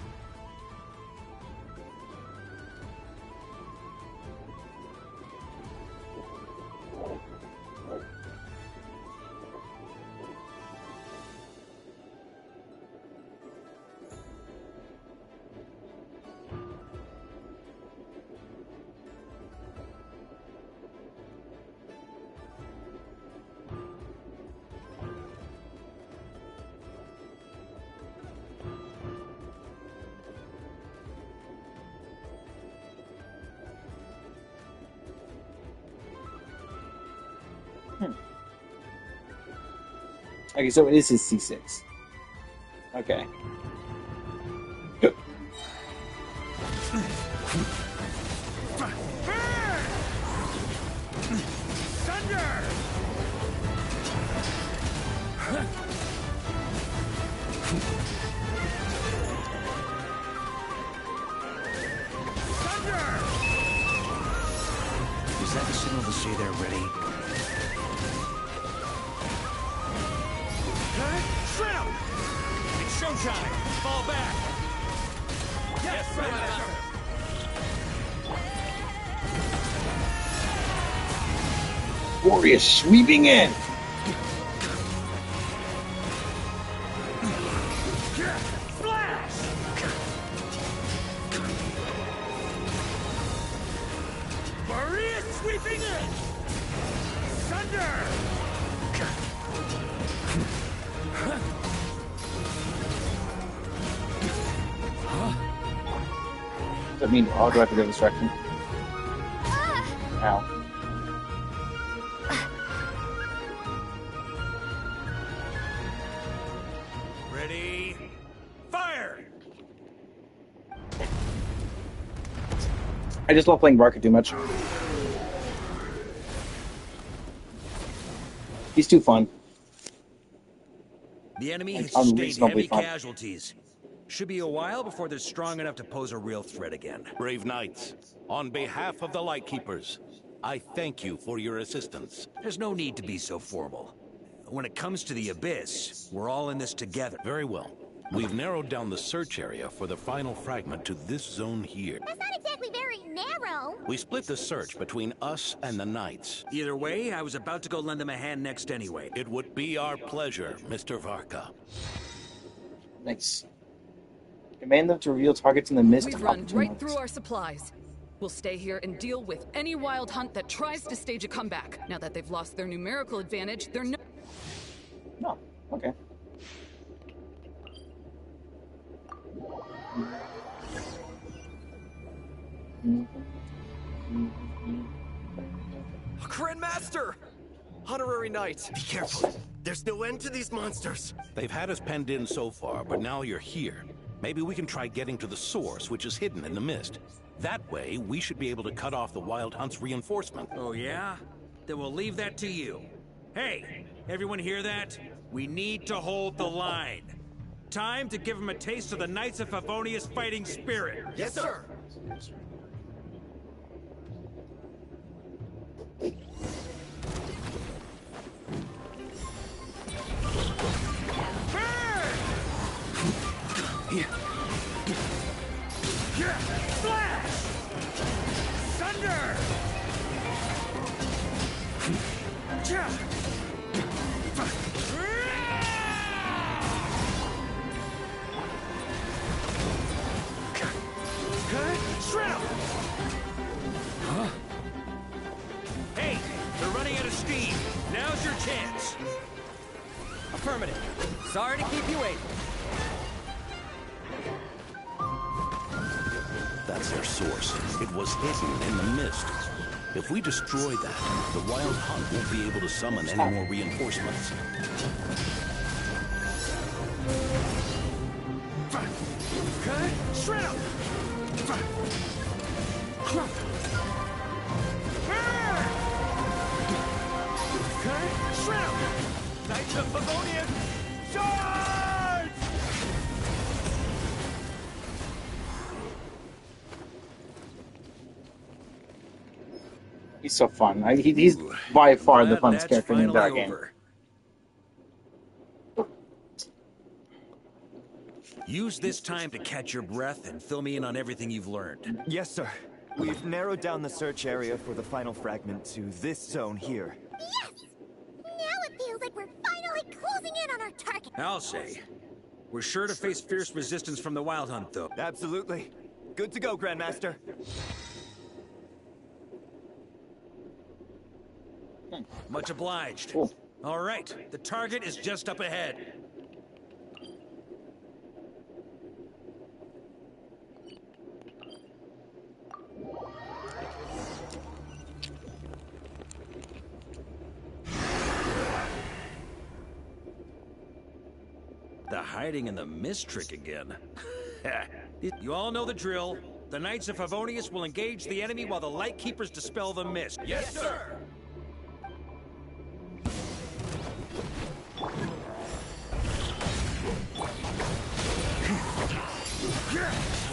Okay, so it is his C6. Okay. Is that the signal to say they're ready? Shred him! It's showtime! Fall back! Yes, sir! Warrior sweeping in! Flash! Maria sweeping in! Thunder! Does that mean, oh, do I have to go this direction? Ow. Ready? Fire! I just love playing Barker too much. He's too fun. The enemy Like, has sustained unreasonably heavy fun. casualties. Should be a while before they're strong enough to pose a real threat again. Brave knights, on behalf of the Lightkeepers, I thank you for your assistance. There's no need to be so formal. when it comes to the Abyss, we're all in this together. Very well. We've narrowed down the search area for the final fragment to this zone here. That's not exactly very narrow. We split the search between us and the Knights. Either way, I was about to go lend them a hand next anyway. It would be our pleasure, Mr. Varka. Nice. Command them to reveal targets in the mist. We've run right through our supplies. We'll stay here and deal with any wild hunt that tries to stage a comeback. Now that they've lost their numerical advantage, they're no... No. Okay. Grandmaster! Honorary Knight! Be careful. There's no end to these monsters! They've had us penned in so far, but now you're here. Maybe we can try getting to the source, which is hidden in the mist. That way, we should be able to cut off the Wild Hunt's reinforcement. Oh, yeah? Then we'll leave that to you. Hey, everyone hear that? We need to hold the line. Time to give them a taste of the Knights of Favonius fighting spirit. Yes, sir! Flash! Thunder! Shrimp! Huh? Hey, they're running out of steam. Now's your chance. Affirmative. Sorry to keep you waiting. That's their source. It was hidden in the mist. If we destroy that, the Wild Hunt won't be able to summon any more reinforcements. Shrimp! Shrimp! Knights of Favonius! Charge! He's so fun. He's by far the funnest character in the entire game. Use this time to catch your breath and fill me in on everything you've learned. Yes, sir. We've narrowed down the search area for the final fragment to this zone here. Yes! Now it feels like we're finally closing in on our target. I'll say. We're sure to face fierce resistance from the Wild Hunt, though. Absolutely. Good to go, Grandmaster. Much obliged. Cool. All right, the target is just up ahead. The hiding in the mist trick again. You all know the drill. The Knights of Favonius will engage the enemy while the Light Keepers dispel the mist. Yes, sir!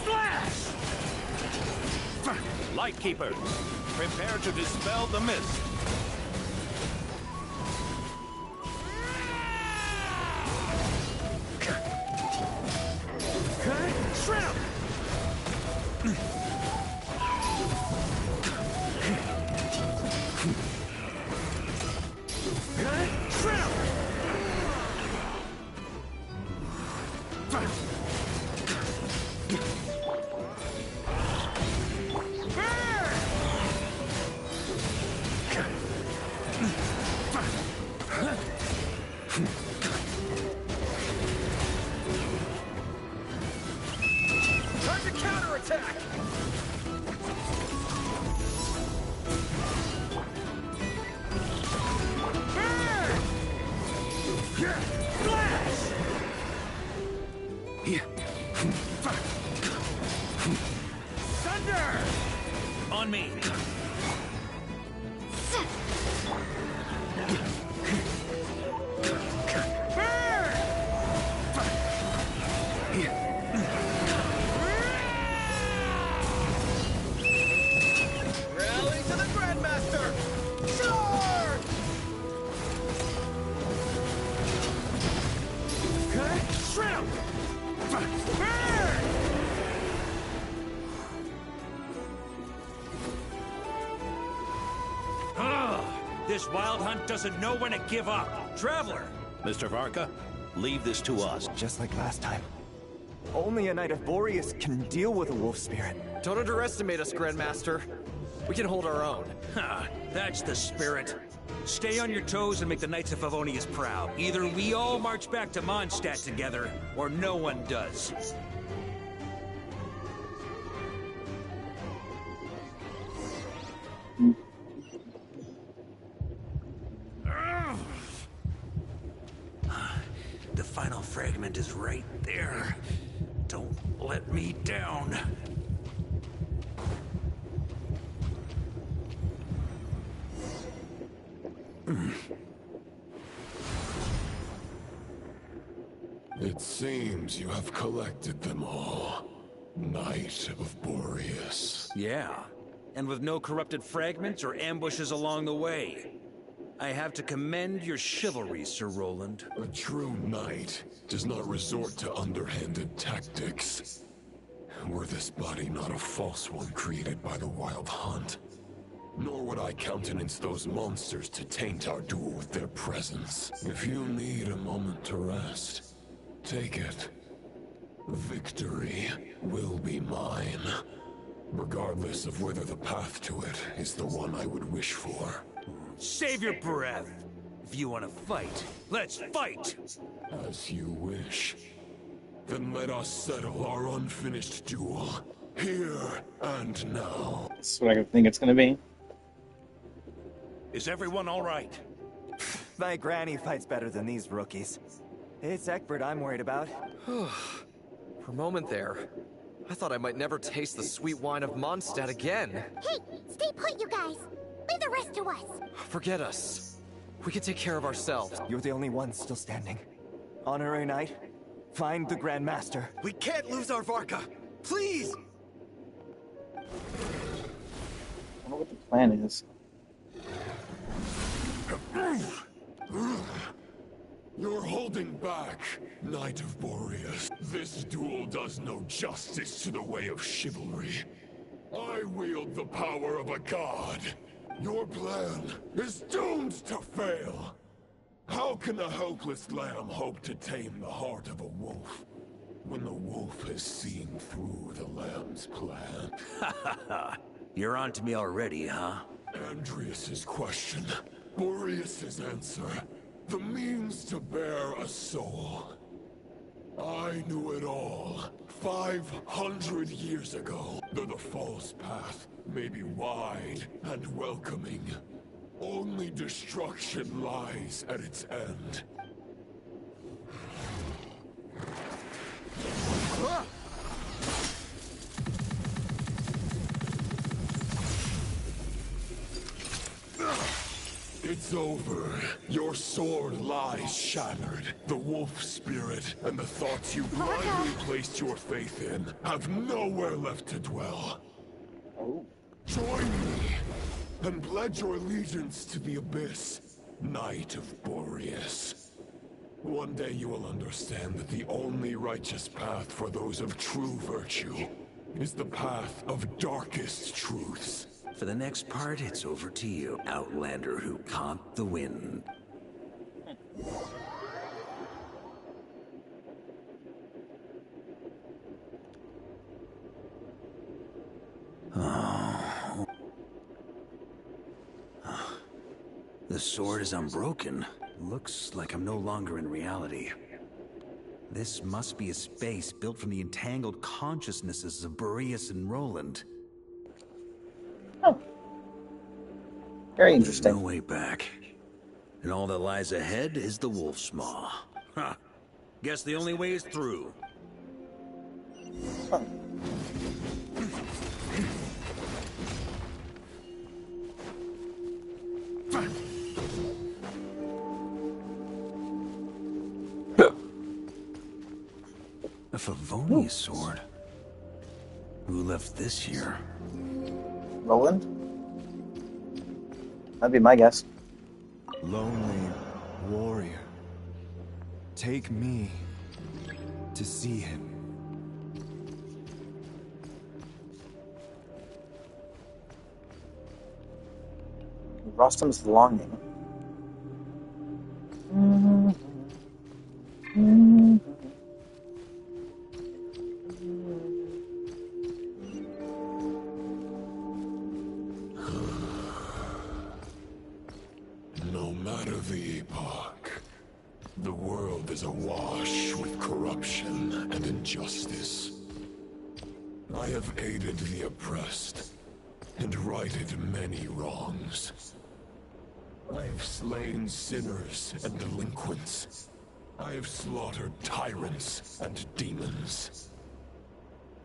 Flash! Light Keepers, prepare to dispel the mist. Shrimp! Shrimp! Time to counterattack! Flash! Thunder! On me. Rally to the Grandmaster! Charge! This wild hunt doesn't know when to give up. Traveler! Mr. Varka, leave this to us. Just like last time. Only a Knight of Boreas can deal with a wolf spirit. Don't underestimate us, Grandmaster. We can hold our own. Ha! That's the spirit. Stay on your toes and make the Knights of Favonius proud. Either we all march back to Mondstadt together, or no one does. The final fragment is right there. Don't let me down. It seems you have collected them all. Knight of Boreas. Yeah, and with no corrupted fragments or ambushes along the way. I have to commend your chivalry, Sir Roland. A true knight does not resort to underhanded tactics. Were this body not a false one created by the Wild Hunt, nor would I countenance those monsters to taint our duel with their presence. If you need a moment to rest, take it. Victory will be mine, regardless of whether the path to it is the one I would wish for. Save your breath. If you want to fight, let's fight! As you wish. Then let us settle our unfinished duel, here and now. That's what I think it's gonna be. Is everyone all right? My granny fights better than these rookies. It's Egbert I'm worried about. For a moment there, I thought I might never taste the sweet wine of Mondstadt again. Hey, stay put, you guys. Leave the rest to us. Forget us. We can take care of ourselves. You're the only one still standing. Honorary Knight, find the Grand Master. We can't lose our Varka! Please! I wonder what the plan is. You're holding back, Knight of Boreas. This duel does no justice to the way of chivalry. I wield the power of a god. Your plan is doomed to fail. How can a helpless lamb hope to tame the heart of a wolf when the wolf has seen through the lamb's plan? Ha ha ha! You're on to me already, huh? Andreas's question, Boreas's answer, the means to bear a soul. I knew it all 500 years ago. Though the false path may be wide and welcoming, only destruction lies at its end. It's over. Your sword lies shattered. The wolf spirit and the thoughts you blindly placed your faith in have nowhere left to dwell. Join me and pledge your allegiance to the abyss, Knight of Boreas. One day you will understand that the only righteous path for those of true virtue is the path of darkest truths. For the next part, it's over to you, Outlander who caught the wind. Oh. The sword is unbroken. Looks like I'm no longer in reality. This must be a space built from the entangled consciousnesses of Boreas and Roland. Very interesting. No way back. And all that lies ahead is the wolf's maw. Huh. Guess the only way is through. Huh. A Favonius sword? Who left this here? Roland? That'd be my guess. Lonely warrior, take me to see him. Rostam's longing. No matter the epoch, the world is awash with corruption and injustice. I have aided the oppressed and righted many wrongs. I have slain sinners and delinquents. I have slaughtered tyrants and demons.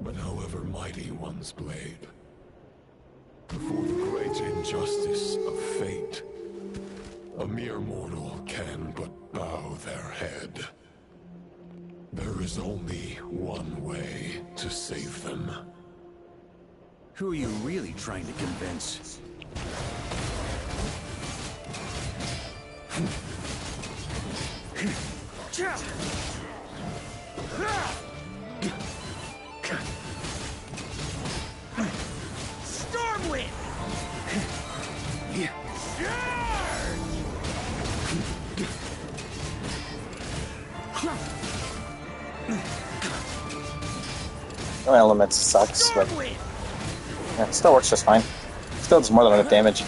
But however mighty one's blade, before the great injustice of fate, a mere mortal can but bow their head. There is only one way to save them. Who are you really trying to convince? Stormwind! No elements sucks, but yeah, it still works just fine. Still does more than enough damage.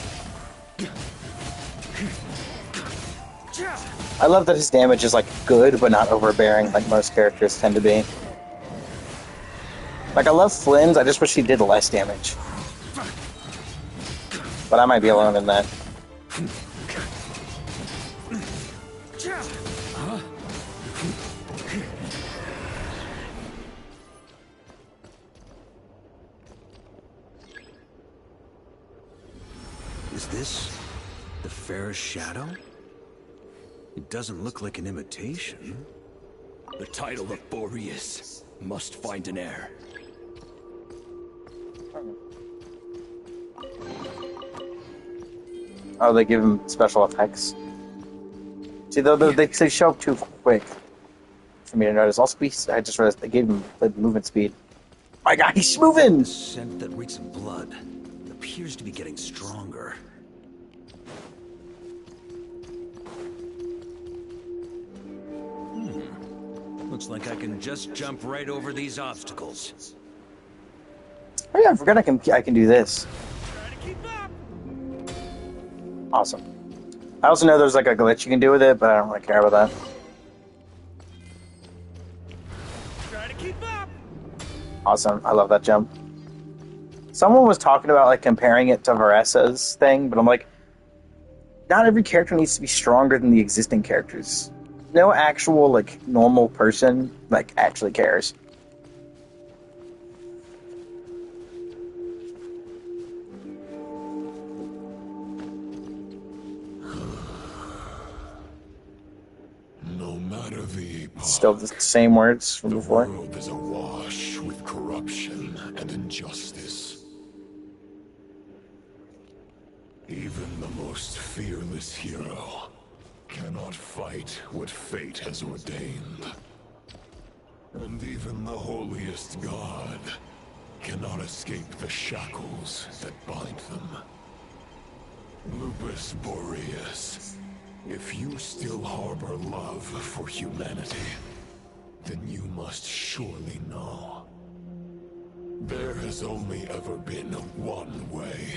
I love that his damage is like good, but not overbearing like most characters tend to be. Like I love Flynn's, I just wish he did less damage. But I might be alone in that. Is this the fairest shadow? It doesn't look like an imitation. The title of Boreas must find an heir. Oh, they give him special effects. See, though they show up too quick for me to notice. Also, I just realized they gave him the movement speed. My God, he's moving! The scent that reeks of blood appears to be getting stronger. Looks like I can just jump right over these obstacles. Oh yeah, I forgot I can do this. Awesome. I also know there's like a glitch you can do with it, but I don't really care about that. Awesome. I love that jump. Someone was talking about like comparing it to Varessa's thing, but I'm like, not every character needs to be stronger than the existing characters. No actual like normal person like actually cares. No matter the epoch, Still the same words from before. the world is awash with corruption and injustice. Even the most fearless hero cannot fight what fate has ordained. And even the holiest god cannot escape the shackles that bind them. Lupus Boreas, if you still harbor love for humanity, then you must surely know. There has only ever been one way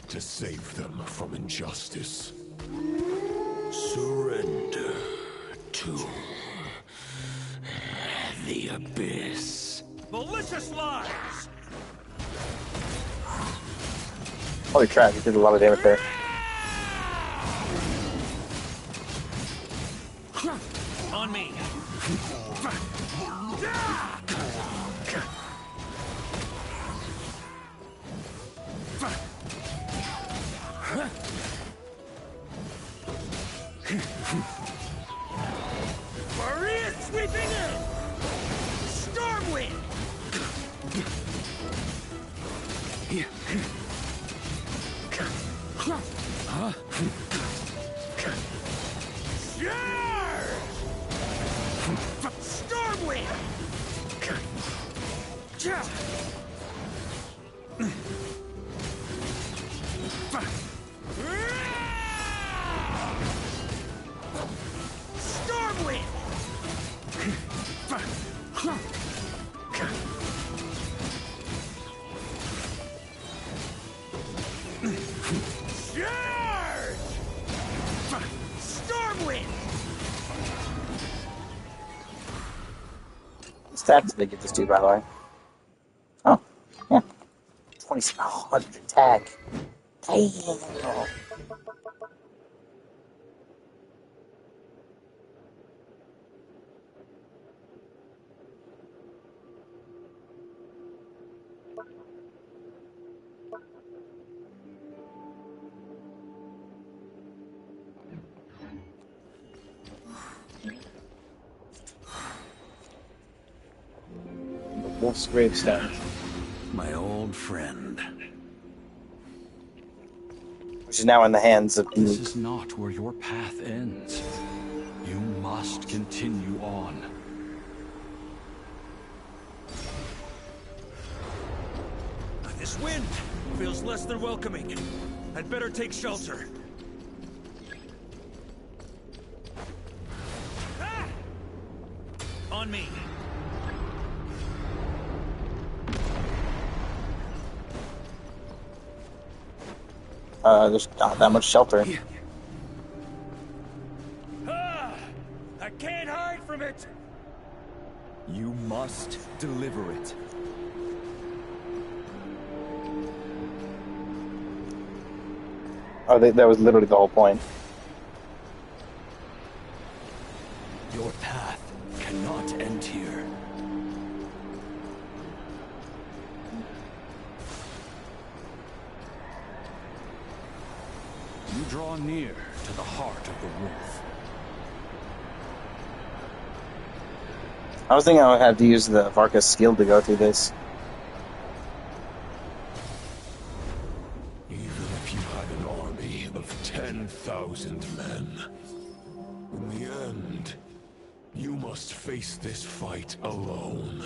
to save them from injustice. Surrender to the abyss. Malicious lies! Holy crap, he did a lot of damage there. On me! Maria sweeping in! Stormwind! Stormwind! stats did they get this to, by the way? Oh, yeah. 2700 attack. Damn. Wolf's gravestone. My old friend. Which is now in the hands of This is not where your path ends. You must continue on. This wind feels less than welcoming. I'd better take shelter. Ah! On me. There's not that much shelter. Ah! I can't hide from it. You must deliver it. Oh, that was literally the whole point. Your path cannot end here. You draw near to the heart of the wolf. I was thinking I would have to use the Varka's skill to go through this. Even if you had an army of 10,000 men, in the end, you must face this fight alone.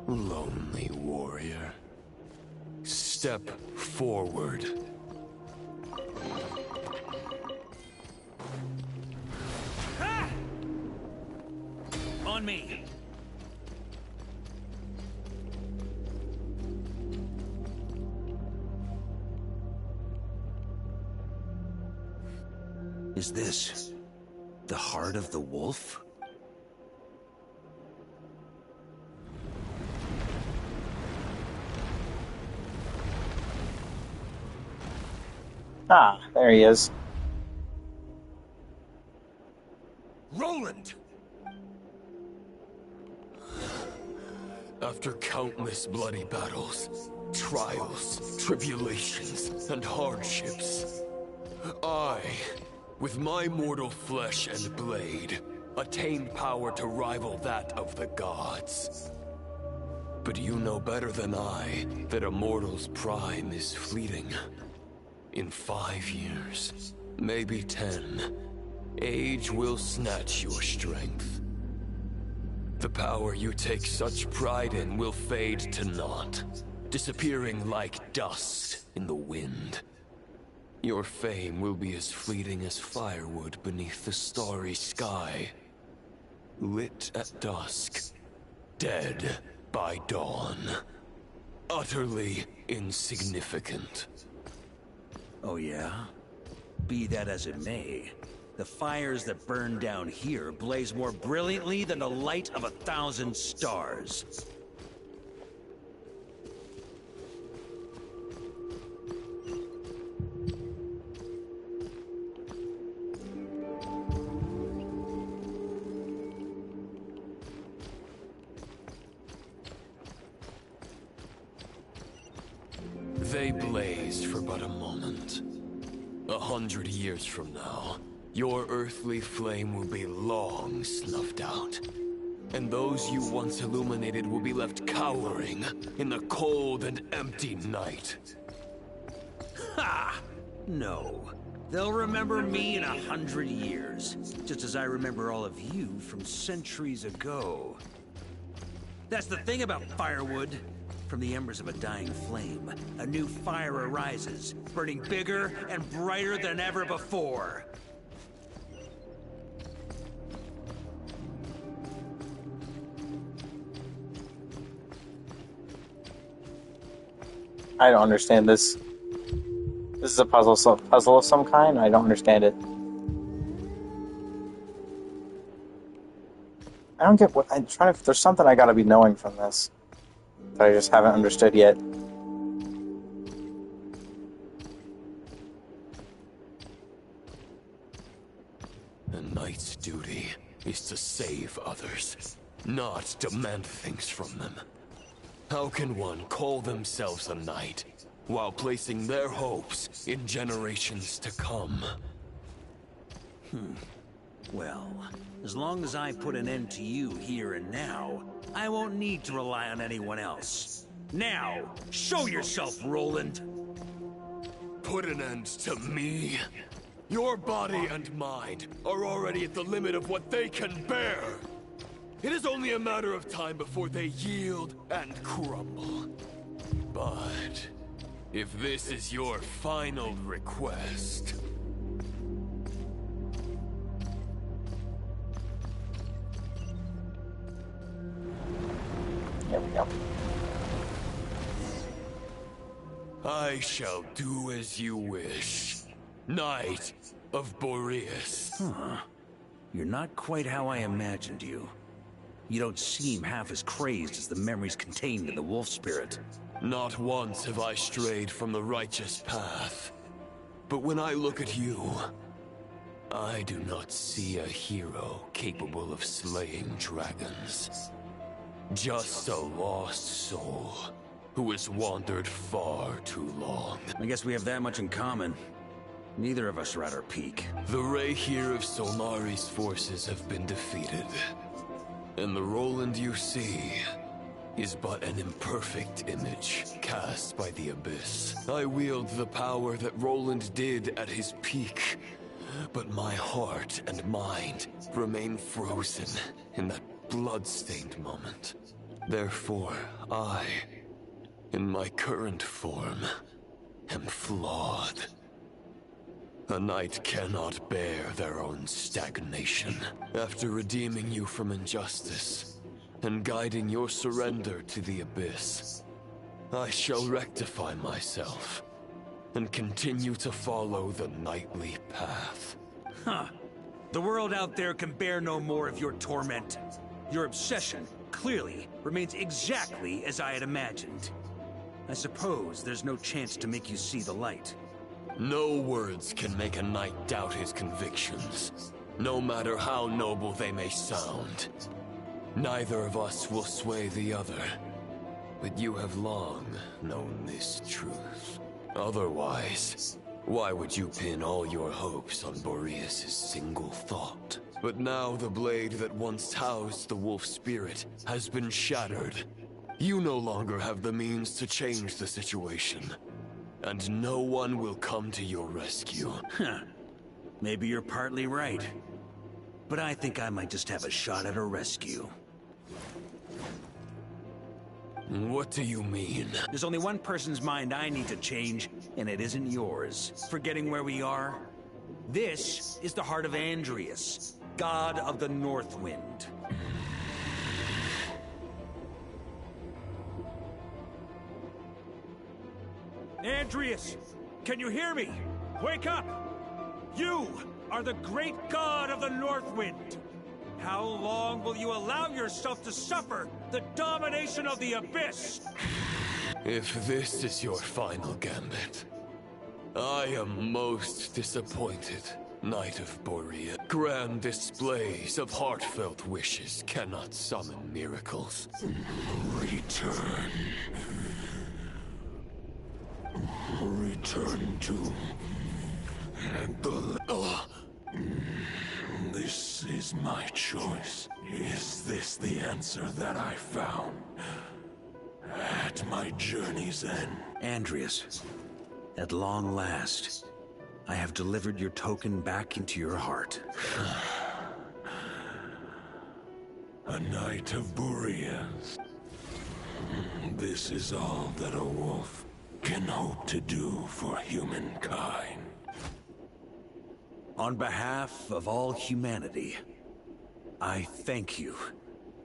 Lonely warrior. Step forward. Ah! On me. Is this the heart of the wolf? Ah, there he is. Roland! After countless bloody battles, trials, tribulations, and hardships, I, with my mortal flesh and blade, attained power to rival that of the gods. But you know better than I that a mortal's prime is fleeting. In 5 years, maybe 10, age will snatch your strength. The power you take such pride in will fade to naught, disappearing like dust in the wind. Your fame will be as fleeting as firewood beneath the starry sky. Lit at dusk, dead by dawn. Utterly insignificant. Oh yeah? Be that as it may, the fires that burn down here blaze more brilliantly than the light of 1,000 stars. They blazed for but a moment. 100 years from now, your earthly flame will be long snuffed out. And those you once illuminated will be left cowering in the cold and empty night. Ha! No. They'll remember me in 100 years, just as I remember all of you from centuries ago. That's the thing about firewood. From the embers of a dying flame, a new fire arises, burning bigger and brighter than ever before. I don't understand this. This is a puzzle of some kind? I don't understand it. I don't get what I'm trying to. There's something I gotta be knowing from this that I just haven't understood yet. A knight's duty is to save others, not demand things from them. How can one call themselves a knight while placing their hopes in generations to come? Well, as long as I put an end to you here and now, I won't need to rely on anyone else. Now, show yourself, Roland! Put an end to me? Your body and mind are already at the limit of what they can bear. It is only a matter of time before they yield and crumble. But if this is your final request... Here we go. I shall do as you wish. Knight of Boreas. Huh. You're not quite how I imagined you. You don't seem half as crazed as the memories contained in the wolf spirit. Not once have I strayed from the righteous path. But when I look at you, I do not see a hero capable of slaying dragons. Just a lost soul who has wandered far too long. I guess we have that much in common. Neither of us are at our peak. The Rayhir of Solmari's forces have been defeated. And the Roland you see is but an imperfect image cast by the Abyss. I wield the power that Roland did at his peak, but my heart and mind remain frozen in that blood-stained moment. Therefore, I, in my current form, am flawed. A knight cannot bear their own stagnation. After redeeming you from injustice and guiding your surrender to the Abyss, I shall rectify myself and continue to follow the knightly path. Huh. The world out there can bear no more of your torment. Your obsession, clearly, remains exactly as I had imagined. I suppose there's no chance to make you see the light. No words can make a knight doubt his convictions, no matter how noble they may sound. Neither of us will sway the other, but you have long known this truth. Otherwise, why would you pin all your hopes on Boreas' single thought? But now the blade that once housed the wolf spirit has been shattered. You no longer have the means to change the situation. And no one will come to your rescue. Huh. Maybe you're partly right. But I think I might just have a shot at a rescue. What do you mean? There's only one person's mind I need to change, and it isn't yours. Forgetting where we are? This is the heart of Andrias, god of the North Wind. Andrias, can you hear me? Wake up! You are the great god of the Northwind. How long will you allow yourself to suffer the domination of the Abyss? If this is your final gambit, I am most disappointed, Knight of Borea. Grand displays of heartfelt wishes cannot summon miracles. Return. Return to the... This is my choice. Is this the answer that I found at my journey's end? Andrias, at long last, I have delivered your token back into your heart. A knight of Boreas. This is all that a wolf can hope to do for humankind. On behalf of all humanity, I thank you,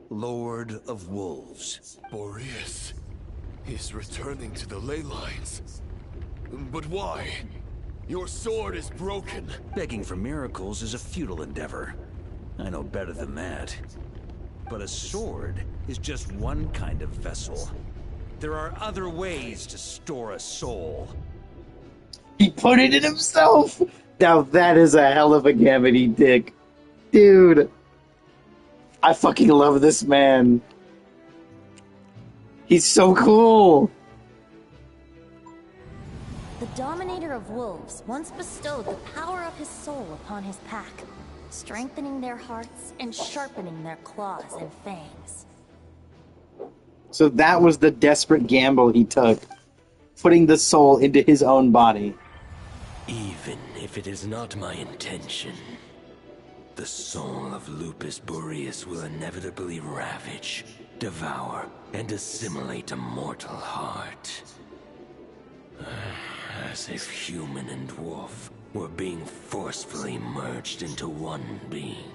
Lord of Wolves. Boreas is returning to the ley lines. But why? Your sword is broken. Begging for miracles is a futile endeavor. I know better than that. But a sword is just one kind of vessel. There are other ways to store a soul. He put it in himself! Now that is a hell of a gambit, dick. Dude. I fucking love this man. He's so cool! The Dominator of Wolves once bestowed the power of his soul upon his pack, strengthening their hearts and sharpening their claws and fangs. So that was the desperate gamble he took, putting the soul into his own body. Even if it is not my intention, the soul of Lupus Boreas will inevitably ravage, devour, and assimilate a mortal heart. As if human and wolf were being forcefully merged into one being.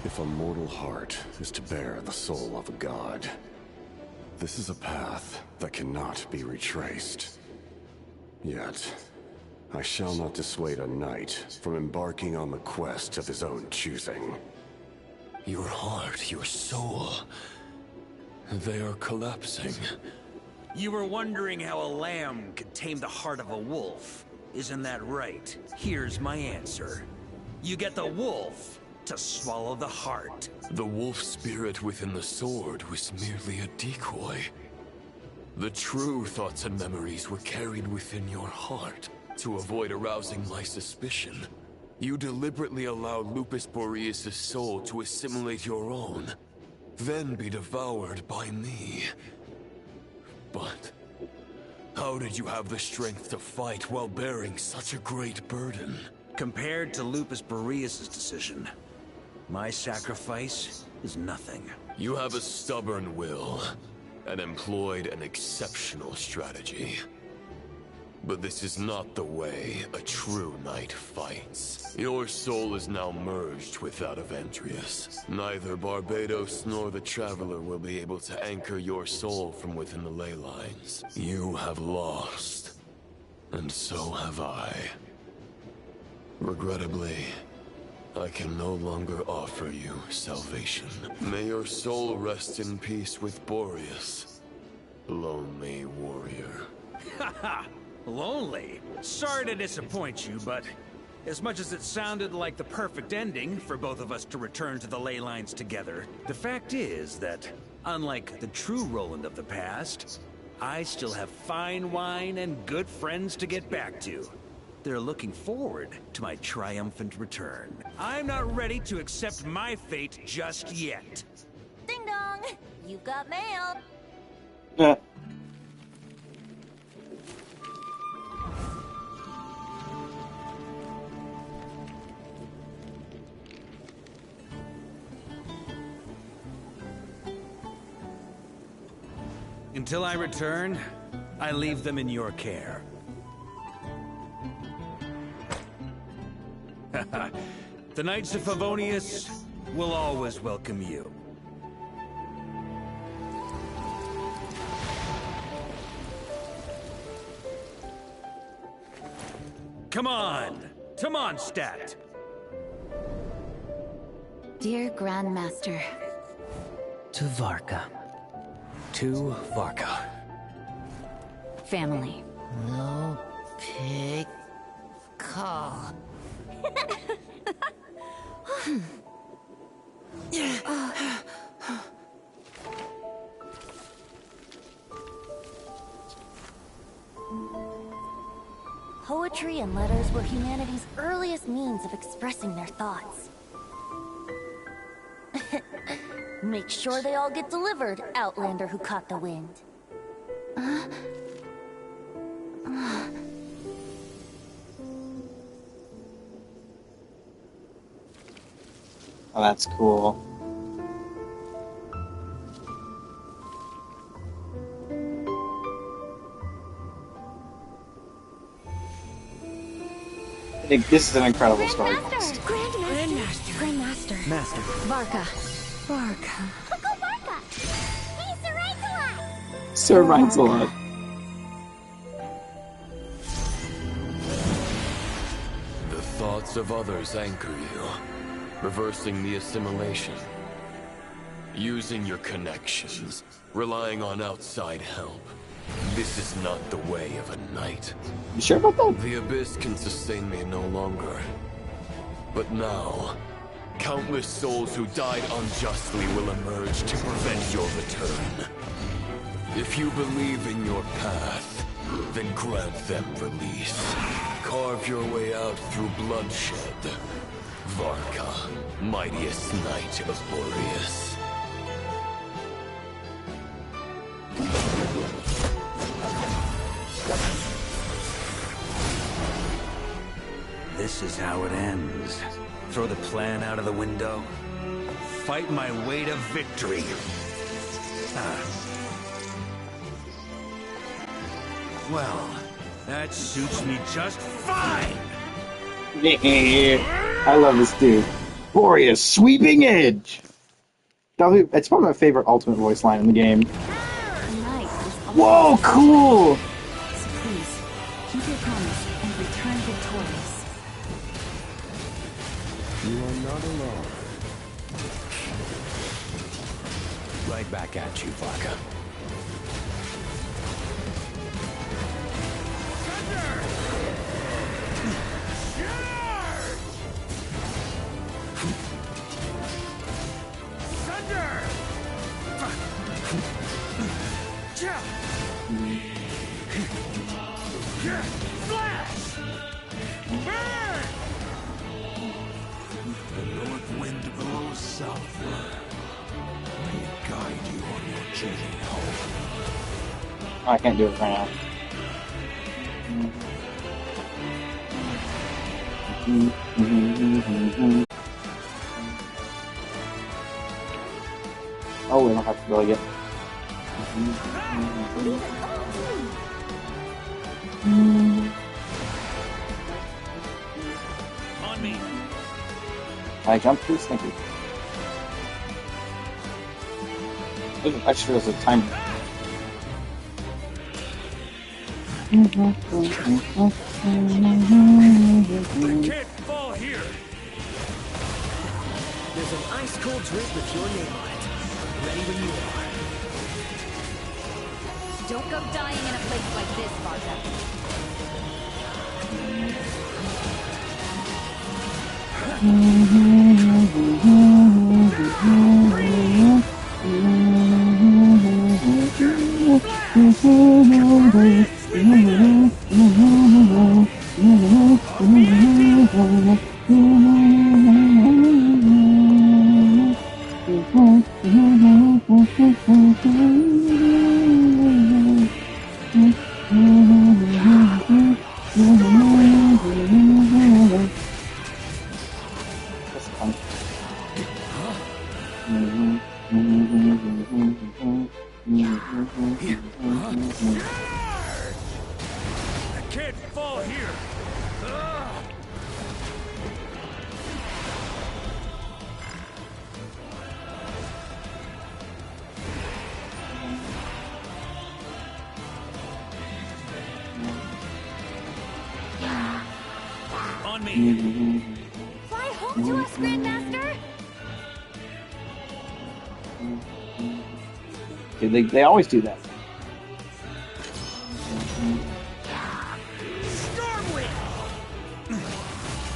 If a mortal heart is to bear the soul of a god, this is a path that cannot be retraced. Yet, I shall not dissuade a knight from embarking on the quest of his own choosing. Your heart, your soul, they are collapsing. You were wondering how a lamb could tame the heart of a wolf. Isn't that right? Here's my answer. You get the wolf to swallow the heart. The wolf spirit within the sword was merely a decoy. The true thoughts and memories were carried within your heart. To avoid arousing my suspicion, you deliberately allowed Lupus Boreas' soul to assimilate your own, then be devoured by me. But how did you have the strength to fight while bearing such a great burden? Compared to Lupus Boreas' decision, my sacrifice is nothing. You have a stubborn will, and employed an exceptional strategy. But this is not the way a true knight fights. Your soul is now merged with that of Andreas. Neither Barbados nor the Traveler will be able to anchor your soul from within the ley lines. You have lost, and so have I. Regrettably, I can no longer offer you salvation. May your soul rest in peace with Boreas, lonely warrior. Haha! Lonely? Sorry to disappoint you, but as much as it sounded like the perfect ending for both of us to return to the ley lines together, the fact is that, unlike the true Roland of the past, I still have fine wine and good friends to get back to. They're looking forward to my triumphant return. I'm not ready to accept my fate just yet. Ding dong! You've got mail! Until I return, I leave them in your care. The Knights of Favonius will always welcome you. Come on! To Mondstadt! Dear Grandmaster. To Varka. To Varka. Family. No pig call. Poetry and letters were humanity's earliest means of expressing their thoughts. Make sure they all get delivered, Outlander who caught the wind. Oh, that's cool. I think this is an incredible story. Grandmaster. Master. Varka. Uncle Varka! Hey, Sir Lancelot! Sir Lancelot. The thoughts thoughts of others anchor you, reversing the assimilation. Using your connections, relying on outside help. This is not the way of a knight. You sure about that? The Abyss can sustain me no longer. But now, countless souls who died unjustly will emerge to prevent your return. If you believe in your path, then grant them release. Carve your way out through bloodshed. Varka, mightiest knight of Boreas. This is how it ends. Throw the plan out of the window. Fight my way to victory. Well, that suits me just fine! I love this dude. Boreas, sweeping edge! It's probably my favorite ultimate voice line in the game. Whoa, cool! So please, keep your promise and return victorious. You are not alone. Right back at you, Varka. Flash! Burn! The north wind blows southward. May it guide you on your journey home. I can't do it right now. Oh, we don't have to go yet. On me. I jump please? Thank you. Actually, there's a timer. I can't fall here. There's an ice-cold drink with your name on it. Ready when you are. Don't go dying in a place like this, Varka. I can't fall here. On me. Fly home to us, Grandmaster! Dude, they always do that.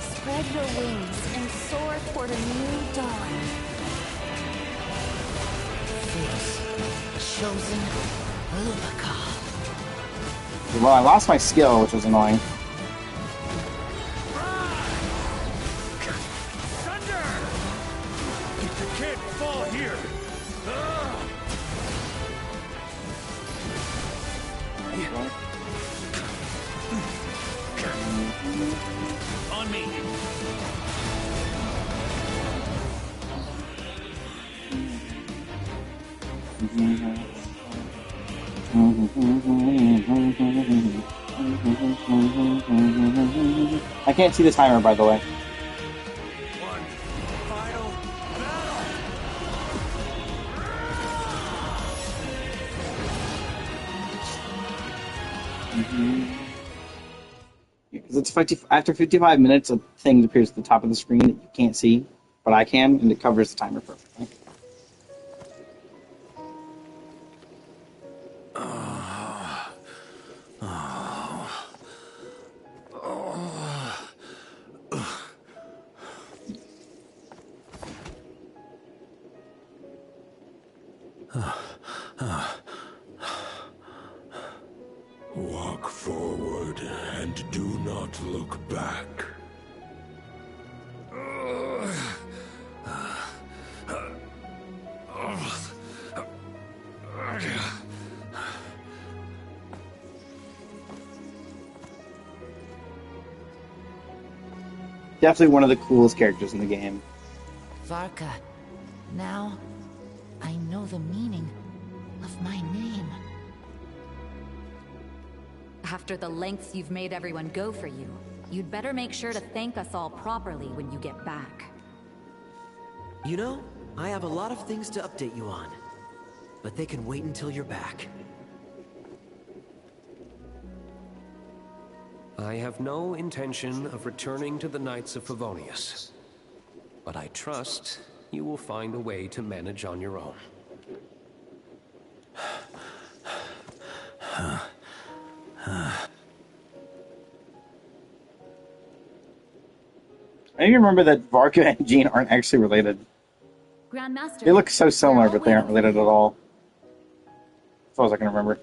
Spread your wings and soar toward a new dawn. Face chosen Luca. Well, I lost my skill, which was annoying. I can't fall here. On me. I can't see the timer, by the way. Because it's after 55 minutes, a thing appears at the top of the screen that you can't see, but I can, and it covers the timer perfectly. Walk forward and do not look back. Definitely one of the coolest characters in the game. Varka, now I know the meaning of my name. After the lengths you've made everyone go for you, you'd better make sure to thank us all properly when you get back. You know, I have a lot of things to update you on, but they can wait until you're back. I have no intention of returning to the Knights of Favonius, but I trust you will find a way to manage on your own. I need to remember that Varka and Jean aren't actually related. Grandmaster, They look so similar, but they aren't related at all. As far as I can remember.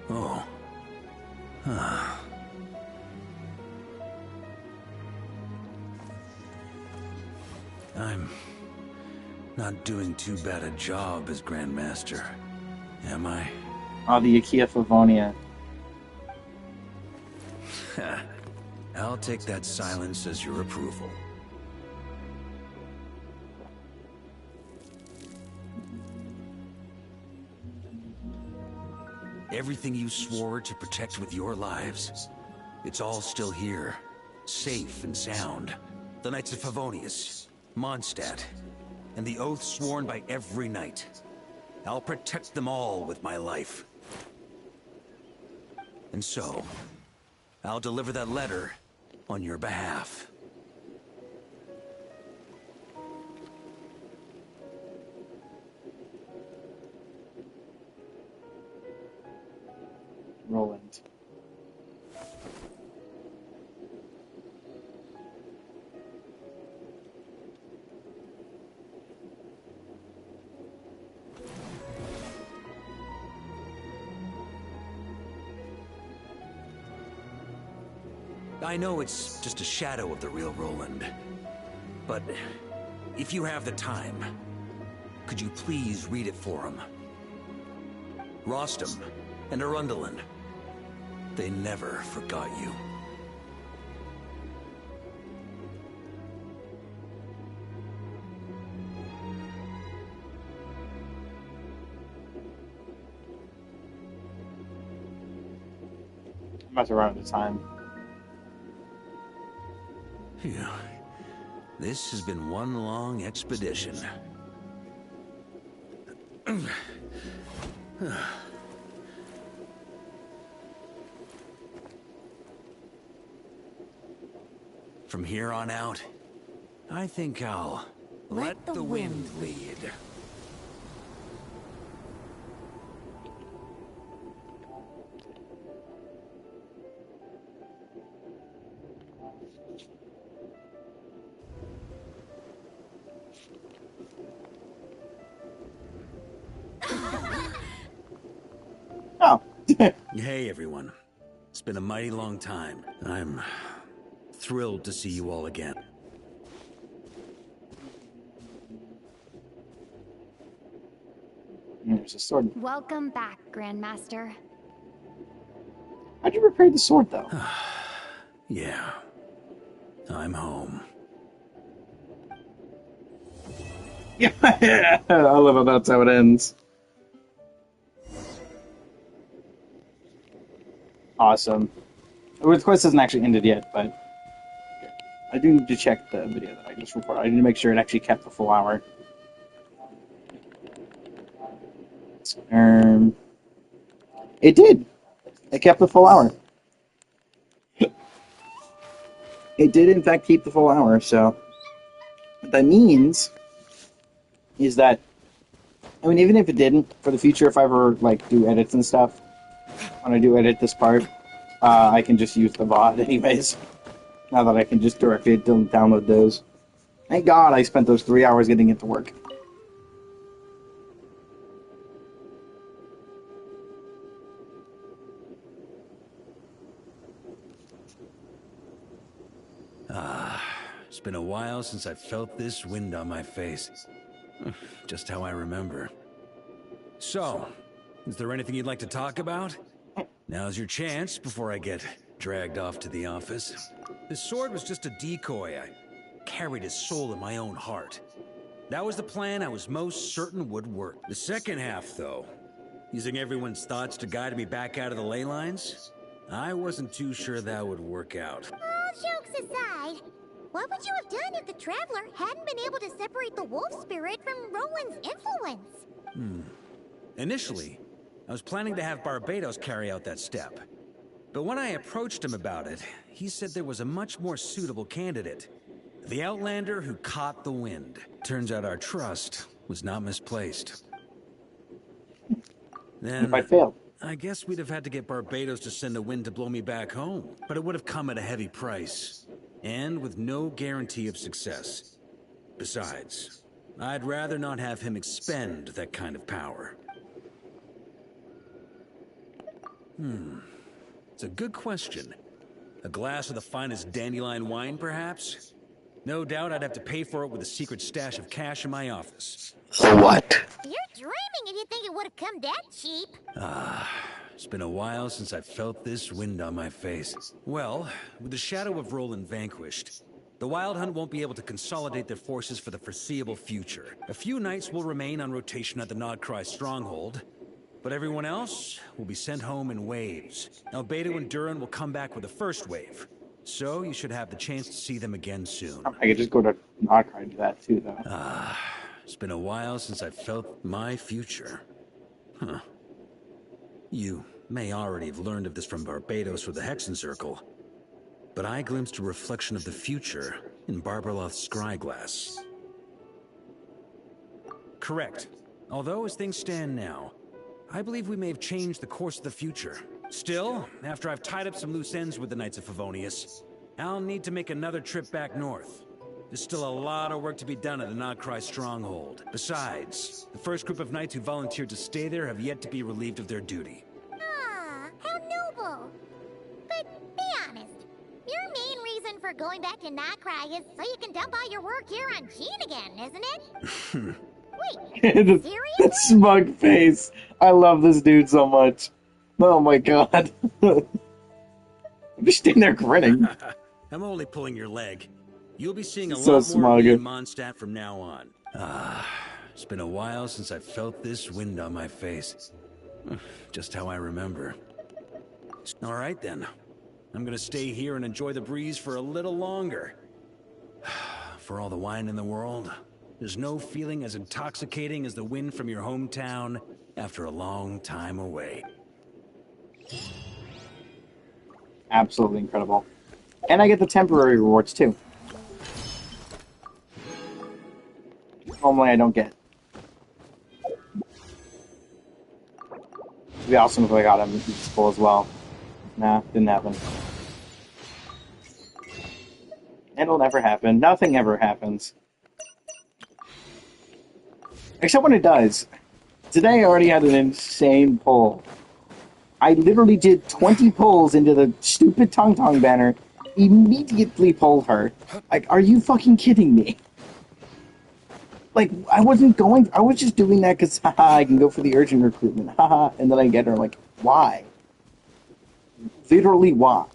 Oh. I'm not doing too bad a job as Grandmaster, am I? Oh, the Akia Favonia. I'll take that silence as your approval. Everything you swore to protect with your lives, it's all still here, safe and sound. The Knights of Favonius, Mondstadt, and the oath sworn by every knight. I'll protect them all with my life. And so, I'll deliver that letter on your behalf. Roland. I know it's just a shadow of the real Roland, but if you have the time, could you please read it for him? Rostam and Arundel, they never forgot you. I'm about to run out of time. Phew. This has been one long expedition. From here on out, I think I'll let the wind lead. Oh. Hey, everyone. It's been a mighty long time. I'm thrilled to see you all again. There's a sword. Welcome back, Grandmaster. How'd you repair the sword, though? Yeah. I'm home. Yeah, I love how that's how it ends. Awesome. The quest hasn't actually ended yet, but I do need to check the video that I just recorded. I need to make sure it actually kept the full hour. It did. It kept the full hour. It did, in fact, keep the full hour, so... What that means is that... I mean, even if it didn't, for the future, if I ever, like, do edits and stuff, when I do edit this part, I can just use the VOD anyways. Now that I can just directly download those. Thank God I spent those 3 hours getting it to work. It's been a while since I felt this wind on my face. Just how I remember. So, is there anything you'd like to talk about? Now's your chance before I get dragged off to the office. This sword was just a decoy. I carried his soul in my own heart. That was the plan I was most certain would work. The second half, though, using everyone's thoughts to guide me back out of the ley lines, I wasn't too sure that would work out. All jokes aside, what would you have done if the Traveler hadn't been able to separate the wolf spirit from Roland's influence? Initially, I was planning to have Barbados carry out that step. But when I approached him about it, he said there was a much more suitable candidate. The Outlander who caught the wind. Turns out our trust was not misplaced. Then, if I failed? I guess we'd have had to get Barbados to send the wind to blow me back home. But it would have come at a heavy price. And with no guarantee of success. Besides, I'd rather not have him expend that kind of power. It's a good question. A glass of the finest dandelion wine, perhaps? No doubt I'd have to pay for it with a secret stash of cash in my office. What? You're dreaming if you think it would have come that cheap. It's been a while since I felt this wind on my face. Well, with the shadow of Roland vanquished, the Wild Hunt won't be able to consolidate their forces for the foreseeable future. A few knights will remain on rotation at the Nodcry stronghold, but everyone else will be sent home in waves. Albedo and Duran will come back with the first wave, so you should have the chance to see them again soon. I could just go to Nodcry and do that too, though. It's been a while since I felt my future. Huh. You may already have learned of this from Barbados or the Hexen Circle, but I glimpsed a reflection of the future in Barbarloth's scryglass. Correct. Although as things stand now, I believe we may have changed the course of the future. Still, after I've tied up some loose ends with the Knights of Favonius, I'll need to make another trip back north. There's still a lot of work to be done at the Nodcry stronghold. Besides, the first group of knights who volunteered to stay there have yet to be relieved of their duty. Ah, how noble. But be honest, your main reason for going back to Nodcry is so you can dump all your work here on Jean again, isn't it? Wait, seriously? That smug face. I love this dude so much. Oh my god. I'm just standing there grinning. I'm only pulling your leg. You'll be seeing a So lot more of me in smug. Mondstadt from now on. It's been a while since I felt this wind on my face. Just how I remember. All right then. I'm gonna stay here and enjoy the breeze for a little longer. For all the wine in the world, there's no feeling as intoxicating as the wind from your hometown after a long time away. Absolutely incredible. And I get the temporary rewards too. Normally I don't get. It'd be awesome if I got them full as well. Nah, didn't happen. It'll never happen. Nothing ever happens. Except when it does. Today I already had an insane pull. I literally did 20 pulls into the stupid Tong Tong banner, immediately pulled her. Like, are you fucking kidding me? Like, I wasn't going, I was just doing that because, haha, I can go for the urgent recruitment, haha, and then I get her, like, why? Literally, why?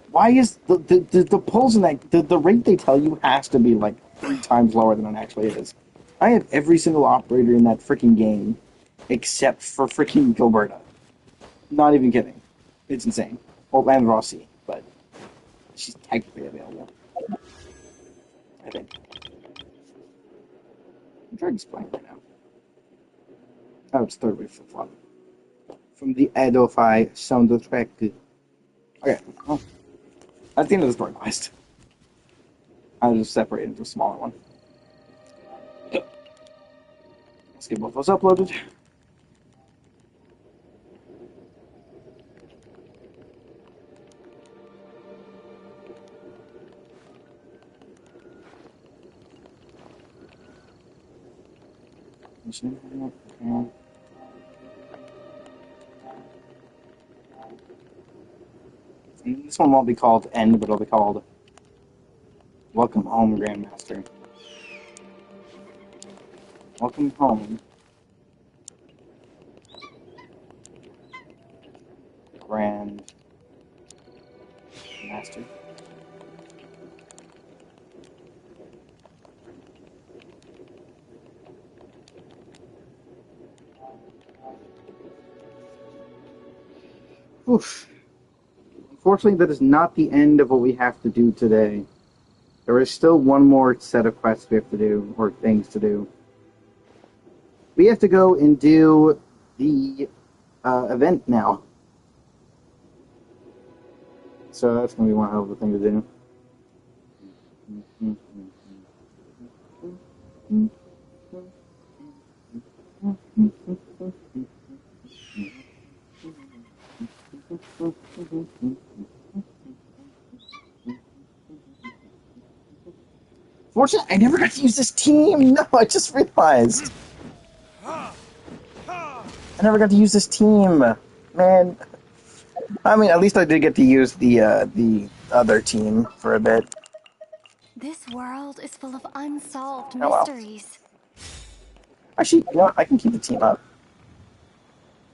Why is the pulls in that, the rate they tell you has to be, like, 3 times lower than it actually is. I have every single operator in that freaking game, except for freaking Gilberta. Not even kidding. It's insane. Oh, and Rossi, but she's technically available. I think. Dragon's playing right now. Oh, it's third wave flip-flop. From the Edify soundtrack. Okay, well, that's the end of the story quest. I'll just separate it into a smaller one. Let's get both those uploaded. Okay. And this one won't be called End, but it'll be called Welcome Home, Grandmaster. Welcome home, Grandmaster. Oof. Unfortunately, that is not the end of what we have to do today. There is still one more set of quests we have to do, or things to do. We have to go and do the event now. So that's going to be one hell of a thing to do. Fortunately, I never got to use this team. No, I just realized. I never got to use this team. Man. I mean, at least I did get to use the other team for a bit. This world is full of unsolved Oh, well. mysteries. Actually, you know what? I can keep the team up.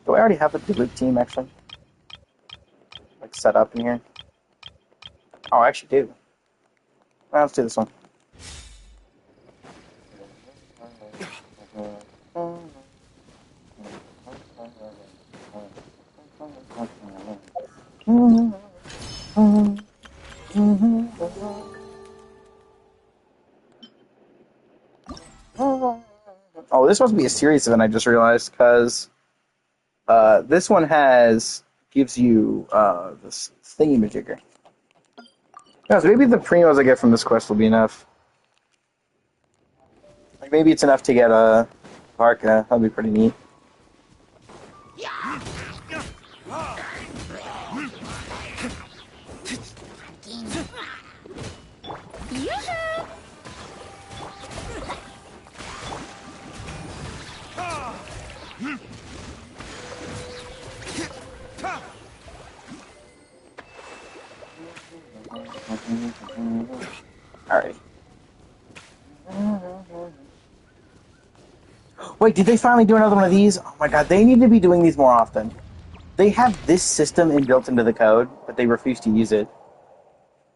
Do I already have a good team, actually? Like, set up in here? Oh, I actually do. Well, let's do this one. Oh, this must be a series event, I just realized, because this one gives you this thingy-majigger. Yeah, so maybe the primos I get from this quest will be enough. Like, maybe it's enough to get a Varka. That'd be pretty neat. Alright. Wait, did they finally do another one of these? Oh my god, they need to be doing these more often. They have this system inbuilt into the code, but they refuse to use it.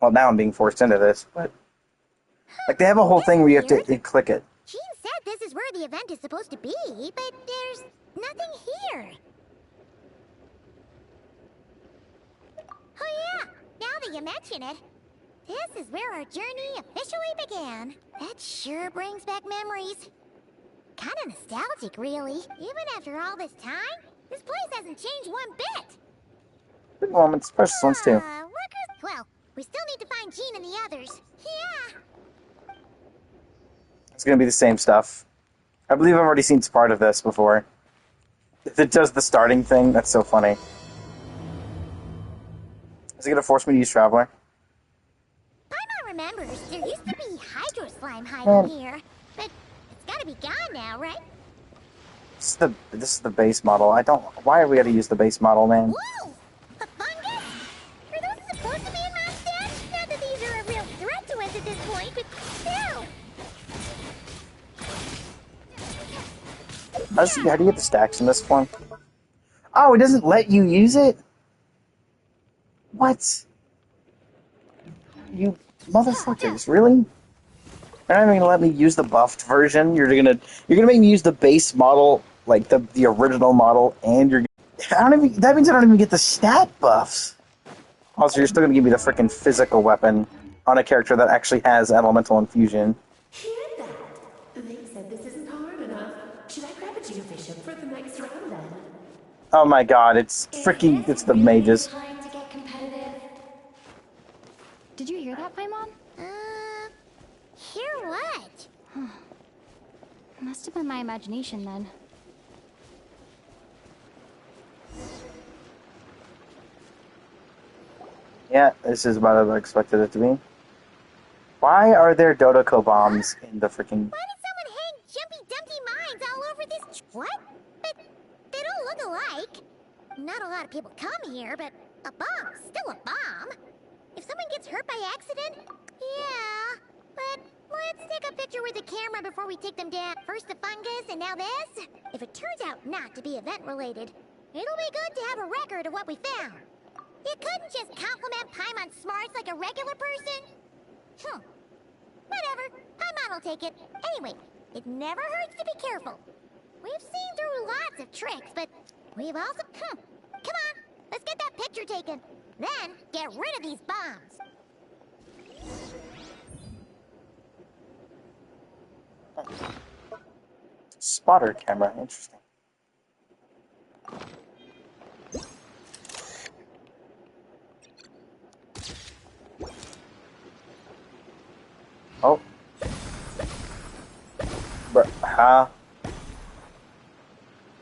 Well, now I'm being forced into this, but... Like, they have a whole thing where you have to click it. Jean said this is where the event is supposed to be, but there's nothing here. Oh yeah, now that you mention it, this is where our journey officially began. That sure brings back memories. Kinda nostalgic, really. Even after all this time, this place hasn't changed one bit. Good moments, precious ones too. Well, we still need to find Jean and the others. Yeah. It's gonna be the same stuff. I believe I've already seen part of this before. If it does the starting thing, that's so funny. Is it gonna force me to use Traveler? Paimon remembers there used to be Hydro Slime hiding here, but it's gotta be gone now, right? This is the base model. Why are we gonna use the base model, man? Whoa! A fungus? Are those supposed to be in my stash? Not that these are a real threat to us at this point, but still. How do you get the stacks in this one? Oh, it doesn't let you use it? What? You motherfuckers, really? You're not even gonna let me use the buffed version? You're gonna make me use the base model, like the original model, and that means I don't even get the stat buffs. Also, you're still gonna give me the freaking physical weapon on a character that actually has elemental infusion. Hear that? They said this isn't hard enough. Should I grab a Geobishop for the next round then? Oh my god, it's freaking, it's the mages. Time to get competitive. Did you hear that, Paimon? Hear what? Must have been my imagination then. Yeah, this is about as I expected it to be. Why are there Dodoko bombs in the freaking... Why did someone hang Jumpy Dumpty mines all over this... What? But they don't look alike. Not a lot of people come here, but a bomb's still a bomb. If someone gets hurt by accident, yeah. But let's take a picture with the camera before we take them down. First the fungus, and now this. If it turns out not to be event-related, it'll be good to have a record of what we found. You couldn't just compliment Paimon's smarts like a regular person. Whatever. Paimon will take it. Anyway, it never hurts to be careful. We've seen through lots of tricks, but we've also... Come on, let's get that picture taken. Then, get rid of these bombs. Spotter camera, interesting. Oh. Bruh, huh?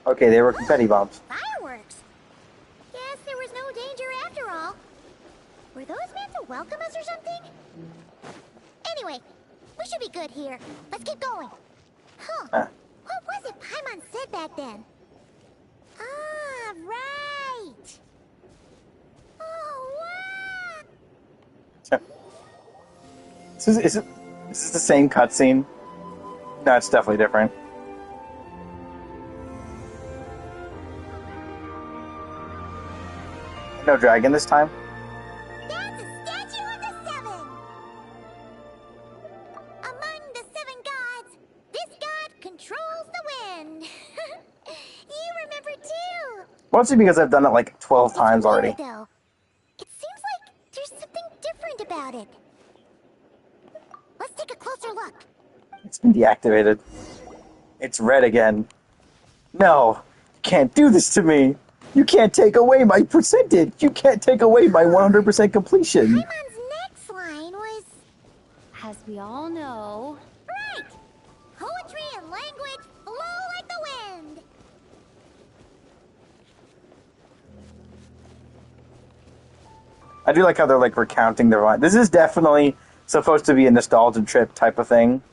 Okay, they were confetti bombs. Fireworks? Guess there was no danger after all. Were those meant to welcome us or something? Anyway, we should be good here. Let's keep going. What was it Paimon said back then? Ah, right. Oh, wow. Is this the same cutscene? No, it's definitely different. No dragon this time? That's a statue of the seven! Among the seven gods, this god controls the wind. You remember too! Mostly because I've done it like 12 times already. Though, it seems like there's something different about it. Let's take a closer look. It's been deactivated. It's red again. No! You can't do this to me! You can't take away my percentage! You can't take away my 100% completion! Paimon's next line was... As we all know... Right! Poetry and language flow like the wind! I do like how they're like recounting their line. This is definitely supposed to be a nostalgia trip type of thing.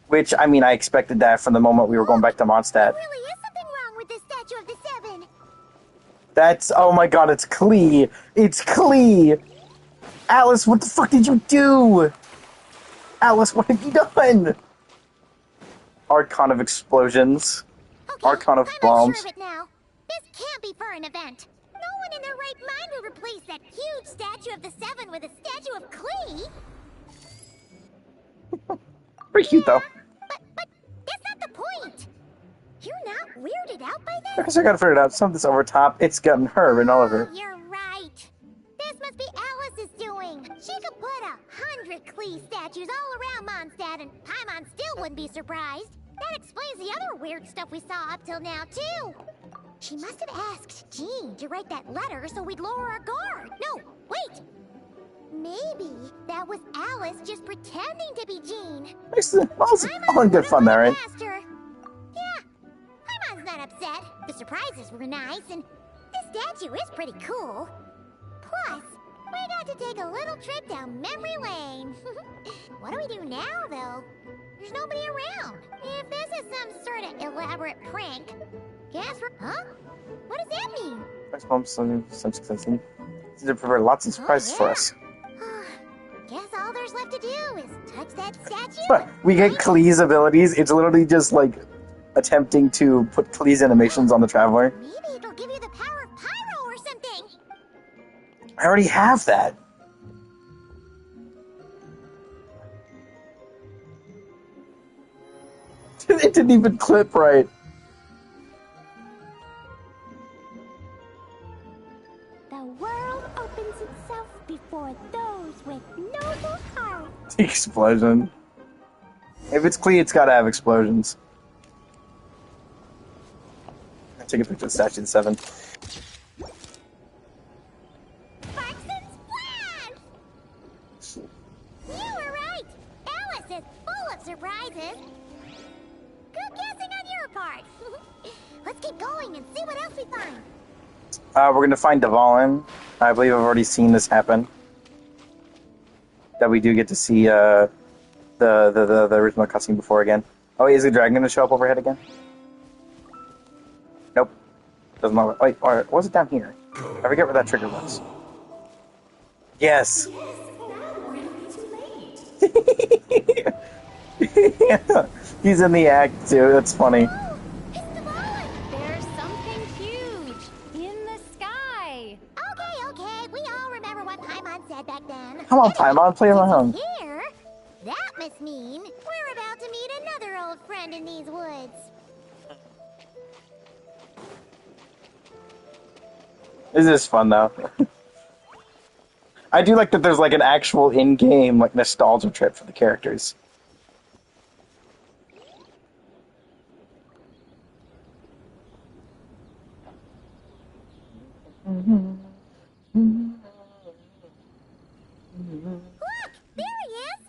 Which, I mean, I expected that from the moment we were going back to Mondstadt. There really is something wrong with this statue of the seven. That's, oh my god, it's Klee! It's Klee! Alice, what the fuck did you do? Alice, what have you done? Archon of explosions. Okay, Archon of I'm bombs. sure of it now. This can't be for an event. No one in their right mind would replace that huge statue of the seven with a statue of Klee. Pretty cute, though. But that's not the point. You're not weirded out by this? I guess I gotta figure it out. Something's over top. It's gotten her and all of her. You're right. This must be Alice's doing. She could put 100 Klee statues all around Mondstadt, and Paimon still wouldn't be surprised. That explains the other weird stuff we saw up till now, too. She must have asked Jean to write that letter so we'd lower our guard. No, wait. Maybe that was Alice just pretending to be Jean. It's all in good fun there, right? Yeah, Paimon's not upset. The surprises were nice, and this statue is pretty cool. Plus, we got to take a little trip down memory lane. What do we do now, though? There's nobody around. If this is some sort of elaborate prank, guess we're... Huh? What does that mean? First bomb, some success. Seems to prepare lots of surprises for us. Guess all there's left to do is touch that statue. But we get Klee's abilities. It's literally just like attempting to put Klee's animations on the Traveler. Maybe it'll give you the power of pyro or something. I already have that. It didn't even clip right. The world opens itself before those with noble hearts. Explosion. If it's clean, it's gotta have explosions. I'll take a picture of Statue 7. Sparks and splash! You were right! Alice is full of surprises. Good guessing on your part. Let's keep going and see what else we find. We're gonna find Dvalin. I believe I've already seen this happen. That we do get to see the original cutscene before again. Oh, wait, is the dragon gonna show up overhead again? Nope. Doesn't look. Wait, or was it down here? I forget where that trigger was. Yes. He's in the act too. That's funny. There's something huge in the sky. Okay, we all remember what Paimon said back then. Come on, Paimon, play along. Here, that must mean we're about to meet another old friend in these woods. This is fun though. I do like that there's like an actual in-game like nostalgia trip for the characters. Look! There he is!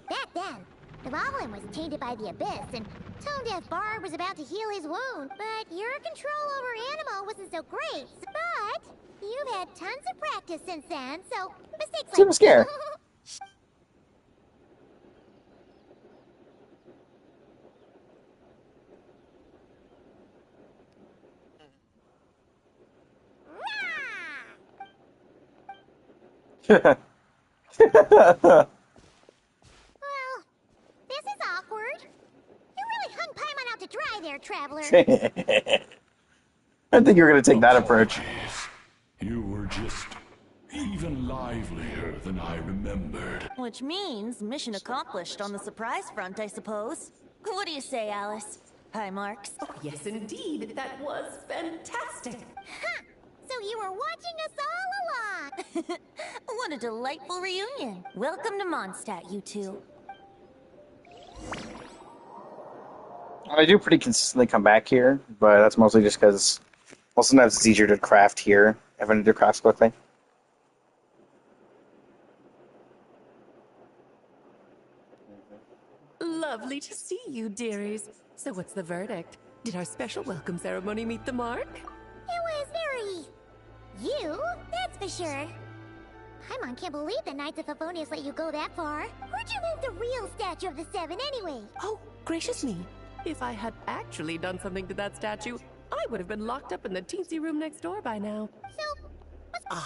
Back then, Dvalin was tainted by the Abyss, and Tone-Deaf Bard was about to heal his wound. But your control over Animo wasn't so great. But you've had tons of practice since then, so mistakes Super scare. Well, this is awkward. You really hung Paimon out to dry there, traveler. I think you're gonna take that approach. You were just even livelier than I remembered. Which means mission accomplished on the surprise front, I suppose. What do you say, Alice? Hi, Marks. Oh, yes, indeed. That was fantastic. Ha! So you were watching us all along. What a delightful reunion. Welcome to Mondstadt, you two. I do pretty consistently come back here, but that's mostly just because, well, sometimes it's easier to craft here if I need to craft quickly. Lovely to see you, dearies. So what's the verdict? Did our special welcome ceremony meet the mark? It was very... you, that's for sure. Paimon can't believe the Knights of Favonius let you go that far. Where'd you move the real statue of the Seven anyway? Oh, gracious me. If I had actually done something to that statue, I would have been locked up in the teensy room next door by now. So,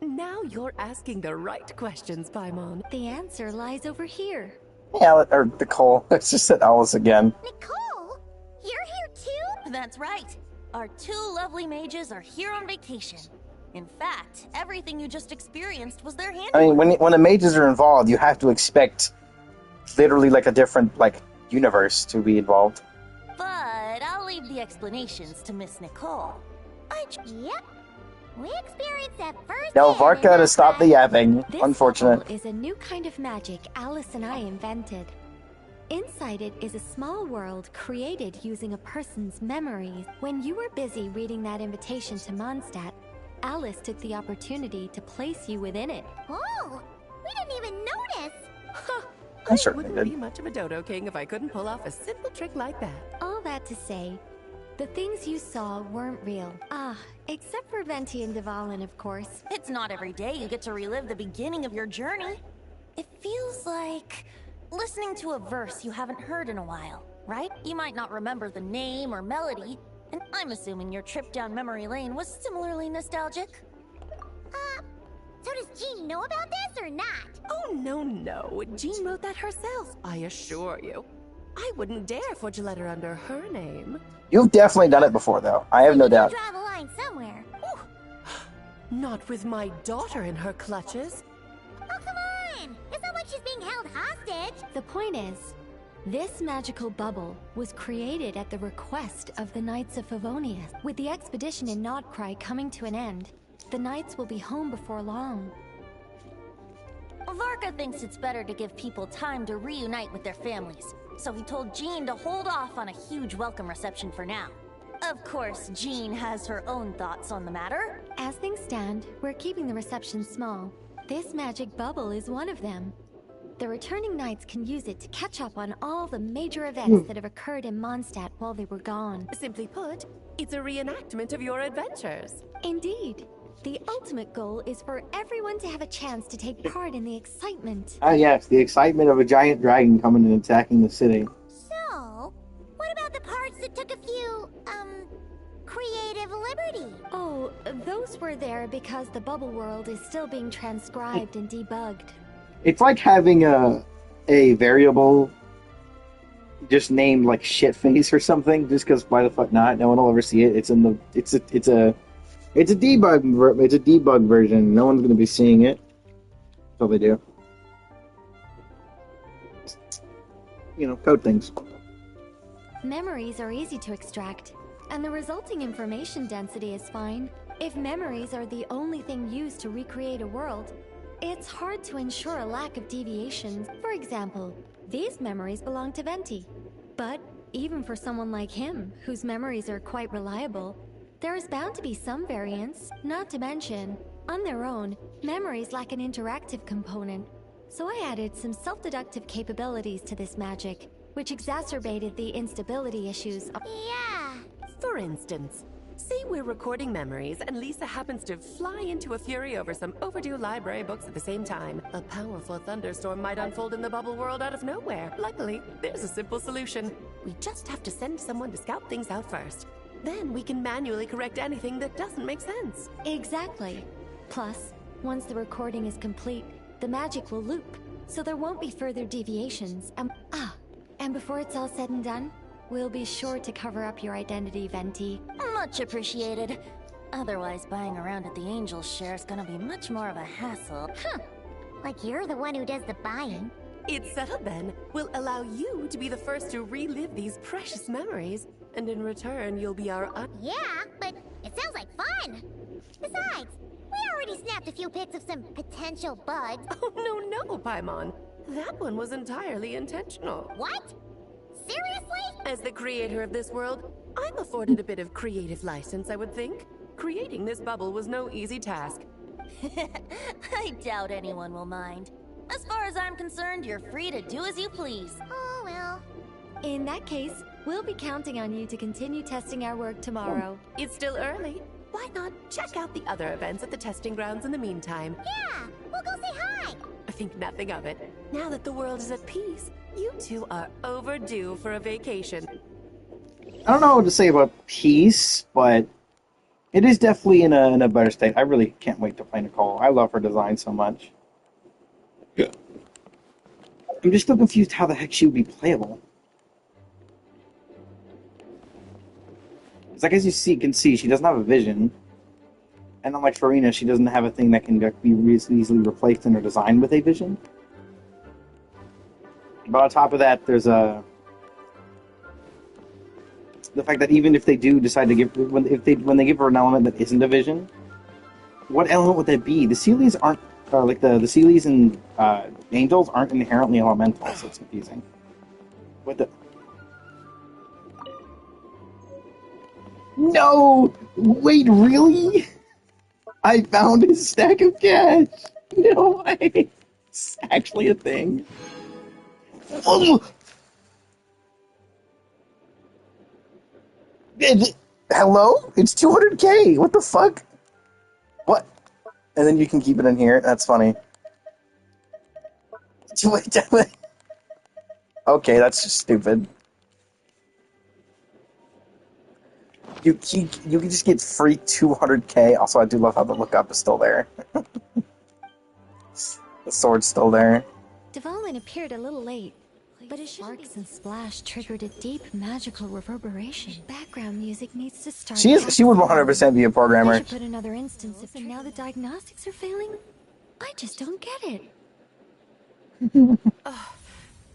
now you're asking the right questions, Paimon. The answer lies over here. Yeah, or Nicole. It's just said Alice again. Nicole? You're here too? That's right. Our two lovely mages are here on vacation. In fact, everything you just experienced was their handiwork. I mean, when the mages are involved, you have to expect literally like a different like universe to be involved. But I'll leave the explanations to Miss Nicole. Yep. We experienced that first. Now, Varka to stop the yapping. This Unfortunate. bubble is a new kind of magic Alice and I invented. Inside it is a small world created using a person's memories. When you were busy reading that invitation to Mondstadt, Alice took the opportunity to place you within it. Oh, we didn't even notice. I certainly wouldn't did. be much of a dodo king if I couldn't pull off a simple trick like that. All that to say, the things you saw weren't real. Except for Venti and Dvalin, of course. It's not every day you get to relive the beginning of your journey. It feels like listening to a verse you haven't heard in a while, right? You might not remember the name or melody, and I'm assuming your trip down memory lane was similarly nostalgic. So does Jean know about this or not? Oh, no. Jean wrote that herself, I assure you. I wouldn't dare forge a letter under her name. You've definitely done it before, though. I have no doubt. Draw the line somewhere. Not with my daughter in her clutches. Oh, come on! It's not like she's being held hostage. The point is, this magical bubble was created at the request of the Knights of Favonius. With the expedition in Nodcry coming to an end, The knights will be home before long. Varka thinks it's better to give people time to reunite with their families, so he told Jean to hold off on a huge welcome reception for now. Of course, Jean has her own thoughts on the matter. As things stand, we're keeping the reception small. This magic bubble is one of them. The returning knights can use it to catch up on all the major events that have occurred in Mondstadt while they were gone. Simply put, it's a reenactment of your adventures. Indeed. The ultimate goal is for everyone to have a chance to take part in the excitement. Ah, yes, the excitement of a giant dragon coming and attacking the city. So, what about the parts that took a few, creative liberty? Oh, those were there because the bubble world is still being transcribed and debugged. It's like having a variable just named like shitface or something, just because why the fuck not? No one will ever see it. It's a debug version. No one's gonna be seeing it. That's all they do. You know, code things. Memories are easy to extract, and the resulting information density is fine. If memories are the only thing used to recreate a world, it's hard to ensure a lack of deviations. For example, these memories belong to Venti. But even for someone like him, whose memories are quite reliable, there is bound to be some variance. Not to mention, on their own, memories lack an interactive component. So I added some self-deductive capabilities to this magic, which exacerbated the instability issues. Yeah. For instance, say we're recording memories and Lisa happens to fly into a fury over some overdue library books at the same time. A powerful thunderstorm might unfold in the bubble world out of nowhere. Luckily, there's a simple solution. We just have to send someone to scout things out first. Then we can manually correct anything that doesn't make sense. Exactly. Plus, once the recording is complete, the magic will loop, so there won't be further deviations. And before it's all said and done, we'll be sure to cover up your identity, Venti. Much appreciated. Otherwise, buying around at the Angel's share is gonna be much more of a hassle. Huh. Like you're the one who does the buying. It's settled then. We'll allow you to be the first to relive these precious memories, and in return, you'll be our Yeah, but it sounds like fun. Besides, we already snapped a few pics of some potential bugs. Oh, no, Paimon. That one was entirely intentional. What? Seriously? As the creator of this world, I'm afforded a bit of creative license, I would think. Creating this bubble was no easy task. I doubt anyone will mind. As far as I'm concerned, you're free to do as you please. Oh, well. In that case, we'll be counting on you to continue testing our work tomorrow. It's still early. Why not check out the other events at the testing grounds in the meantime? Yeah, we'll go say hi. I think nothing of it. Now that the world is at peace, you two are overdue for a vacation. I don't know what to say about peace, but it is definitely in a better state. I really can't wait to play Nicole. I love her design so much. Yeah. I'm just still confused how the heck she would be playable. It's like, as you can see, she doesn't have a vision. And unlike Farina, she doesn't have a thing that can be easily replaced in her design with a vision. But on top of that, there's the fact that even if they do decide to give, when they give her an element that isn't a vision, what element would that be? The Sealies aren't, like the Sealies and Angels aren't inherently elemental, so it's confusing. What the? No! Wait, really? I found a stack of cash! No way! It's actually a thing. Oh! Hello? It's 200k! What the fuck? What? And then you can keep it in here. That's funny. Okay, that's just stupid. You can just get free 200k. Also, I do love how the lookup is still there. The sword's still there. Development appeared a little late, but his sparks and splash triggered a deep magical reverberation. Background music needs to start. She would 100% be a programmer. I should put another instance of, and now the diagnostics are failing. I just don't get it.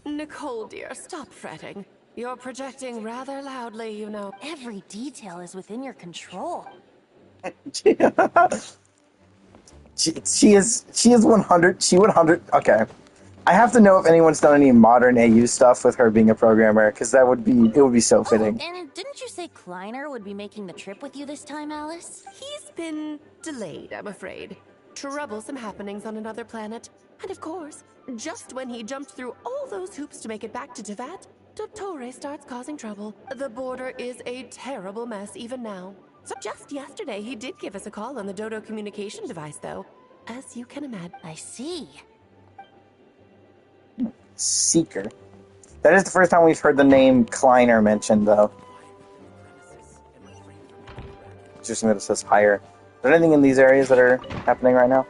Nicole, dear, stop fretting. You're projecting rather loudly, you know. Every detail is within your control. She is 100. She 100. Okay. I have to know if anyone's done any modern AU stuff with her being a programmer, because it would be so fitting. And didn't you say Kleiner would be making the trip with you this time, Alice? He's been delayed, I'm afraid. Troublesome happenings on another planet. And of course, just when he jumped through all those hoops to make it back to Tevat, Dottore starts causing trouble. The border is a terrible mess even now. So just yesterday, he did give us a call on the Dodo communication device, though. As you can imagine. I see. Seeker. That is the first time we've heard the name Kleiner mentioned, though. Just that it says higher. Is there anything in these areas that are happening right now?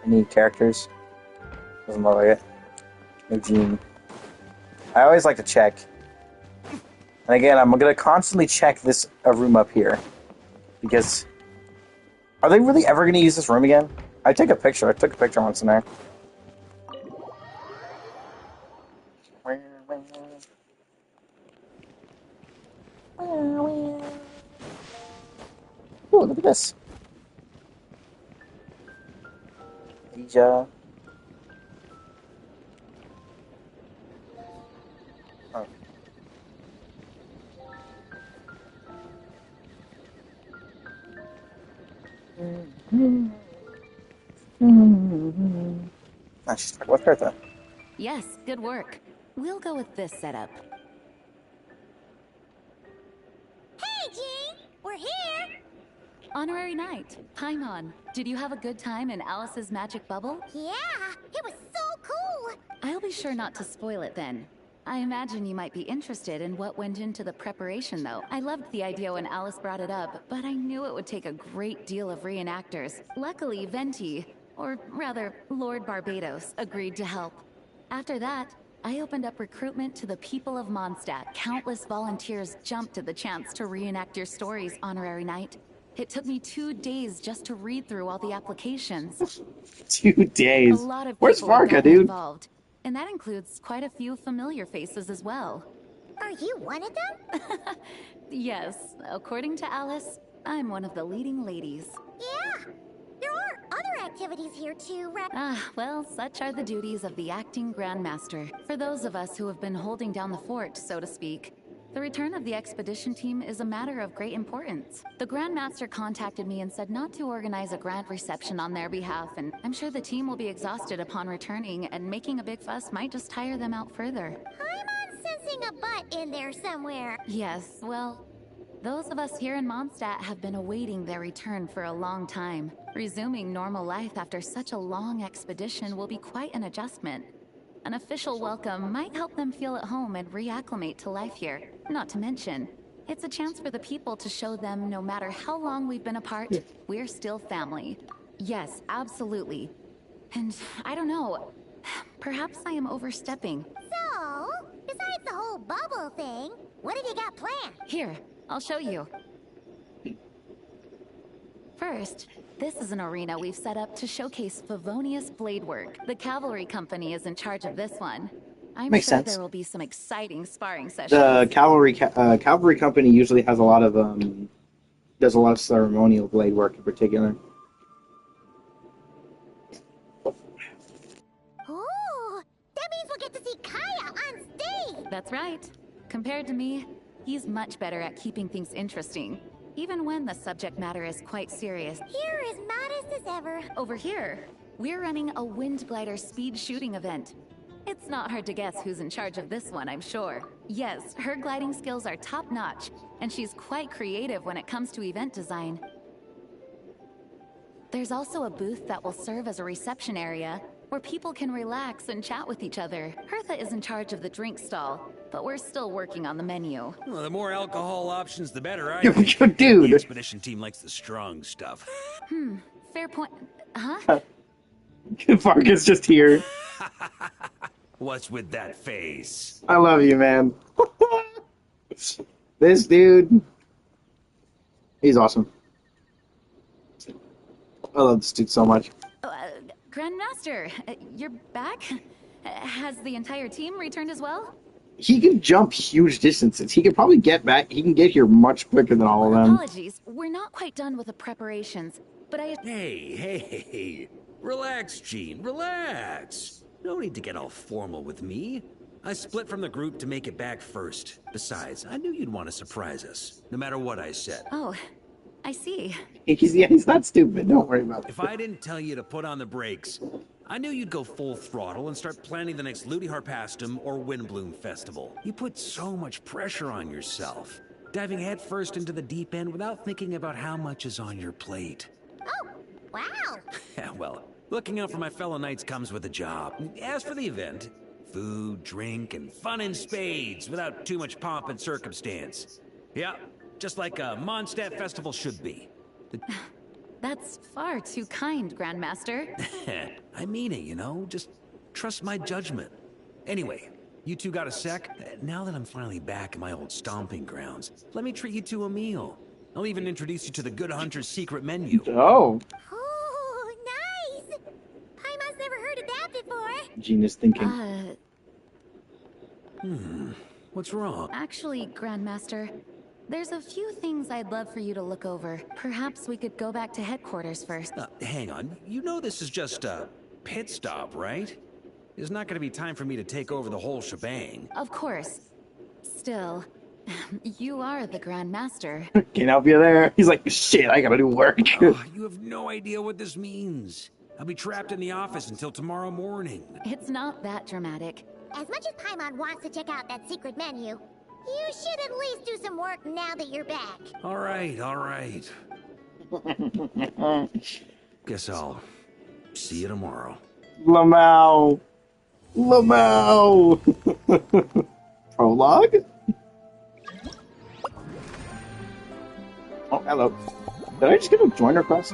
Any characters? Doesn't look like it. No Gene. I always like to check. And again, I'm going to constantly check this room up here. Because... Are they really ever going to use this room again? I took a picture once in there. Oh, look at this. Asia. Oh. Ah, she's talking with Hertha. Yes, good work. We'll go with this setup. Hey, Jean! We're here! Honorary Knight, Paimon, did you have a good time in Alice's magic bubble? Yeah! It was so cool! I'll be sure not to spoil it then. I imagine you might be interested in what went into the preparation, though. I loved the idea when Alice brought it up, but I knew it would take a great deal of reenactors. Luckily, Venti, or rather, Lord Barbados, agreed to help. After that, I opened up recruitment to the people of Mondstadt. Countless volunteers jumped at the chance to reenact your stories, Honorary Knight. It took me 2 days just to read through all the applications. 2 days? A lot of Where's people have Varka, gotten dude? involved, and that includes quite a few familiar faces as well. Are you one of them? Yes, according to Alice, I'm one of the leading ladies. Yeah! There are other activities here too, right? Ah, well, such are the duties of the acting Grandmaster. For those of us who have been holding down the fort, so to speak, the return of the expedition team is a matter of great importance. The Grandmaster contacted me and said not to organize a grand reception on their behalf, and I'm sure the team will be exhausted upon returning, and making a big fuss might just tire them out further. I'm sensing a butt in there somewhere. Yes, well, those of us here in Mondstadt have been awaiting their return for a long time. Resuming normal life after such a long expedition will be quite an adjustment. An official welcome might help them feel at home and reacclimate to life here. Not to mention, it's a chance for the people to show them no matter how long we've been apart, we're still family. Yes, absolutely. And I don't know, perhaps I am overstepping. So, besides the whole bubble thing, what have you got planned? Here, I'll show you. First, this is an arena we've set up to showcase Favonius blade work. The cavalry company is in charge of this one. I'm Makes sure sense. there will be some exciting sparring sessions. The cavalry company usually has a lot of does a lot of ceremonial blade work in particular. Ooh, that means we'll get to see Kaya on stage! That's right. Compared to me, he's much better at keeping things interesting, even when the subject matter is quite serious. Here as modest as ever. Over here, we're running a wind glider speed shooting event. It's not hard to guess who's in charge of this one, I'm sure. Yes, her gliding skills are top-notch, and she's quite creative when it comes to event design. There's also a booth that will serve as a reception area, where people can relax and chat with each other. Hertha is in charge of the drink stall, but we're still working on the menu. Well, the more alcohol options, the better, I Yo, think. dude. The expedition team likes the strong stuff. Fair point. Huh? Varka's just here. What's with that face? I love you, man. This dude, he's awesome. I love this dude so much. Grandmaster, you're back? Has the entire team returned as well? He can jump huge distances. He could probably get back. He can get here much quicker than all of them. Apologies, we're not quite done with the preparations. but Hey. Relax, Gene, relax. No need to get all formal with me. I split from the group to make it back first. Besides, I knew you'd want to surprise us, no matter what I said. Oh, I see. He's not stupid. Don't worry about it. If I didn't tell you to put on the brakes, I knew you'd go full throttle and start planning the next Ludi Harpastum or Windbloom Festival. You put so much pressure on yourself, diving headfirst into the deep end without thinking about how much is on your plate. Oh, wow. Yeah, well, looking out for my fellow knights comes with a job. As for the event, food, drink, and fun in spades without too much pomp and circumstance. Yeah, just like a Mondstadt festival should be. That's far too kind, Grandmaster. I mean it, you know? Just trust my judgment. Anyway, you two got a sec? Now that I'm finally back in my old stomping grounds, let me treat you to a meal. I'll even introduce you to the Good Hunter's secret menu. Oh. Oh, nice! Paimon's never heard of that before. Gene is thinking. What's wrong? Actually, Grandmaster, there's a few things I'd love for you to look over. Perhaps we could go back to headquarters first. Hang on. You know this is just a pit stop, right? There's not going to be time for me to take over the whole shebang. Of course. Still, you are the Grandmaster. Can't help you there. He's like, shit, I gotta do work. Oh, you have no idea what this means. I'll be trapped in the office until tomorrow morning. It's not that dramatic. As much as Paimon wants to check out that secret menu, you should at least do some work now that you're back. All right. Guess I'll see you tomorrow. Lamau. Prologue? Oh, hello. Did I just get a join request?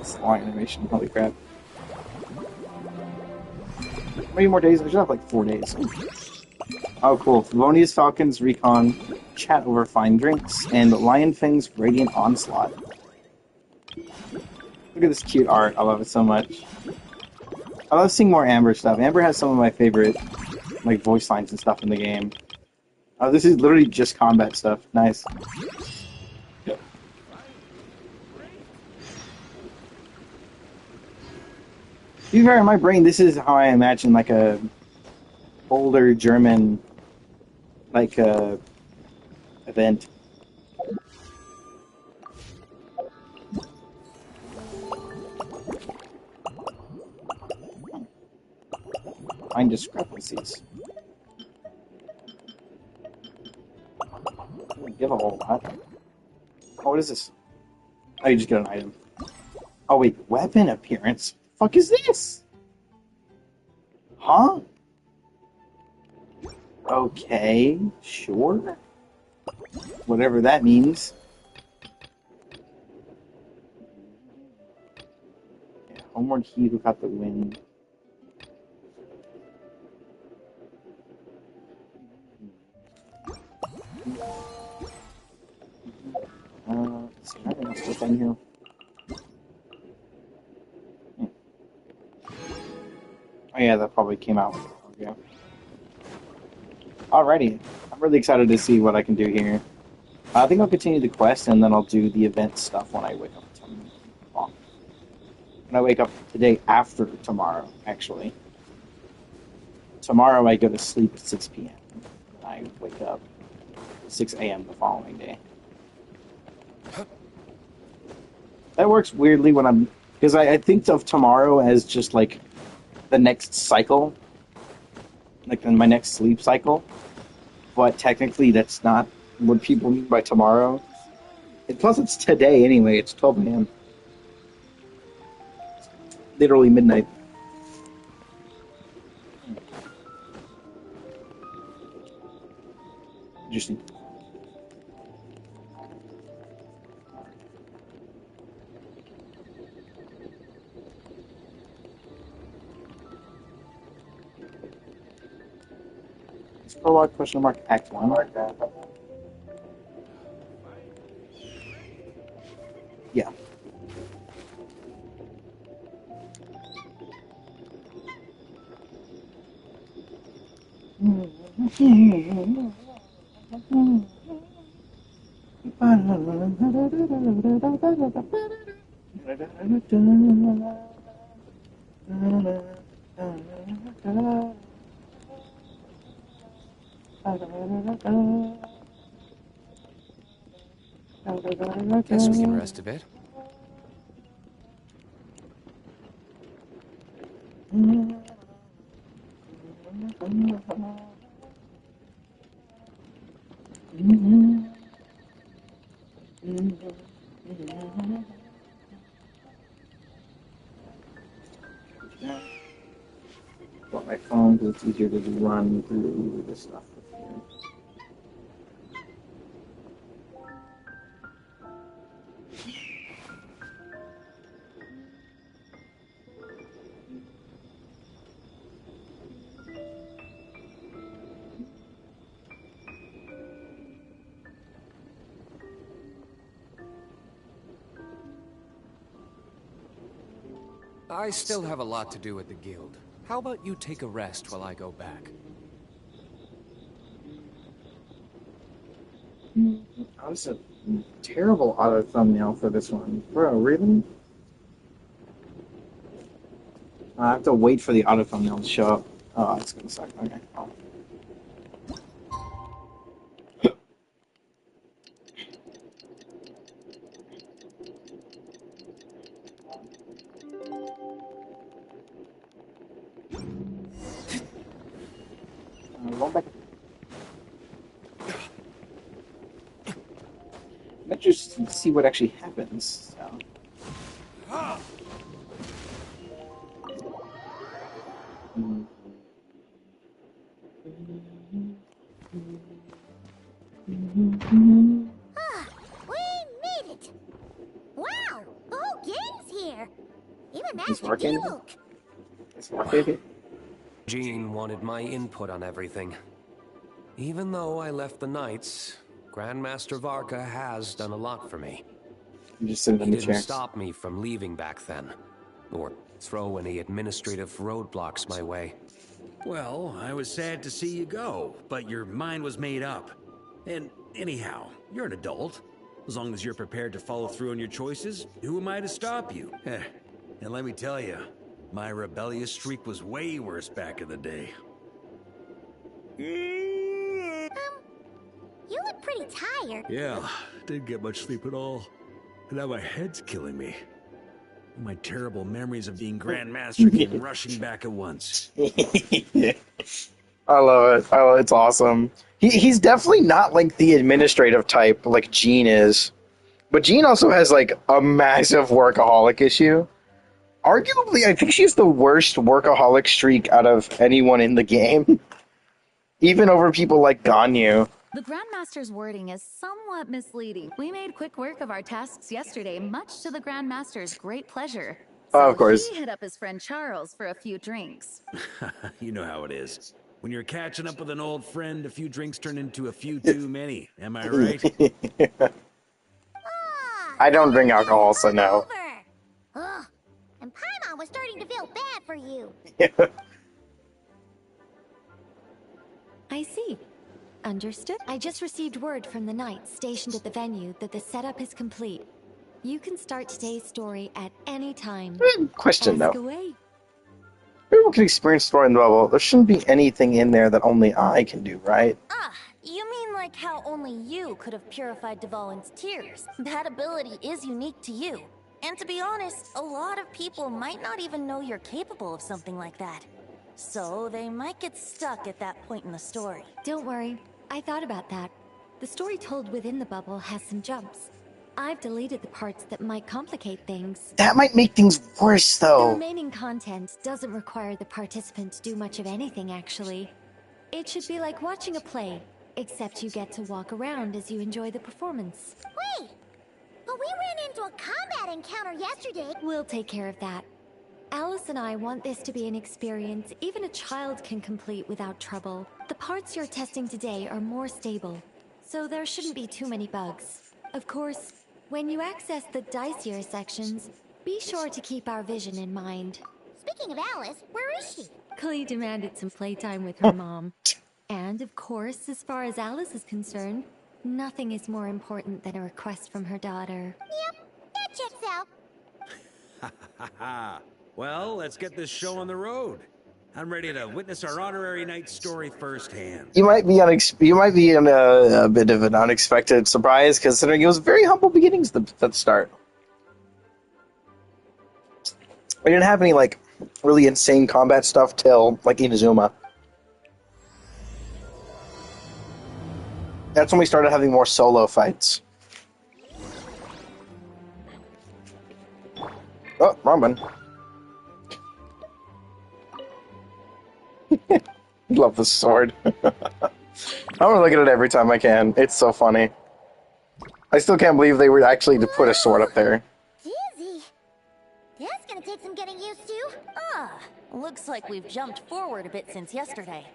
It's a long animation, holy crap. How many more days? I should have like 4 days. Oh, cool. Favonius Falcon's Recon, chat over fine drinks, and Lionfang's Radiant Onslaught. Look at this cute art. I love it so much. I love seeing more Amber stuff. Amber has some of my favorite like voice lines and stuff in the game. Oh, this is literally just combat stuff. Nice. Yep. To be fair, in my brain, this is how I imagine like a older German like event. Find discrepancies. Doesn't give a whole lot. Oh, what is this? Oh, you just get an item. Oh wait, weapon appearance? Fuck is this? Huh? Okay, sure. Whatever that means. Yeah, homeward he who got the wind. Let's see, I don't know stuff in here. Oh yeah, that probably came out. Yeah. Alrighty, I'm really excited to see what I can do here. I think I'll continue the quest and then I'll do the event stuff when I wake up tomorrow. When I wake up the day after tomorrow, actually. Tomorrow I go to sleep at 6 p.m. I wake up at 6 a.m. the following day. That works weirdly when I'm... Because I think of tomorrow as just like the next cycle. Like my next sleep cycle. But technically that's not what people mean by tomorrow. And plus it's today anyway, it's 12 a.m. Literally midnight. Interesting. Prologue question mark Act 1. Yeah. Guess we can rest a bit. Got my phone because it's easier to run through this stuff. I still have a lot to do at the guild. How about you take a rest while I go back? That was a terrible auto thumbnail for this one. Bro, really? I have to wait for the auto thumbnail to show up. Oh, that's gonna suck. Okay. Oh. Going back. Let's just see what actually happens. So. We made it! Wow, the whole gang's here! Even Is Master working? Duke! It's working. Jean wanted my input on everything. Even though I left the Knights, Grandmaster Varka has done a lot for me. You just sit in He the didn't chair. stop me from leaving back then, or throw any administrative roadblocks my way. Well, I was sad to see you go, but your mind was made up. And anyhow, you're an adult. As long as you're prepared to follow through on your choices, who am I to stop you? And let me tell you, my rebellious streak was way worse back in the day. You look pretty tired. Yeah, didn't get much sleep at all. And now my head's killing me. My terrible memories of being Grandmaster came rushing back at once. I love it. It's awesome. He's definitely not like the administrative type like Jean is. But Jean also has like a massive workaholic issue. Arguably, I think she's the worst workaholic streak out of anyone in the game. Even over people like Ganyu. The Grandmaster's wording is somewhat misleading. We made quick work of our tasks yesterday, much to the Grandmaster's great pleasure. So of course. He hit up his friend Charles for a few drinks. You know how it is. When you're catching up with an old friend, a few drinks turn into a few too many. Am I right? I don't drink alcohol, so no. Ugh, and Paimon was starting to feel bad for you. I see. Understood. I just received word from the Knights stationed at the venue that the setup is complete. You can start today's story at any time. Question Ask though. away. People can experience story in the bubble. There shouldn't be anything in there that only I can do, right? You mean like how only you could have purified Dvalin's tears? That ability is unique to you. And to be honest, a lot of people might not even know you're capable of something like that. So they might get stuck at that point in the story. Don't worry. I thought about that. The story told within the bubble has some jumps. I've deleted the parts that might complicate things. That might make things worse, The though. remaining content doesn't require the participant to do much of anything, actually. It should be like watching a play, except you get to walk around as you enjoy the performance. Wait, but we ran into a combat encounter yesterday. We'll take care of that. Alice and I want this to be an experience even a child can complete without trouble. The parts you're testing today are more stable, so there shouldn't be too many bugs. Of course, when you access the dicier sections, be sure to keep our vision in mind. Speaking of Alice, where is she? Klee demanded some playtime with her mom. And of course, as far as Alice is concerned, Nothing is more important than a request from her daughter. Yep, that checks out. Ha ha ha! Well, let's get this show on the road. I'm ready to witness our honorary knight's story firsthand. You might be in a bit of an unexpected surprise, considering it was very humble beginnings at the start. We didn't have any like really insane combat stuff till like Inazuma. That's when we started having more solo fights. Oh, wrong one. Love the sword. I'm gonna look at it every time I can. It's so funny. I still can't believe they were actually to put a sword up there. Dizzy. That's gonna take some getting used to. Looks like we've jumped forward a bit since yesterday.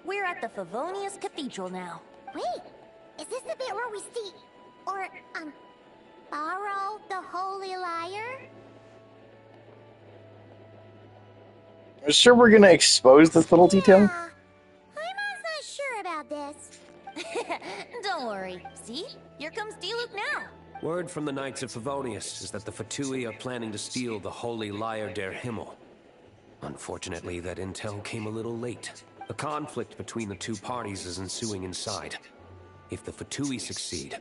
We're at the Favonius Cathedral now. Wait, is this the bit where we see... or, borrow the Holy Lyre? Are you sure we're gonna expose this little detail? I'm not sure about this. Don't worry. See? Here comes Diluc now. Word from the Knights of Favonius is that the Fatui are planning to steal the Holy Lyre der Himmel. Unfortunately, that intel came a little late. A conflict between the two parties is ensuing inside. If the Fatui succeed,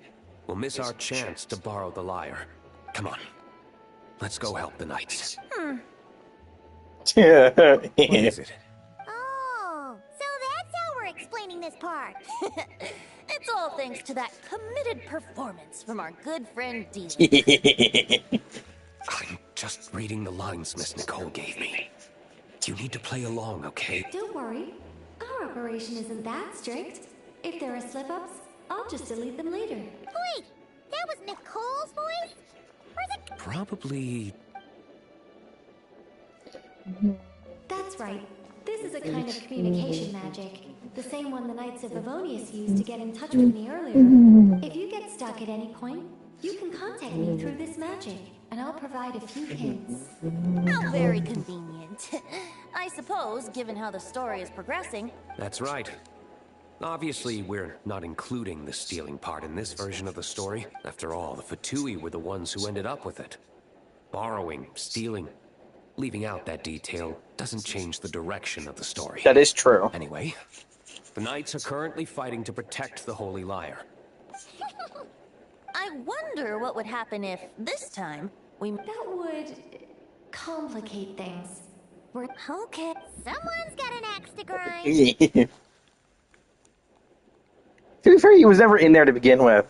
we'll miss our chance to borrow the lyre. Come on. Let's go help the Knights. What is it? Oh, so that's how we're explaining this part. It's all thanks to that committed performance from our good friend Diluc. I'm just reading the lines Miss Nicole gave me. You need to play along, okay? Don't worry. Our operation isn't that strict. If there are slip-ups, I'll just delete them later. Wait, that was Nicole's voice? Or is it... Probably... That's right. This is a kind of communication magic. The same one the Knights of Favonius used to get in touch with me earlier. If you get stuck at any point, you can contact me through this magic, and I'll provide a few hints. How very convenient. I suppose, given how the story is progressing... That's right. Obviously, we're not including the stealing part in this version of the story. After all, the Fatui were the ones who ended up with it. Borrowing, stealing, leaving out that detail doesn't change the direction of the story. That is true. Anyway, the Knights are currently fighting to protect the Holy Lyre. I wonder what would happen if, this time, we... That would... complicate things. We're... Okay. Someone's got an axe to grind. To be fair, he was never in there to begin with.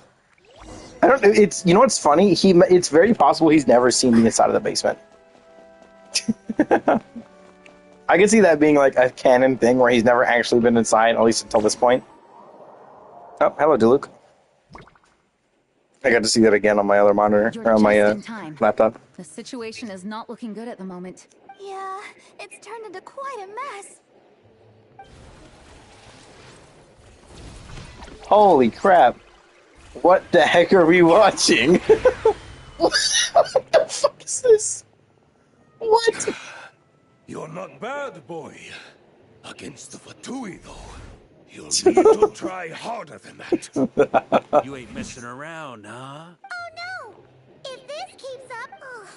I don't. It's, you know what's funny? It's very possible he's never seen the inside of the basement. I can see that being like a canon thing where he's never actually been inside, at least until this point. Oh, hello, Diluc. I got to see that again on my other monitor, or on my laptop. The situation is not looking good at the moment. Yeah, it's turned into quite a mess. Holy crap. What the heck are we watching? What the fuck is this? What? You're not bad, boy. Against the Fatui, though, you'll need to try harder than that. You ain't messing around, huh? Oh no! If this keeps up... Oh,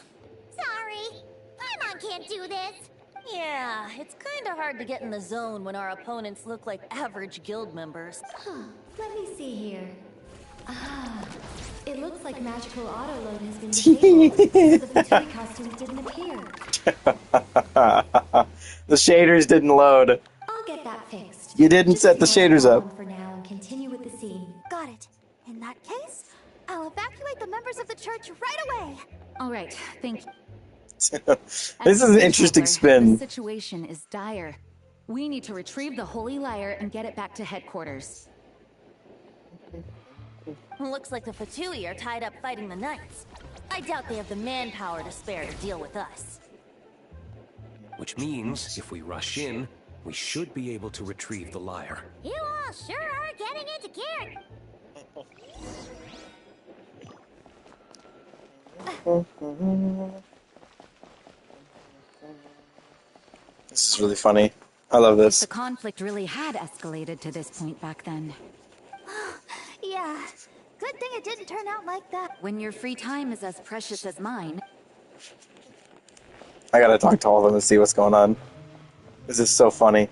sorry. Paimon can't do this. Yeah, it's kinda hard to get in the zone when our opponents look like average guild members. Huh, let me see here. Ah, it looks like magical auto-load has been disabled, so the Fatui costumes didn't appear. The shaders didn't load. I'll get that fixed. You didn't set the shaders up. For now and continue with the scene. Got it. In that case, I'll evacuate the members of the church right away. All right, thank you. This is an interesting spin. The situation is dire. We need to retrieve the Holy Lyre and get it back to headquarters. Looks like the Fatui are tied up fighting the Knights. I doubt they have the manpower to spare to deal with us. Which means, if we rush in, we should be able to retrieve the lyre. You all sure are getting into gear. This is really funny. I love this. The conflict really had escalated to this point back then. Yeah, it didn't turn out like that. When your free time is as precious as mine. I gotta talk to all of them and see what's going on. This is so funny.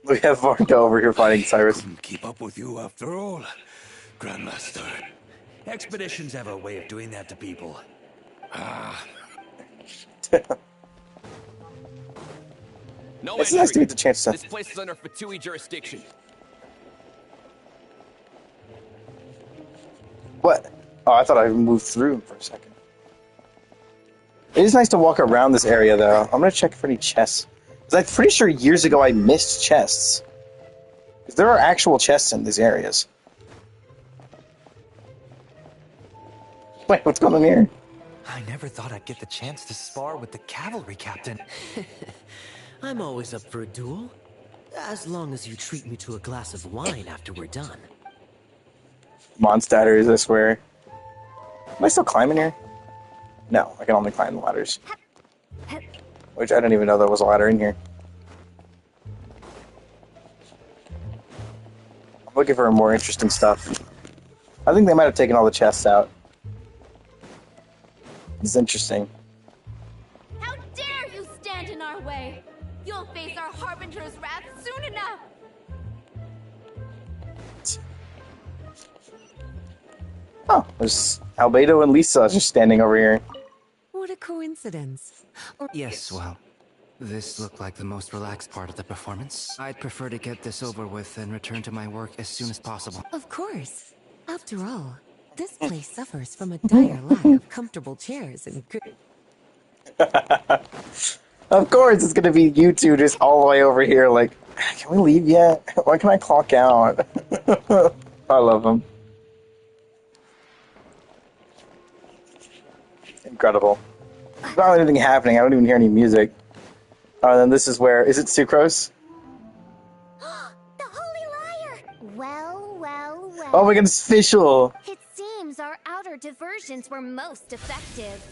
We have Varda over here fighting Cyrus. Couldn't keep up with you after all, Grandmaster. Expeditions have a way of doing that to people. No It's nice to entry. get the chance to... This place is under Fatui jurisdiction. What? Oh, I thought I moved through him for a second. It is nice to walk around this area, though. I'm gonna check for any chests. Because I'm pretty sure years ago I missed chests. Because there are actual chests in these areas. Wait, what's going on here? I never thought I'd get the chance to spar with the cavalry captain. I'm always up for a duel. As long as you treat me to a glass of wine after we're done. Mondstatters, I swear. Am I still climbing here? No, I can only climb the ladders. Which I didn't even know there was a ladder in here. I'm looking for more interesting stuff. I think they might have taken all the chests out. It's interesting. How dare you stand in our way! You'll face our Harbinger's wrath soon enough! Oh, there's Albedo and Lisa just standing over here. What a coincidence. Yes, well, this looked like the most relaxed part of the performance. I'd prefer to get this over with and return to my work as soon as possible. Of course. After all, this place suffers from a dire lack of comfortable chairs and good... Of course, it's gonna be you two just all the way over here, like, can we leave yet? Why can I clock out? I love them. Incredible. There's not anything happening, I don't even hear any music. Oh, and then this is where, is it Sucrose? The Holy Liar! Well, well, well. Oh my god, it's official! It seems our outer diversions were most effective.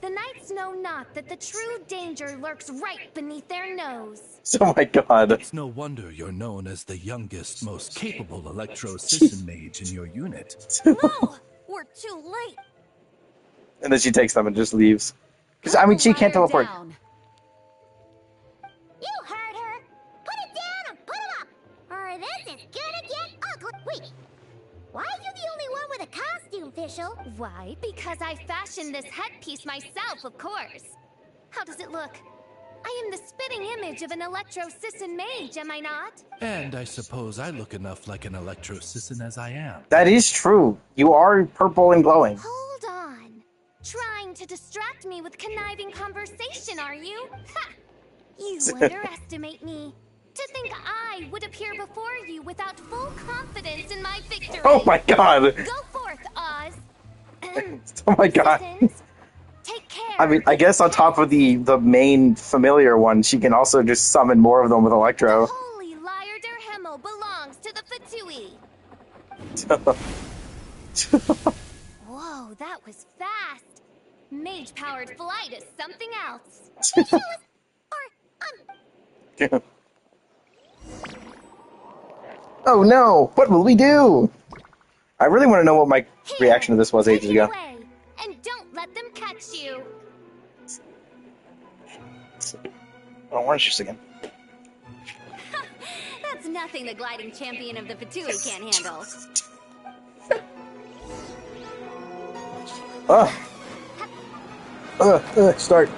The knights know not that the true danger lurks right beneath their nose. Oh my god. It's no wonder you're known as the youngest, most capable electro-assistant mage in your unit. No! We're too late! And then she takes them and just leaves. Because, I mean, she can't teleport. You heard her! Put it down and put it up! Or this is gonna get ugly! Wait! Why are you the only one with a costume, Fischl? Why? Because I fashioned this headpiece myself, of course. How does it look? I am the spitting image of an electro-sisson mage, am I not? And I suppose I look enough like an electro-assistant as I am. That is true. You are purple and glowing. Hold on. Trying to distract me with conniving conversation, are you? Ha! You underestimate me. To think I would appear before you without full confidence in my victory. Oh my god! Go forth, Oz. Oh my god. Take care. I mean, I guess on top of the main familiar one, she can also just summon more of them with Electro. Holy Liar der Himmel belongs to the Fatui. Whoa, that was fast. Mage-powered flight is something else. Oh no! What will we do? I really want to know what my reaction to this was ages ago. And don't let them catch you. Oh, orange juice again. That's nothing the gliding champion of the Fatui can't handle. Start.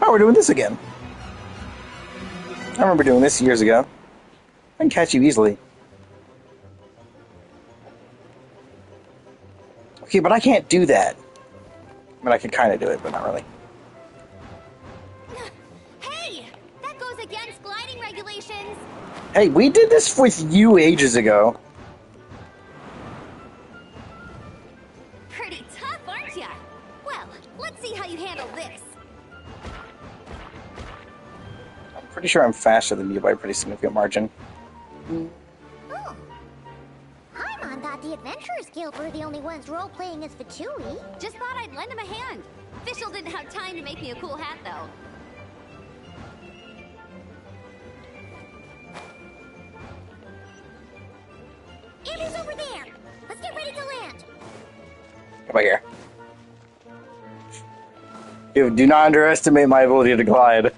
Oh, we're doing this again. I remember doing this years ago. I can catch you easily. Okay, but I can't do that. I mean, I can kind of do it, but not really. Hey! That goes against gliding regulations! Hey, we did this with you ages ago. Pretty tough, aren't ya? Well, let's see how you handle this. I'm pretty sure I'm faster than you by a pretty significant margin. Oh. Paimon thought the Adventurers Guild were the only ones role-playing as Fatui. Just thought I'd lend him a hand. Fischl didn't have time to make me a cool hat, though. Amber's over there! Let's get ready to land! Come here. Dude, do not underestimate my ability to glide.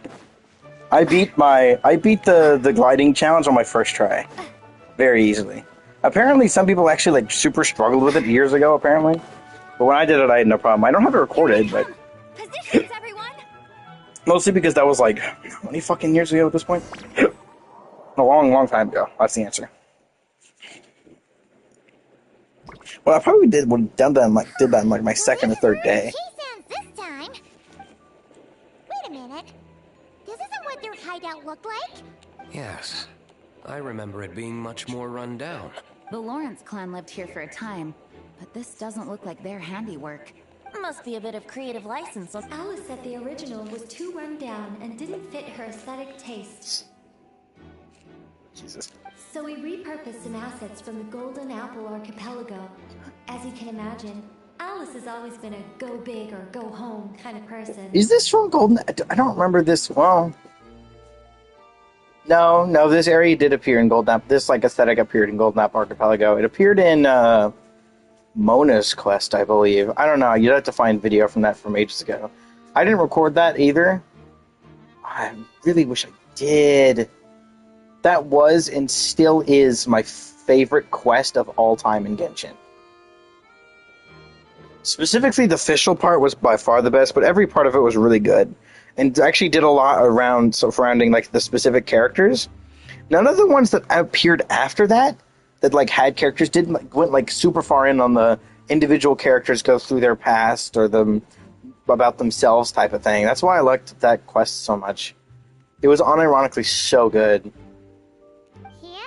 I beat the gliding challenge on my first try. Very easily. Apparently some people actually like super struggled with it years ago, apparently. But when I did it, I had no problem. I don't have it recorded, but... Positions, everyone! Mostly because that was like, how many fucking years ago at this point? A long, long time ago. That's the answer. Well, I probably did that in like my second or third day. This time. Wait a minute. This isn't what their hideout looked like. Yes. I remember it being much more run down. The Lawrence clan lived here for a time, but this doesn't look like their handiwork. Must be a bit of creative license. Alice said the original was too run down and didn't fit her aesthetic taste. Jesus. So we repurposed some assets from the Golden Apple Archipelago. As you can imagine, Alice has always been a go big or go home kind of person. Is this from Golden... I don't remember this... Well... No, this area did appear in Golden Apple. This, like, aesthetic appeared in Golden Apple Archipelago. It appeared in, Mona's Quest, I believe. I don't know. You'd have to find video from that from ages ago. I didn't record that either. I really wish I did. That was and still is my favorite quest of all time in Genshin. Specifically, the official part was by far the best, but every part of it was really good. And actually did a lot surrounding like the specific characters. None of the ones that appeared after that like had characters went like super far in on the individual characters go through their past or them about themselves type of thing. That's why I liked that quest so much. It was unironically so good. Yeah,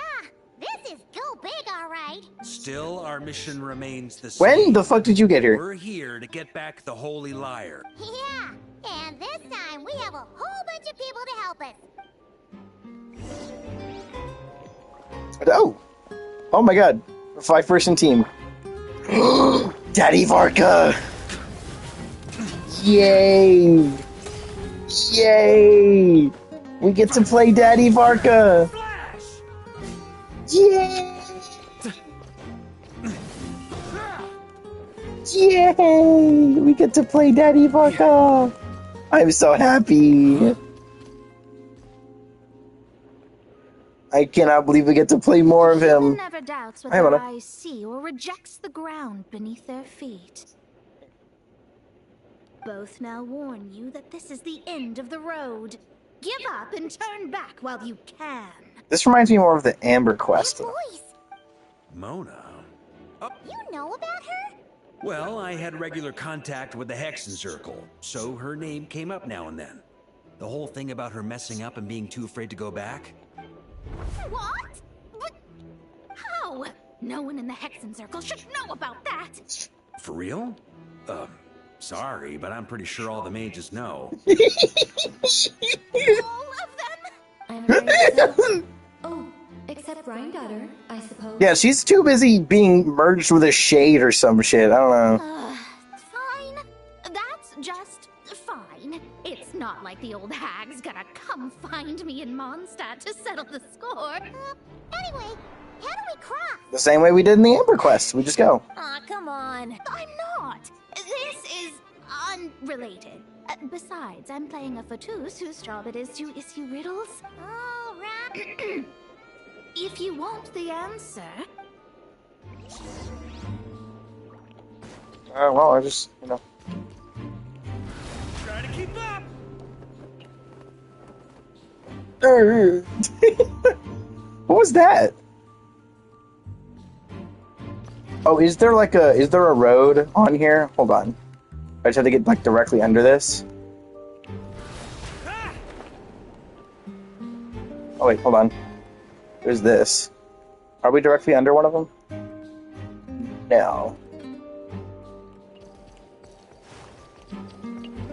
this is go big, all right. Still, our mission remains the same. When the fuck did you get here? We're here to get back the Holy Lyre. Yeah, and this time we have a whole bunch of people to help us. Oh my god. 5-person team. Daddy Varka! Yay! Yay! We get to play Daddy Varka! Yay! Yay! We get to play Daddy Varka! I'm so happy! I cannot believe we get to play more of him. Never doubts what Hey, their Mona. eyes see or rejects the ground beneath their feet. Both now warn you that this is the end of the road. Give up and turn back while you can. This reminds me more of the Amber quest. Mona? You know about her? Well, I had regular contact with the Hexen Circle, so her name came up now and then. The whole thing about her messing up and being too afraid to go back? What? But how? No one in the Hexen Circle should know about that. For real? Sorry, but I'm pretty sure all the mages know. I'm afraid so. Oh, except Rheingotter, I suppose. Yeah, she's too busy being merged with a shade or some shit. I don't know. Fine. That's just fine. It's not like the old hag's gonna come find me in Mondstadt to settle the score. Anyway, how do we cross? The same way we did in the Amber quest. We just go. Aw, come on. I'm not. This is unrelated. Besides, I'm playing a Fatus whose job it is to issue riddles. All right. If you want the answer... Well, I just, you know. Try to keep up. What was that? Oh, is there a road on here? Hold on. I just have to get like directly under this. Oh wait, hold on. There's this. Are we directly under one of them? No.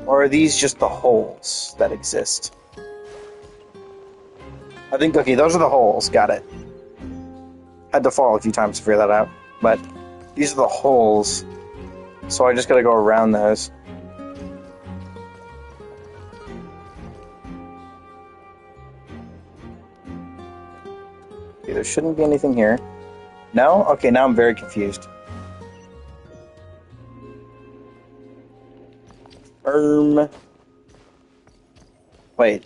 Or are these just the holes that exist? I think, okay, those are the holes. Got it. Had to fall a few times to figure that out. But these are the holes. So I just gotta go around those. Okay, there shouldn't be anything here. No? Okay, now I'm very confused. Wait.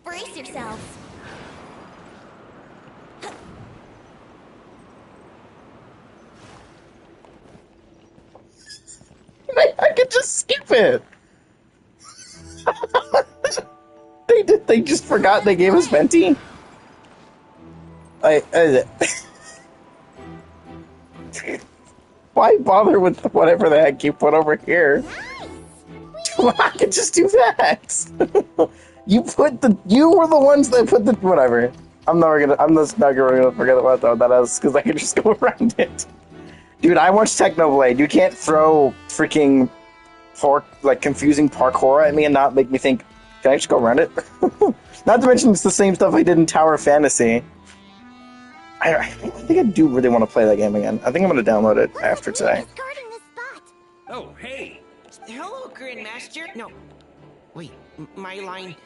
Brace yourselves. I could just skip it. They just forgot they gave us Venti. Why bother with whatever the heck you put over here? I could just do that. You were the ones that put the whatever. I'm just not gonna forget what that is because I can just go around it. Dude, I watched Technoblade. You can't throw freaking confusing parkour at me and not make me think, can I just go around it? Not to mention it's the same stuff I did in Tower Fantasy. I think I do really want to play that game again. I think I'm going to download it after today. Oh, hey! Hello, Grandmaster. No, wait, my line.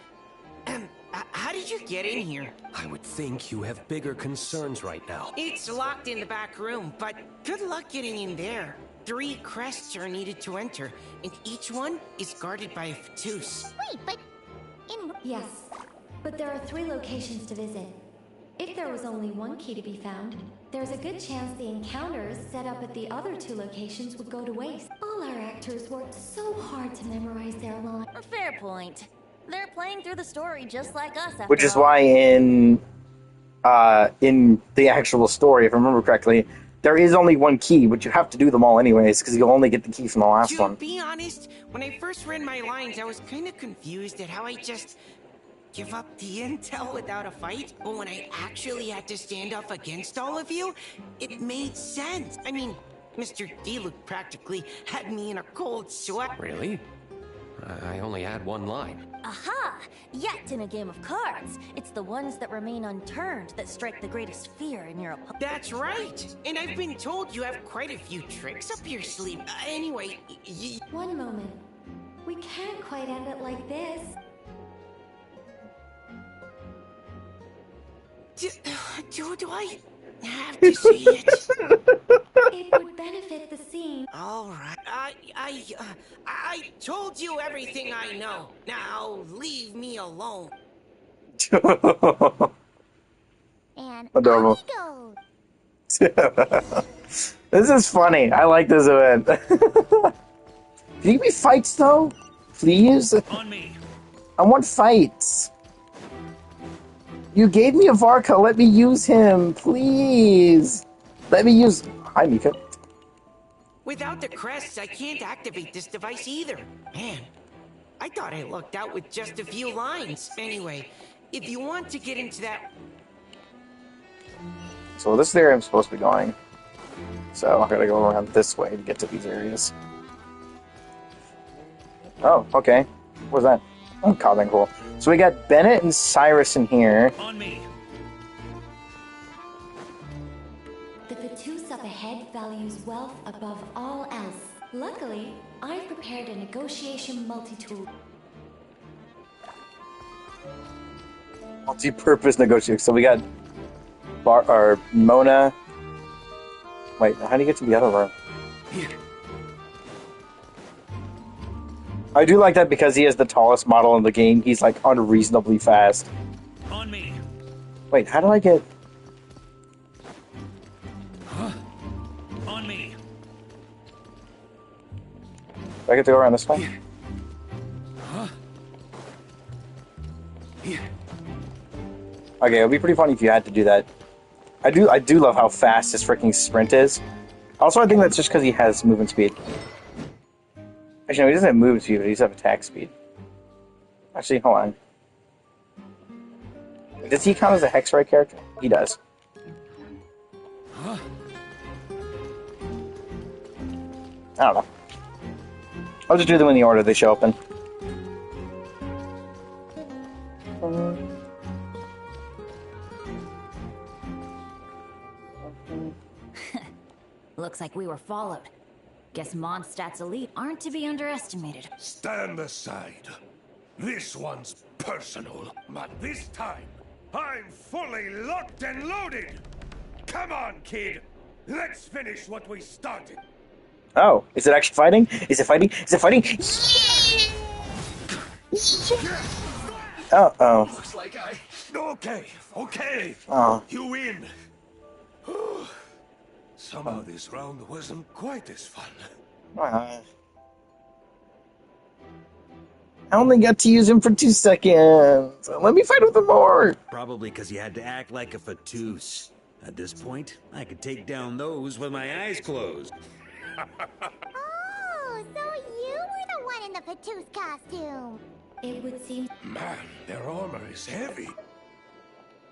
How did you get in here? I would think you have bigger concerns right now. It's locked in the back room, but good luck getting in there. 3 crests are needed to enter, and each one is guarded by a Fatus. Wait, but Yes, but there are 3 locations to visit. If there was only one key to be found, there's a good chance the encounters set up at the other 2 locations would go to waste. All our actors worked so hard to memorize their lines. A fair point. They're playing through the story just like us, after Which is all. why in the actual story, if I remember correctly, there is only one key, but you have to do them all anyways, because you'll only get the key from the last one. To be honest, when I first read my lines, I was kind of confused at how I just give up the intel without a fight. But when I actually had to stand up against all of you, it made sense. I mean, Mr. Diluc practically had me in a cold sweat. Really? I only had one line. Aha! Yet in a game of cards, it's the ones that remain unturned that strike the greatest fear in your opponent. That's right! And I've been told you have quite a few tricks up your sleeve. Anyway, One moment. We can't quite end it like this. Do I have to say it? It would benefit the scene. All right. I told you everything I know. Now leave me alone. And Adorable. go. This is funny. I like this event. Can you give me fights though? Please? On me. I want fights. You gave me a Varka, let me use him, please. Let me use... Hi, Mika. Without the crests, I can't activate this device either. Man, I thought I lucked out with just a few lines. Anyway, if you want to get into that... So this is the area I'm supposed to be going. So I gotta go around this way to get to these areas. Oh, okay. What's that? Oh, Cobbing, cool. So we got Bennett and Cyrus in here. On me. The Fatus up ahead values wealth above all else. Luckily, I've prepared a negotiation multi-tool. Multi-purpose negotiator. So we got Mona. Wait, how do you get to the other room? I do like that because he is the tallest model in the game. He's like unreasonably fast. On me. Wait, how do I get... On me. Do I get to go around this way? Okay, it would be pretty funny if you had to do that. I do love how fast his freaking sprint is. Also, I think that's just because he has movement speed. Actually, no, he doesn't have movement speed, but he does have attack speed. Actually, hold on. Does he count as a Hexray character? He does. I don't know. I'll just do them in the order they show up in. Looks like we were followed. Guess Mondstadt's elite aren't to be underestimated. Stand aside. This one's personal, but this time, I'm fully locked and loaded! Come on, kid! Let's finish what we started! Oh, is it actually fighting? Is it fighting? Is it fighting? Oh. Looks like I... Okay. Oh. You win. Somehow this round wasn't quite as fun. I only got to use him for 2 seconds. Let me fight with him more. Probably because you had to act like a fatus. At this point, I could take down those with my eyes closed. Oh, so you were the one in the Patoos costume. It would seem... Man, their armor is heavy.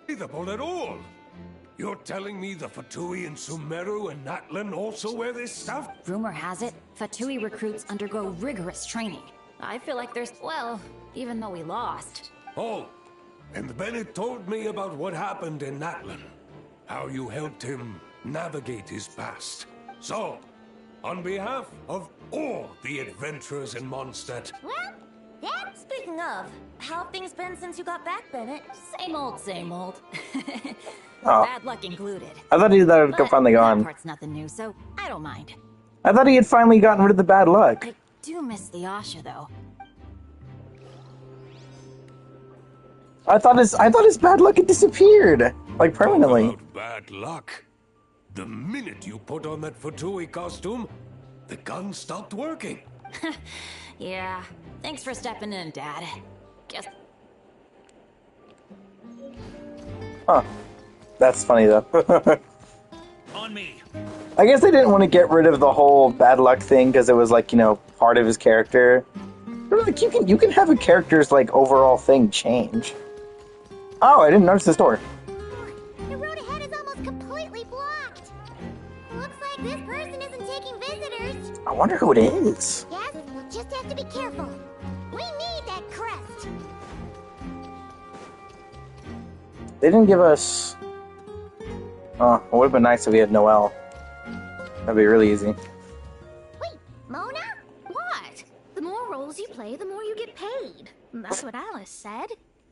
Breathable at all. You're telling me the Fatui in Sumeru and Natlan also wear this stuff? Rumor has it, Fatui recruits undergo rigorous training. I feel like there's... well, even though we lost. Oh, and Bennett told me about what happened in Natlan. How you helped him navigate his past. So, on behalf of all the adventurers in Mondstadt... Well, yeah, speaking of, how have things been since you got back, Bennett? Same old, same old. Oh. Bad luck included. I thought he had finally That gone. part's nothing new, so I don't mind. I thought he had finally gotten rid of the bad luck. I do miss the Asha, though. I thought his bad luck had disappeared, like permanently. Talk about bad luck. The minute you put on that Fatui costume, the gun stopped working. Yeah, thanks for stepping in, Dad. Guess... Huh. That's funny though. On me. I guess they didn't want to get rid of the whole bad luck thing because it was like, you know, part of his character. But like you can have a character's like overall thing change. Oh, I didn't notice this door. The road ahead is almost completely blocked. Looks like this person isn't taking visitors. I wonder who it is. Yes, we'll just have to be careful. We need that crest. They didn't give us... Oh, it would have been nice if we had Noelle. That'd be really easy. Wait, Mona? What? The more roles you play, the more you get paid. That's what Alice said.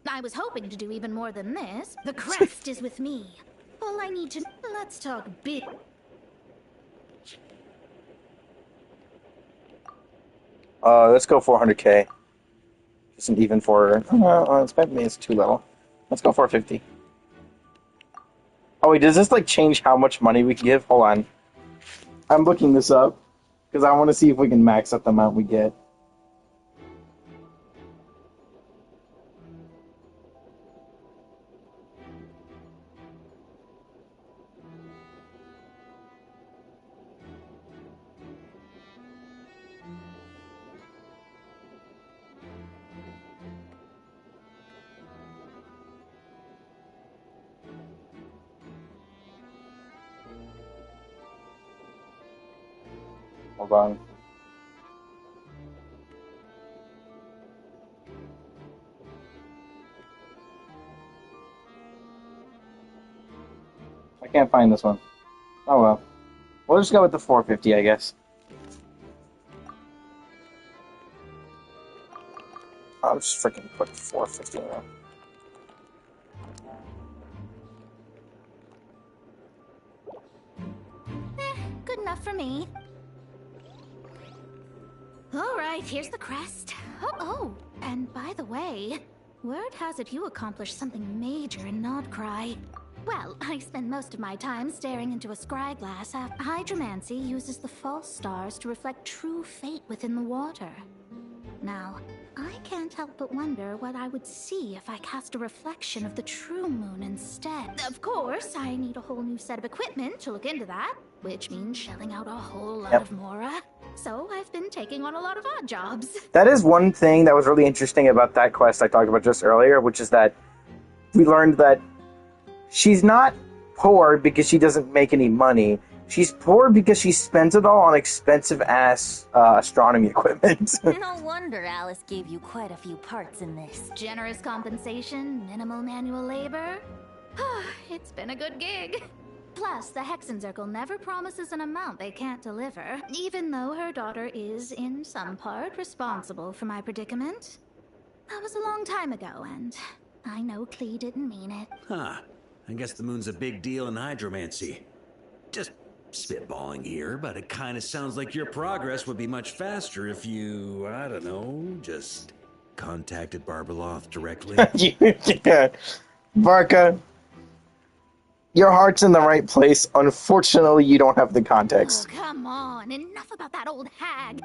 I was hoping to do even more than this. The crest is with me. All I need to... Let's talk big... Let's go 400k. Just an even for... it's too little. Let's go 450. Oh wait, does this like change how much money we can give? Hold on. I'm looking this up because I want to see if we can max up the amount we get. Hold on. I can't find this one. Oh well. We'll just go with the 450, I guess. I'll just freaking put 450 in there. Good enough for me. All right, here's the crest. Oh, and by the way, word has it you accomplished something major in Nodcry. Well, I spend most of my time staring into a scry glass. Hydromancy uses the false stars to reflect true fate within the water. Now, I can't help but wonder what I would see if I cast a reflection of the true moon instead. Of course, I need a whole new set of equipment to look into that, which means shelling out a whole lot of mora. So I've been taking on a lot of odd jobs. That is one thing that was really interesting about that quest I talked about just earlier, which is that we learned that she's not poor because she doesn't make any money. She's poor because she spends it all on expensive-ass astronomy equipment. No wonder Alice gave you quite a few parts in this. Generous compensation, minimal manual labor. It's been a good gig. Plus, the Hexen Circle never promises an amount they can't deliver, even though her daughter is, in some part, responsible for my predicament. That was a long time ago, and I know Klee didn't mean it. Huh. I guess the moon's a big deal in hydromancy. Just spitballing here, but it kind of sounds like your progress would be much faster if you, I don't know, just contacted Barbeloth directly. Yeah. Varka, your heart's in the right place. Unfortunately, you don't have the Oh, context. come on. Enough about that old hag.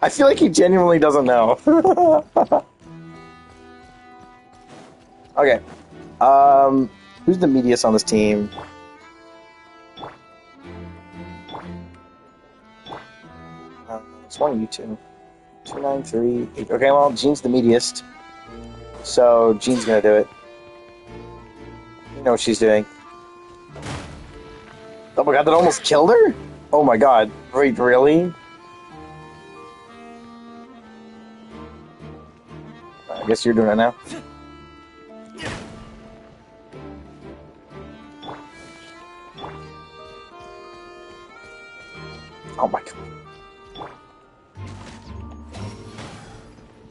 I feel like he genuinely doesn't know. Okay. Who's the meatiest on this team? It's one of you two. 293. Okay, well, Jean's the meatiest. So, Jean's gonna do it. You know what she's doing. Oh my god, that almost killed her? Oh my god. Wait, really? I guess you're doing it now. Oh my god.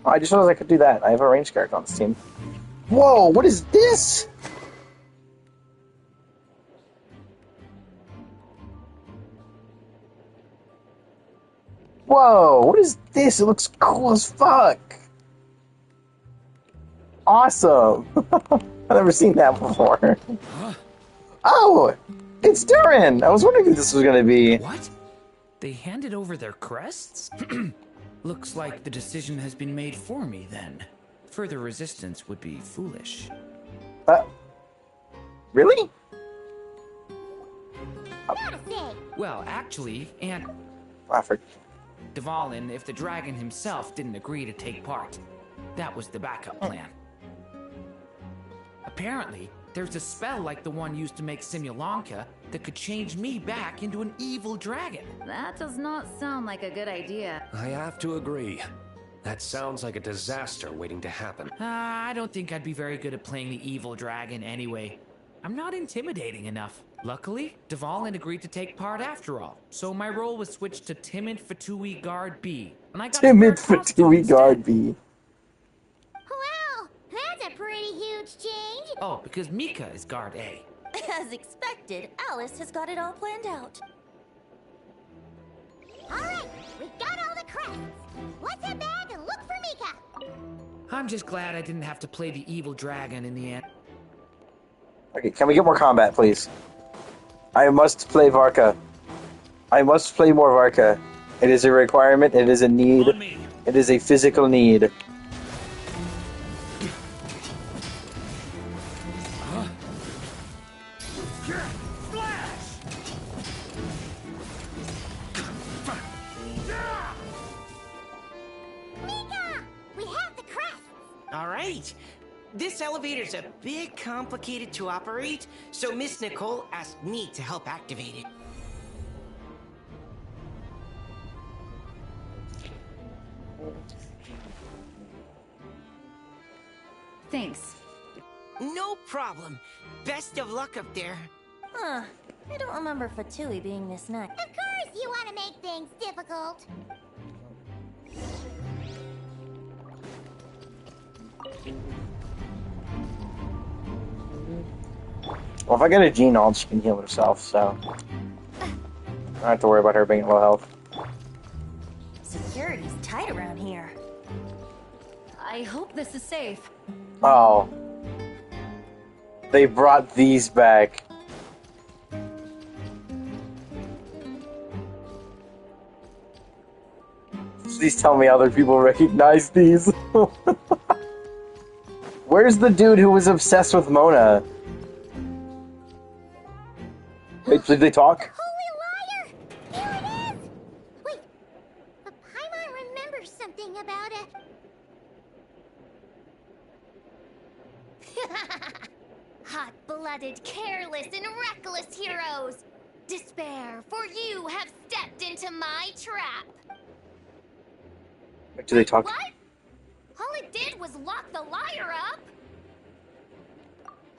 Oh, I just realized I could do that. I have a ranged character on this team. Whoa, what is this? Whoa, what is this? It looks cool as fuck. Awesome. I've never seen that before. Oh, it's Durin. I was wondering who this was going to be. What? They handed over their crests? Looks like the decision has been made for me, then. Further resistance would be foolish. Really? Well, actually, Aunt Alfred. Dvalin, if the dragon himself didn't agree to take part. That was the backup plan. Apparently, there's a spell like the one used to make Simulanka that could change me back into an evil dragon. That does not sound like a good idea. I have to agree. That sounds like a disaster waiting to happen. I don't think I'd be very good at playing the evil dragon anyway. I'm not intimidating enough. Luckily, Dvalin agreed to take part after all, so my role was switched to Timid Fatui Guard B. And I got Timid Fatui Guard B. Wow, that's a pretty huge change. Oh, because Mika is Guard A. As expected, Alice has got it all planned out. Alright, we've got all the crests. Let's head back and look for Mika. I'm just glad I didn't have to play the evil dragon in the end. Okay, can we get more combat, please? I must play Varka. I must play more Varka. It is a requirement, it is a need. It is a physical need. Mika! We have the crests. Alright. This elevator's a bit complicated to operate, so Miss Nicole asked me to help activate it. Thanks. No problem. Best of luck up there. Huh. I don't remember Fatui being this neck. Of course you want to make things difficult. Well, if I get a Jean ult, she can heal herself, so I don't have to worry about her being low health. Security's tight around here. I hope this is safe. Oh. They brought these back. Please tell me other people recognize these. Where's the dude who was obsessed with Mona? Wait, did they talk? Holy liar! Here it is! Wait, but Paimon remembers something about it. Hot-blooded, careless, and reckless heroes! Despair, for you have stepped into my trap! Do they talk? What? All it did was lock the liar up?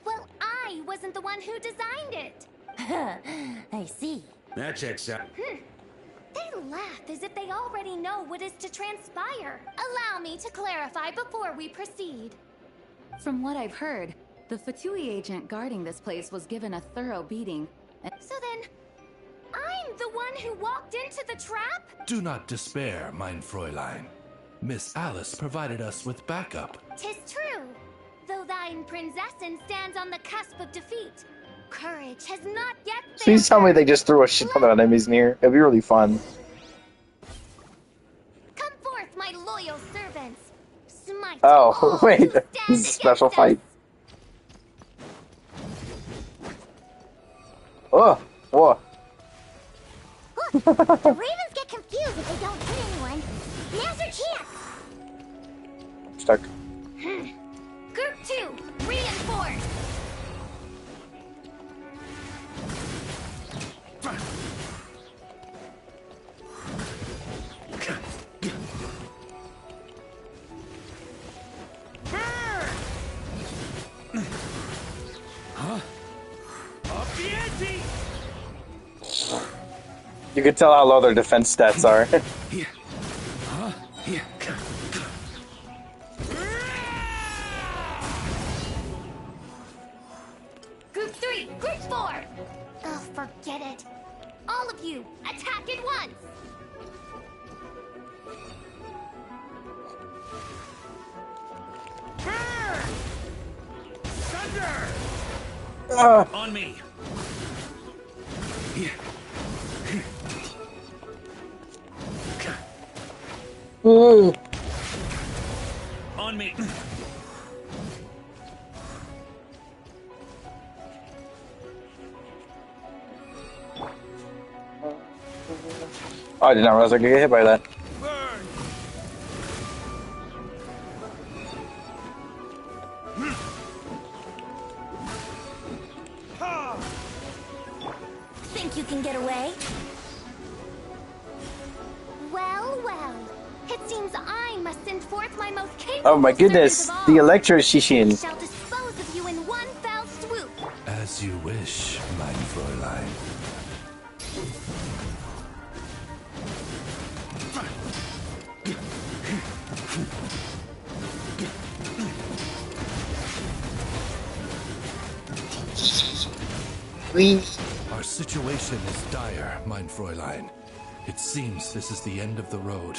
Well, I wasn't the one who designed it. I see. That checks out. They laugh as if they already know what is to transpire. Allow me to clarify before we proceed. From what I've heard, the Fatui agent guarding this place was given a thorough beating. So then, I'm the one who walked into the trap? Do not despair, mein Fräulein. Miss Alice provided us with backup. 'Tis true. Though thine Prinzessin stands on the cusp of defeat, courage has not yet failed. Please tell me they just threw a shit ton of enemies near. It'd be really fun. Come forth, my loyal servants. Smite Oh, all wait. who stand This is a special against fight. Oh, whoa. Look, the ravens get confused if they don't hit anyone. Now's your chance. Stuck. Group 2, reinforce. Huh? Up the ante! You can tell how low their defense stats are. Here. Huh? Here. Group 3, Group 4. Oh, forget it. All of you, attack at once. Thunder! On me. Here. Ooh. On me. Oh, I did not realize I could get hit by that. Think you can get away? Well, well. It seems I must send forth my most capable Oh my goodness, servant of the all. Electro Shishin. I shall dispose of you in one fell swoop. As you wish, mein Fräulein. Our situation is dire, mein Fräulein. It seems this is the end of the road.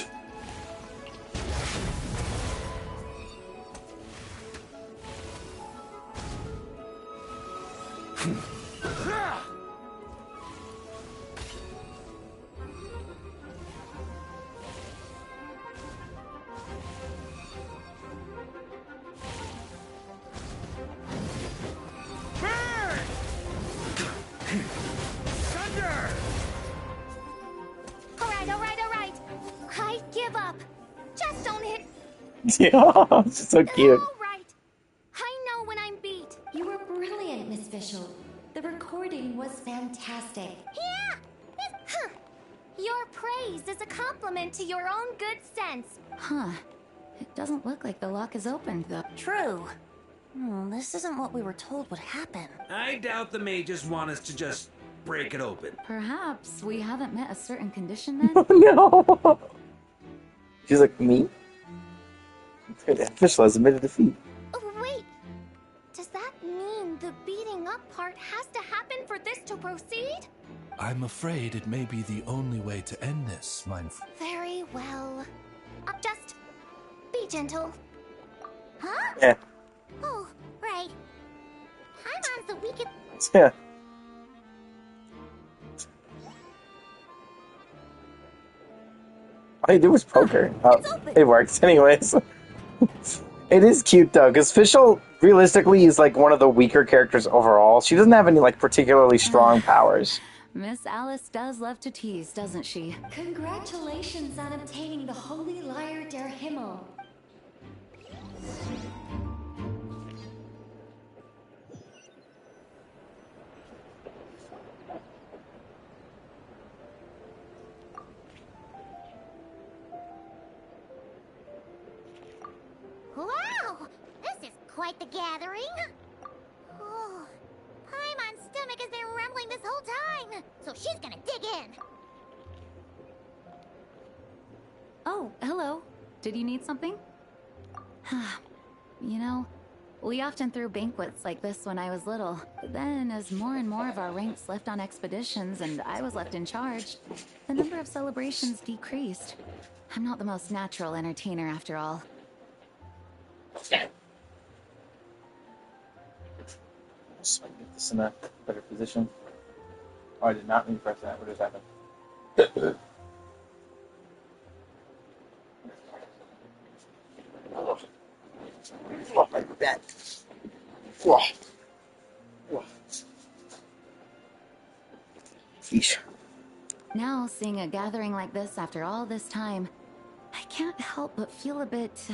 Alright. I give up. Just don't hit. Yeah, it's so cute. Alright. I know when I'm beat. You were brilliant, Miss Fischl. The recording was fantastic. Yeah! Your praise is a compliment to your own good sense. Huh. It doesn't look like the lock is opened, though. True. This isn't what we were told would happen. I doubt the mages want us to just break it open. Perhaps we haven't met a certain condition then? Oh no! She's like, me? Fischl has admitted defeat. Oh, wait. Does that mean the beating up part has to happen for this to proceed? I'm afraid it may be the only way to end this, mein Very well. Just be gentle. Huh? Yeah. Oh, right. Paimon's the weakest. Yeah. All he did was poker. Oh, it worked anyways. It is cute though, because Fischl realistically is like one of the weaker characters overall. She doesn't have any like particularly strong powers. Miss Alice does love to tease, doesn't she? Congratulations on obtaining the Holy Lyre der Himmel. Wow! This is quite the gathering. Oh, Paimon's stomach has been rumbling this whole time, so she's gonna dig in. Oh, hello. Did you need something? You know, We often threw banquets like this when I was little. But then, as more and more of our ranks left on expeditions and I was left in charge, the number of celebrations decreased. I'm not the most natural entertainer after all. So I can get this in a better position. Oh, I did not mean to press that. What just happened? Oh, my back. Whoa. Whoa. Yeesh. Now, seeing a gathering like this after all this time, I can't help but feel a bit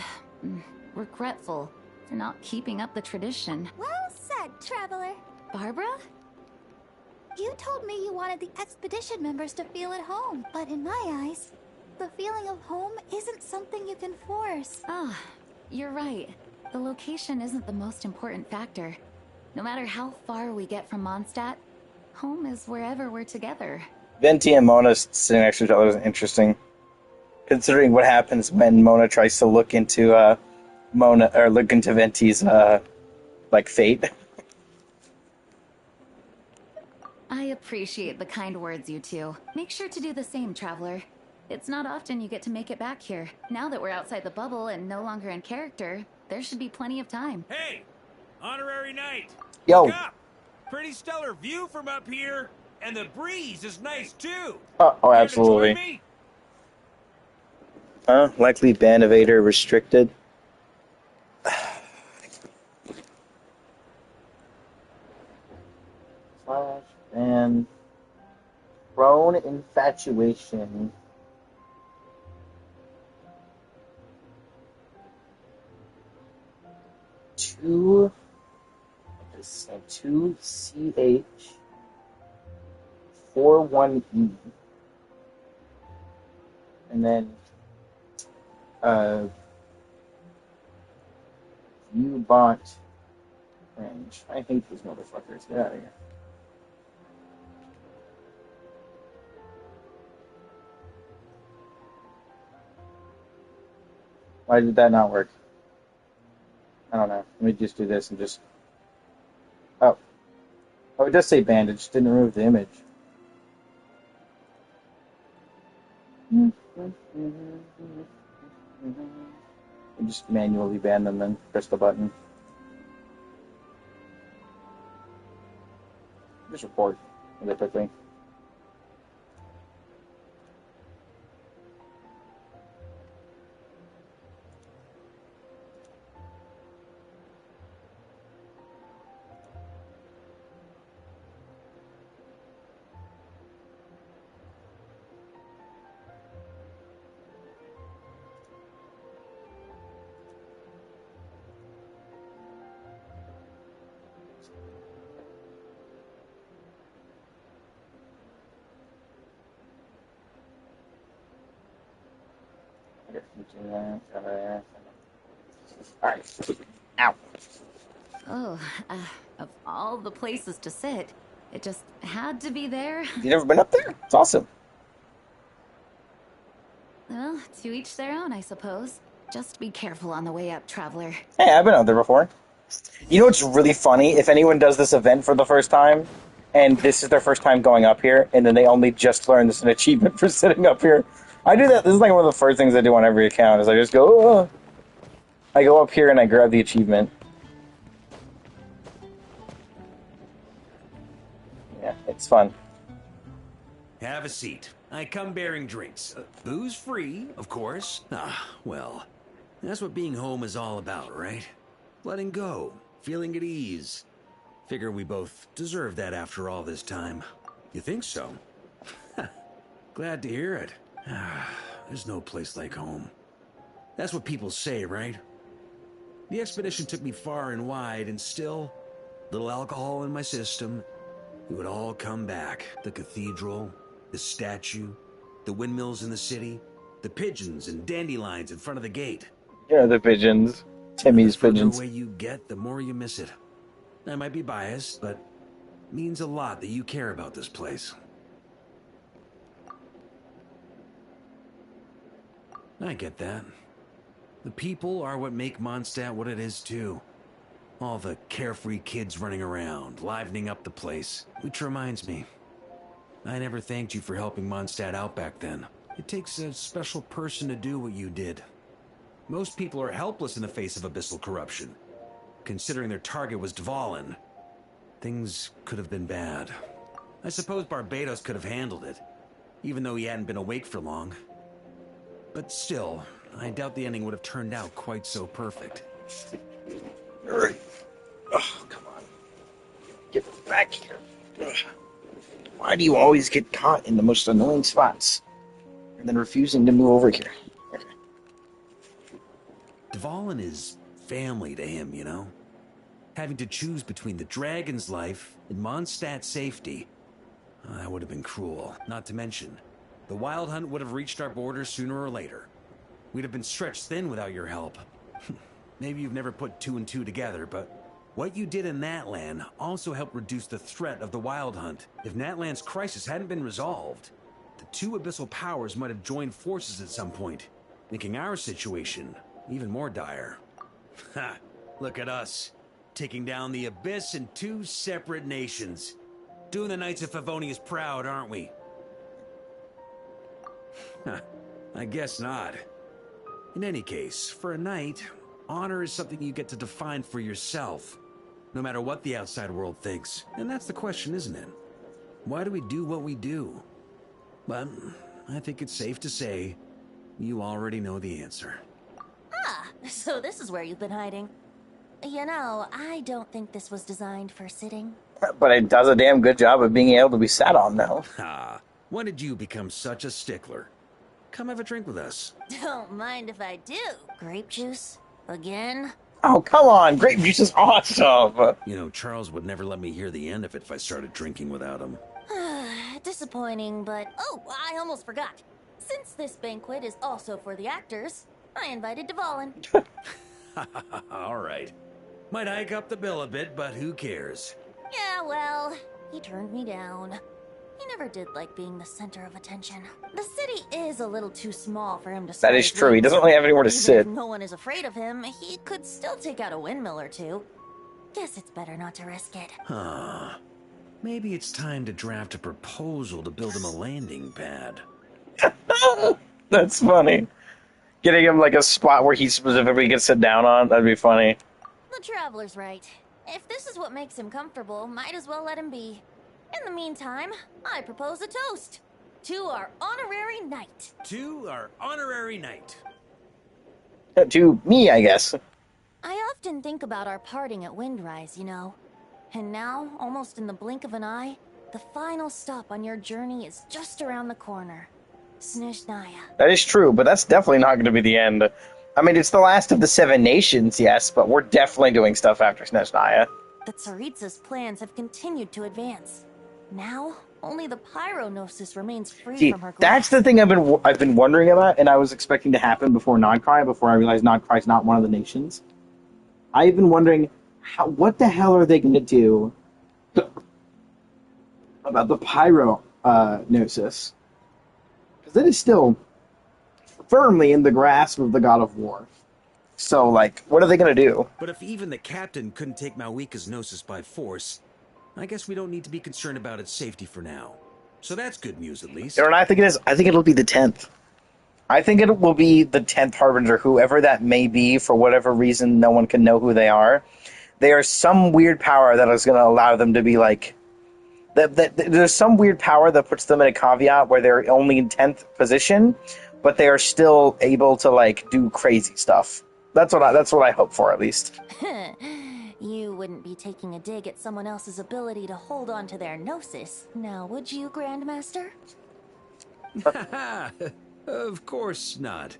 regretful for not keeping up the tradition. Well said, Traveler. Barbara? You told me you wanted the expedition members to feel at home, but in my eyes, the feeling of home isn't something you can force. Ah, you're right. The location isn't the most important factor. No matter how far we get from Mondstadt, home is wherever we're together. Venti and Mona sitting next to each other is interesting, considering what happens when Mona tries to look into Venti's fate. I appreciate the kind words, you two. Make sure to do the same, Traveler. It's not often you get to make it back here. Now that we're outside the bubble and no longer in character, there should be plenty of time. Hey! Honorary Knight! Yo! Look up! Pretty stellar view from up here, and the breeze is nice too! Oh, absolutely. Here to join me? Likely ban evader restricted. Slash ban prone infatuation. Two CH 41E. And then you bought range. I hate these motherfuckers. Get out of here. Why did that not work? I don't know. Let me just do this and just... Oh, it does say bandage. Didn't remove the image. And just manually ban them and press the button. Just report really quickly. Alright. Ow. Oh, of all the places to sit, it just had to be there. You never been up there? It's awesome. Well, to each their own, I suppose. Just be careful on the way up, Traveler. Hey, I've been up there before. You know what's really funny? If anyone does this event for the first time, and this is their first time going up here, and then they only just learned this an achievement for sitting up here. I do that. This is like one of the first things I do on every account, is I just go, oh. I go up here and I grab the achievement. Yeah, it's fun. Have a seat. I come bearing drinks. Booze free, of course. Ah, well, that's what being home is all about, right? Letting go, feeling at ease. Figure we both deserve that after all this time. You think so? Glad to hear it. There's no place like home. That's what people say, right? The expedition took me far and wide, and still, little alcohol in my system, it would all come back. The cathedral, the statue, the windmills in the city, the pigeons and dandelions in front of the gate. Yeah, the pigeons. Timmy's pigeons. The further away you get, the more you miss it. I might be biased, but it means a lot that you care about this place. I get that. The people are what make Mondstadt what it is, too. All the carefree kids running around, livening up the place. Which reminds me, I never thanked you for helping Mondstadt out back then. It takes a special person to do what you did. Most people are helpless in the face of abyssal corruption. Considering their target was Dvalin, things could have been bad. I suppose Barbados could have handled it, even though he hadn't been awake for long. But still, I doubt the ending would have turned out quite so perfect. Alright. Oh, come on. Get back here. Ugh. Why do you always get caught in the most annoying spots? And then refusing to move over here? Okay. Dvalin is family to him, you know? Having to choose between the dragon's life and Mondstadt's safety. That would have been cruel. Not to mention, the Wild Hunt would have reached our borders sooner or later. We'd have been stretched thin without your help. Maybe you've never put two and two together, but what you did in Natlan also helped reduce the threat of the Wild Hunt. If Natlan's crisis hadn't been resolved, the two abyssal powers might have joined forces at some point, making our situation even more dire. Ha! Look at us, taking down the Abyss in two separate nations. Doing the Knights of Favonius proud, aren't we? I guess not. In any case, for a knight, honor is something you get to define for yourself, no matter what the outside world thinks. And that's the question, isn't it? Why do we do what we do? But I think it's safe to say you already know the answer. Ah, so this is where you've been hiding. You know, I don't think this was designed for sitting. But it does a damn good job of being able to be sat on, though. Ah, when did you become such a stickler? Come have a drink with us. Don't mind if I do. Grape juice? Again? Oh, come on. Grape juice is awesome. You know, Charles would never let me hear the end of it if I started drinking without him. Disappointing, but... Oh, I almost forgot. Since this banquet is also for the actors, I invited Dvalin. All right. Might hike up the bill a bit, but who cares? Yeah, well, he turned me down. He never did like being the center of attention. The city is a little too small for him to... That is true. He doesn't really have anywhere to sit. If no one is afraid of him, he could still take out a windmill or two. Guess it's better not to risk it. Huh. Maybe it's time to draft a proposal to build him a landing pad. That's funny. Getting him like a spot where he specifically can sit down on, that'd be funny. The Traveler's right. If this is what makes him comfortable, might as well let him be. In the meantime, I propose a toast. To our honorary knight. To our honorary knight. To me, I guess. I often think about our parting at Windrise, you know. And now, almost in the blink of an eye, the final stop on your journey is just around the corner. Snezhnaya. That is true, but that's definitely not going to be the end. I mean, it's the last of the 7 nations, yes, but we're definitely doing stuff after Snezhnaya. The Tsaritsa's plans have continued to advance. Now, only the Pyronosis remains free from her grasp. That's the thing I've been wondering about, and I was expecting to happen before Nodcry, before I realized Nodcry's not one of the nations. I've been wondering, what the hell are they going to do about the Pyronosis? Because it is still firmly in the grasp of the God of War. So, like, what are they going to do? But if even the captain couldn't take Malwika's Gnosis by force, I guess we don't need to be concerned about its safety for now. So that's good news, at least. You know what I think it is? I think it'll be the 10th. I think it will be the 10th Harbinger, whoever that may be, for whatever reason no one can know who they are. They are some weird power that is going to allow them to be, like... There's some weird power that puts them in a caveat where they're only in 10th position, but they are still able to, like, do crazy stuff. That's what I hope for, at least. You wouldn't be taking a dig at someone else's ability to hold on to their gnosis, now would you, Grandmaster? Of course not.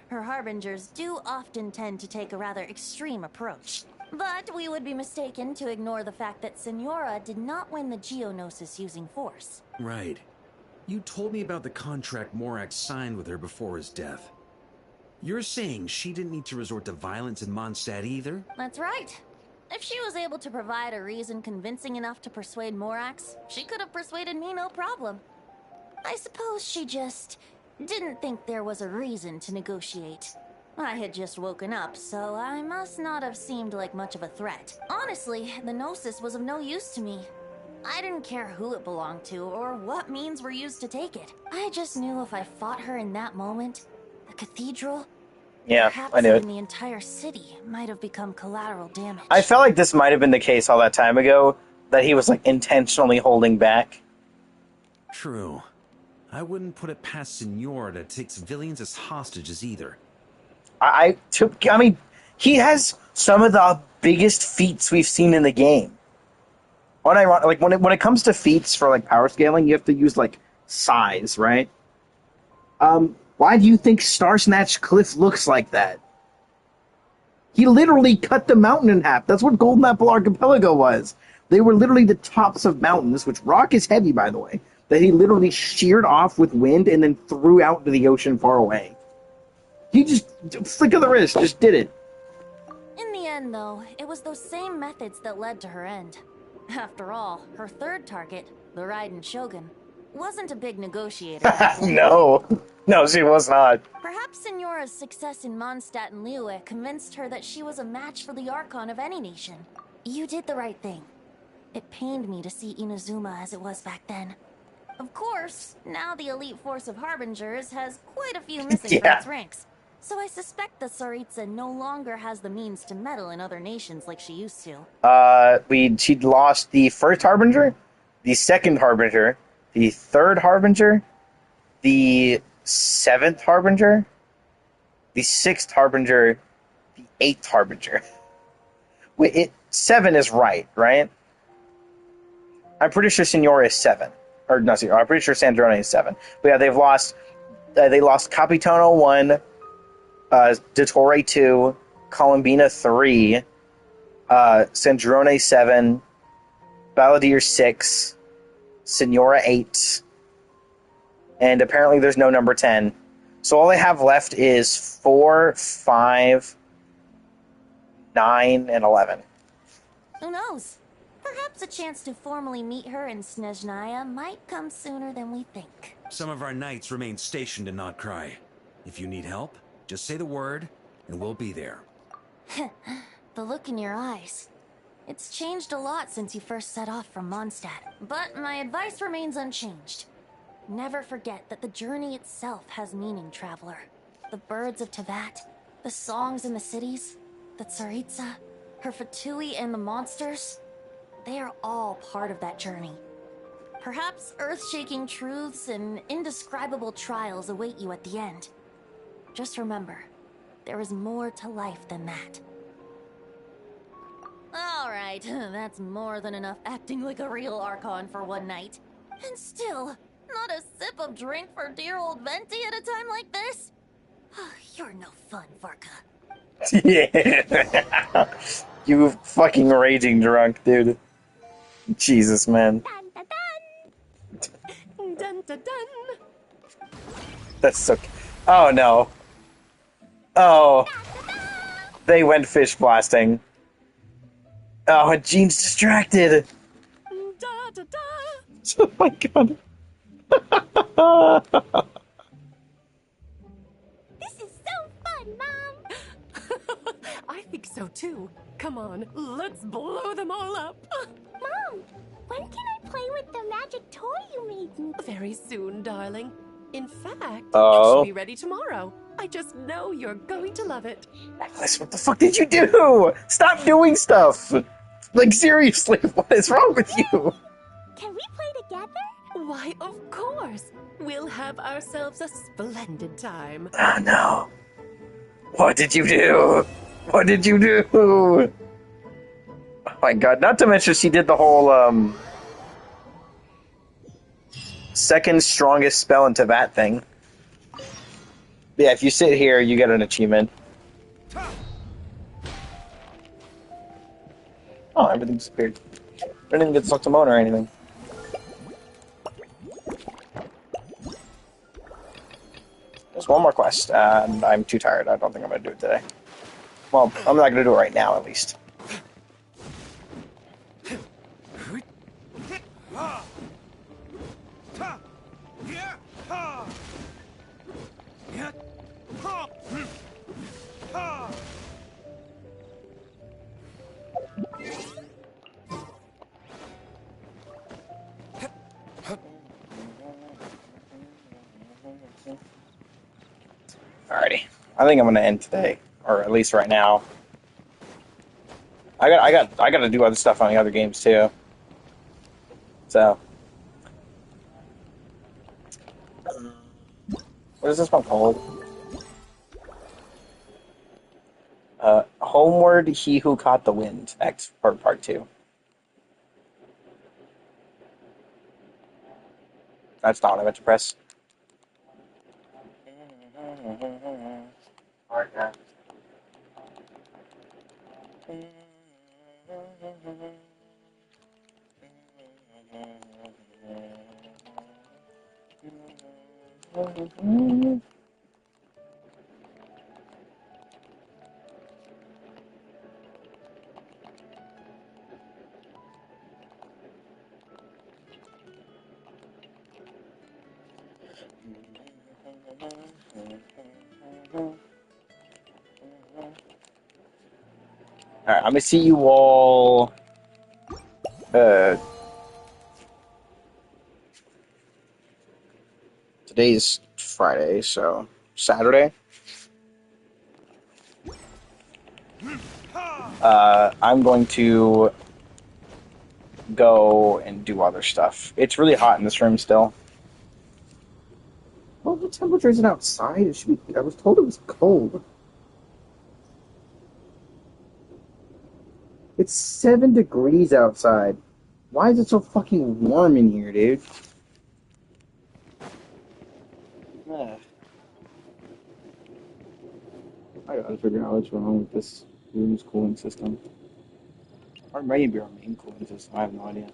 Her harbingers do often tend to take a rather extreme approach. But we would be mistaken to ignore the fact that Senora did not win the Geonosis using force. Right. You told me about the contract Morak signed with her before his death. You're saying she didn't need to resort to violence in Mondstadt either? That's right. If she was able to provide a reason convincing enough to persuade Morax, she could have persuaded me no problem. I suppose she just didn't think there was a reason to negotiate. I had just woken up, so I must not have seemed like much of a threat. Honestly, the Gnosis was of no use to me. I didn't care who it belonged to or what means were used to take it. I just knew if I fought her in that moment, the cathedral, Yeah, perhaps I knew it. even the entire city, might have become collateral damage. I felt like this might have been the case all that time ago, that he was like intentionally holding back. True. I wouldn't put it past Senor to take civilians as hostages either. I mean, he has some of the biggest feats we've seen in the game. Unironic, like when it comes to feats for like power scaling, you have to use like size, right? Why do you think Star Snatch Cliff looks like that? He literally cut the mountain in half. That's what Golden Apple Archipelago was. They were literally the tops of mountains, which rock is heavy, by the way, that he literally sheared off with wind and then threw out to the ocean far away. He just, flick of the wrist, just did it. In the end, though, it was those same methods that led to her end. After all, her third target, the Raiden Shogun, wasn't a big negotiator. No, she was not. Perhaps Signora's success in Mondstadt and Liyue convinced her that she was a match for the Archon of any nation. You did the right thing. It pained me to see Inazuma as it was back then. Of course, now the elite force of Harbingers has quite a few missing from its ranks. So I suspect that Tsaritsa no longer has the means to meddle in other nations like she used to. She'd lost the first Harbinger, the second Harbinger, the third Harbinger, the seventh Harbinger, the sixth Harbinger, the eighth Harbinger. Wait, 7 is right? I'm pretty sure Signora is 7. Or, no, I'm pretty sure Sandrone is 7. But yeah, they lost Capitano 1, Dottore 2, Columbina 3, Sandrone 7, Balladeer 6, Signora 8, and apparently there's no number 10. So all I have left is 4, 5, 9, and 11. Who knows? Perhaps a chance to formally meet her in Snezhnaya might come sooner than we think. Some of our knights remain stationed in Notcry. If you need help, just say the word, and we'll be there. The look in your eyes. It's changed a lot since you first set off from Mondstadt, but my advice remains unchanged. Never forget that the journey itself has meaning, traveler. The birds of Tevat, the songs in the cities, the Tsaritsa, her Fatui and the monsters, they are all part of that journey. Perhaps earth-shaking truths and indescribable trials await you at the end. Just remember, there is more to life than that. Alright, that's more than enough acting like a real Archon for one night. And still, not a sip of drink for dear old Venti at a time like this? You're no fun, Varka. Yeah. You fucking raging drunk, dude. Jesus, man. Dun, dun, dun. That's so... Oh, no. Oh. They went fish blasting. Oh, Jean's distracted. Da, da, da. Oh, my God. This is so fun, Mom! I think so too. Come on, let's blow them all up. Mom, when can I play with the magic toy you made me? Very soon, darling. In fact, Oh. it should be ready tomorrow. I just know you're going to love it. Nicholas, what the fuck did you do? Stop doing stuff. Like, seriously, what is wrong with you? Can we play together? Why, of course. We'll have ourselves a splendid time. Oh, no. What did you do? What did you do? Oh, my God. Not to mention she did the whole, second strongest spell in Tevat thing. Yeah, if you sit here, you get an achievement. Oh, everything disappeared. I didn't even get sucked to moan or anything. There's one more quest, and I'm too tired. I don't think I'm going to do it today. Well, I'm not going to do it right now, at least. I think I'm gonna end today, or at least right now. I got to do other stuff on the other games too. So, what is this one called? Homeward, He Who Caught the Wind, X Part 2. That's not what I meant to press. Okay. Alright, I'm gonna see you all today's Friday, so Saturday. I'm going to go and do other stuff. It's really hot in this room still. Well, what temperature is it outside? It should be. I was told it was cold. It's 7 degrees outside. Why is it so fucking warm in here, dude? Ugh. I gotta figure out what's wrong with this room's cooling system. Or maybe our main cooling system. I have no idea.